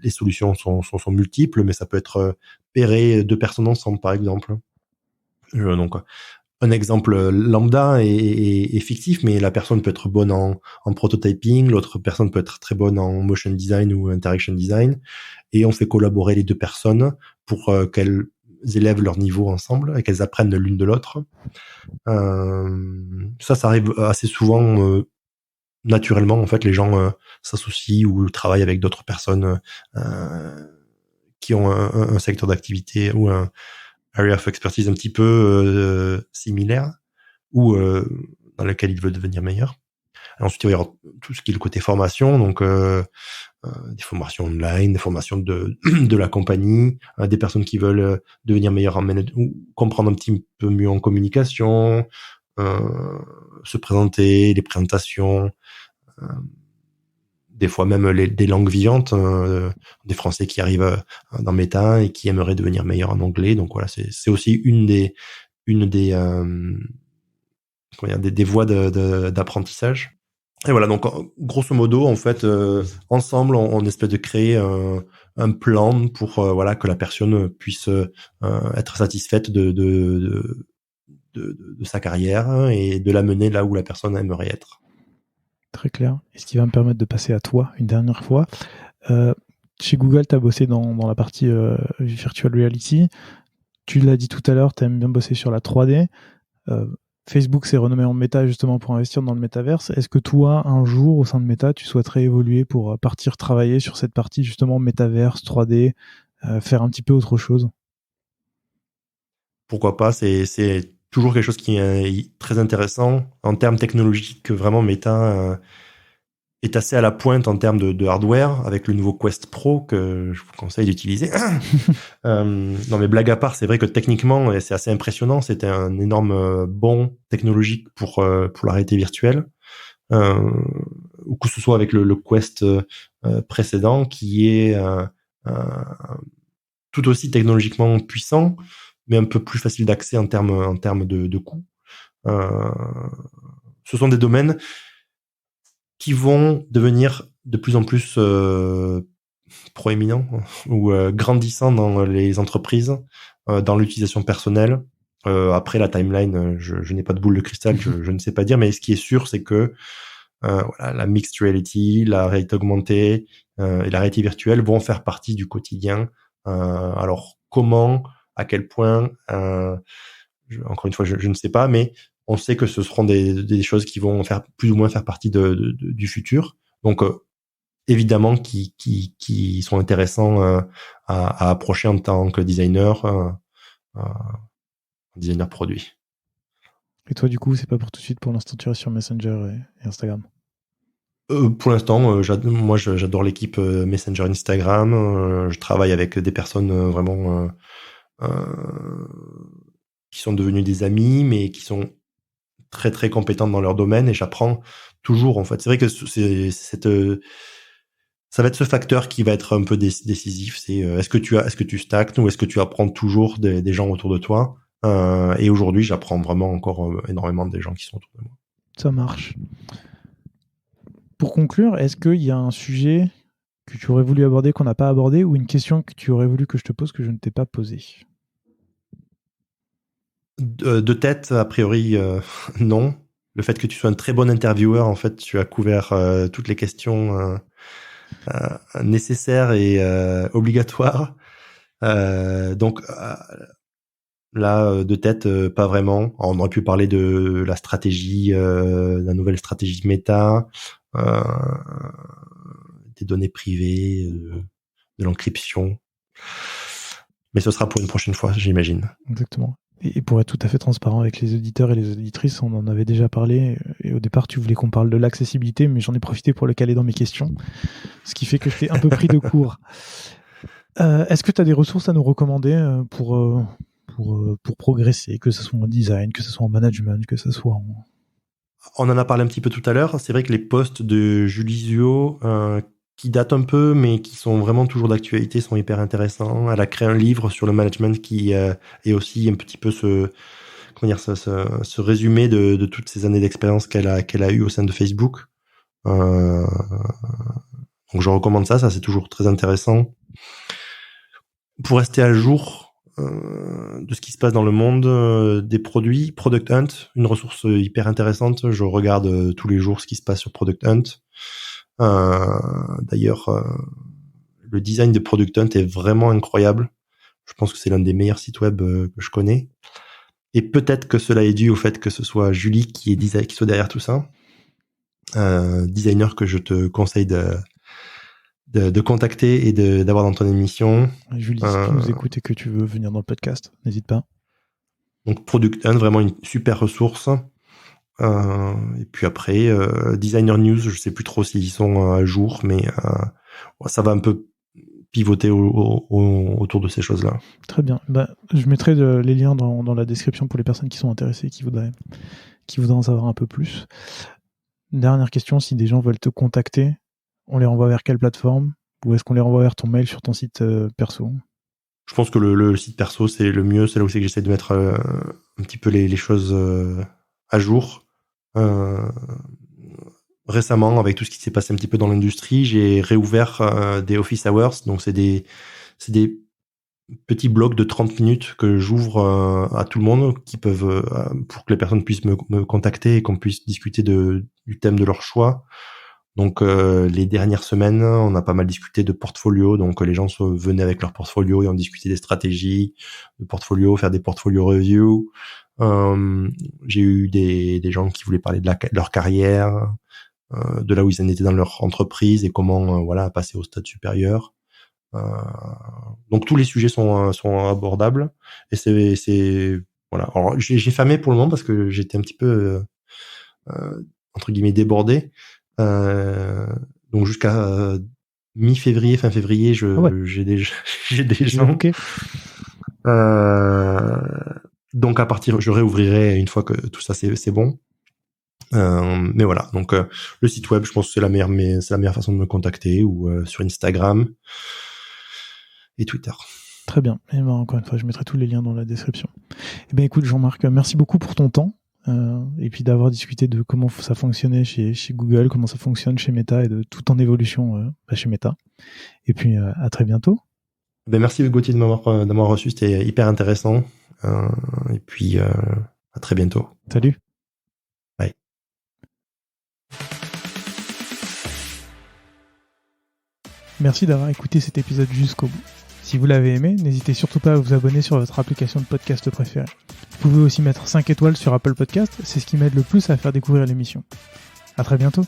les solutions sont multiples, mais ça peut être pairer deux personnes ensemble, par exemple. Donc un exemple lambda est fictif, mais la personne peut être bonne en prototyping, l'autre personne peut être très bonne en motion design ou interaction design, et on fait collaborer les deux personnes pour qu'elles élèvent leur niveau ensemble et qu'elles apprennent l'une de l'autre. Ça arrive assez souvent naturellement. En fait, les gens s'associent ou travaillent avec d'autres personnes qui ont un secteur d'activité ou un area of expertise un petit peu similaire ou dans lequel ils veulent devenir meilleurs. Ensuite, il va y avoir tout ce qui est le côté formation, donc des formations online, des formations de la compagnie, des personnes qui veulent devenir meilleures en management ou comprendre un petit peu mieux en communication, se présenter, les présentations, des fois même des langues vivantes, des Français qui arrivent dans Meta et qui aimeraient devenir meilleurs en anglais. Donc voilà, c'est aussi une des voies d'apprentissage. Et voilà, donc grosso modo, en fait, ensemble, on essaie de créer un plan pour voilà que la personne puisse être satisfaite de sa carrière et de la mener là où la personne aimerait être. Très clair. Et ce qui va me permettre de passer à toi une dernière fois. Chez Google, tu as bossé dans la partie virtual reality. Tu l'as dit tout à l'heure, tu aimes bien bosser sur la 3D. Facebook s'est renommé en Meta justement pour investir dans le métaverse. Est-ce que toi, un jour, au sein de Meta, tu souhaiterais évoluer pour partir travailler sur cette partie justement métaverse, 3D, faire un petit peu autre chose? Pourquoi pas, c'est toujours quelque chose qui est très intéressant en termes technologiques. Vraiment, Meta est assez à la pointe en termes de hardware avec le nouveau Quest Pro que je vous conseille d'utiliser. Non mais blague à part, c'est vrai que techniquement c'est assez impressionnant. C'était un énorme bond technologique pour la réalité virtuelle, ou que ce soit avec le Quest précédent qui est tout aussi technologiquement puissant, mais un peu plus facile d'accès en termes de coût. Ce sont des domaines qui vont devenir de plus en plus proéminents ou grandissants dans les entreprises, dans l'utilisation personnelle. Après la timeline, je n'ai pas de boule de cristal, je ne sais pas dire, mais ce qui est sûr, c'est que voilà, la mixed reality, la réalité augmentée et la réalité virtuelle vont faire partie du quotidien. Alors comment, à quel point, encore une fois, je ne sais pas, mais on sait que ce seront des choses qui vont faire plus ou moins faire partie du futur. Donc évidemment qui sont intéressants à approcher en tant que designer, designer produit. Et toi, du coup, c'est pas pour tout de suite, pour l'instant, tu restes sur Messenger et Instagram? Pour l'instant, moi j'adore l'équipe Messenger Instagram. Je travaille avec des personnes vraiment qui sont devenues des amis, mais qui sont très très compétentes dans leur domaine, et j'apprends toujours en fait. C'est vrai que ça va être ce facteur qui va être un peu décisif. C'est est-ce que tu stagnes ou est-ce que tu apprends toujours des gens autour de toi. Et aujourd'hui, j'apprends vraiment encore énormément des gens qui sont autour de moi. Ça marche. Pour conclure, est-ce qu'il y a un sujet que tu aurais voulu aborder qu'on n'a pas abordé, ou une question que tu aurais voulu que je te pose que je ne t'ai pas posée? De tête, a priori, non. Le fait que tu sois un très bon intervieweur, en fait, tu as couvert toutes les questions nécessaires et obligatoires. Donc là, de tête, pas vraiment. On aurait pu parler de la stratégie, la nouvelle stratégie Meta, des données privées, de l'encryption. Mais ce sera pour une prochaine fois, j'imagine. Exactement. Et pour être tout à fait transparent avec les auditeurs et les auditrices, on en avait déjà parlé. Et au départ, tu voulais qu'on parle de l'accessibilité, mais j'en ai profité pour le caler dans mes questions. Ce qui fait que je t'ai un peu pris de court. Est-ce que tu as des ressources à nous recommander pour progresser, que ce soit en design, que ce soit en management, que ce soit en... On en a parlé un petit peu tout à l'heure. C'est vrai que les posts de Julie Zuo, qui datent un peu, mais qui sont vraiment toujours d'actualité, sont hyper intéressants. Elle a créé un livre sur le management qui est aussi un petit peu ce résumé de toutes ces années d'expérience qu'elle a eu au sein de Facebook. Donc je recommande ça c'est toujours très intéressant. Pour rester à jour de ce qui se passe dans le monde des produits, Product Hunt, une ressource hyper intéressante. Je regarde tous les jours ce qui se passe sur Product Hunt. D'ailleurs, le design de Product Hunt est vraiment incroyable. Je pense que c'est l'un des meilleurs sites web que je connais. Et peut-être que cela est dû au fait que ce soit Julie qui soit derrière tout ça. Designer que je te conseille de contacter et d'avoir dans ton émission. Julie, si tu nous écoutes et que tu veux venir dans le podcast, n'hésite pas. Donc Product Hunt, vraiment une super ressource. Et puis après, Designer News, je sais plus trop s'ils sont à jour, mais ça va un peu pivoter autour de ces choses-là. Très bien. Je mettrai les liens dans la description pour les personnes qui sont intéressées, qui voudraient en savoir un peu plus. Dernière question, si des gens veulent te contacter, on les renvoie vers quelle plateforme? Ou est-ce qu'on les renvoie vers ton mail sur ton site perso? Je pense que le site perso, c'est le mieux. C'est là où c'est que j'essaie de mettre un petit peu les choses à jour. Récemment, avec tout ce qui s'est passé un petit peu dans l'industrie, j'ai réouvert des office hours. Donc, c'est des petits blocs de 30 minutes que j'ouvre à tout le monde qui peuvent, pour que les personnes puissent me contacter et qu'on puisse discuter du thème de leur choix. Donc, les dernières semaines, on a pas mal discuté de portfolio. Donc, les gens venaient avec leur portfolio et on discutait des stratégies de portfolio, faire des portfolio reviews. J'ai eu des gens qui voulaient parler de leur carrière, de là où ils en étaient dans leur entreprise et comment passer au stade supérieur. Donc tous les sujets sont abordables et c'est voilà. Alors j'ai fermé pour le moment parce que j'étais un petit peu entre guillemets débordé. Donc jusqu'à mi-février, fin février, j'ai des gens. Okay. Donc à partir, je réouvrirai une fois que tout ça c'est bon. Mais voilà, donc le site web, je pense que c'est la meilleure façon de me contacter, ou sur Instagram et Twitter. Très bien. Et encore une fois, je mettrai tous les liens dans la description. Et écoute, Jean-Marc, merci beaucoup pour ton temps et puis d'avoir discuté de comment ça fonctionnait chez Google, comment ça fonctionne chez Meta et de tout en évolution chez Meta. Et puis à très bientôt. Merci Gauthier de m'avoir reçu, c'était hyper intéressant. Et puis à très bientôt. Salut. Bye. Merci d'avoir écouté cet épisode jusqu'au bout. Si vous l'avez aimé, n'hésitez surtout pas à vous abonner sur votre application de podcast préférée. Vous pouvez aussi mettre 5 étoiles sur Apple Podcast, c'est ce qui m'aide le plus à faire découvrir l'émission. À très bientôt.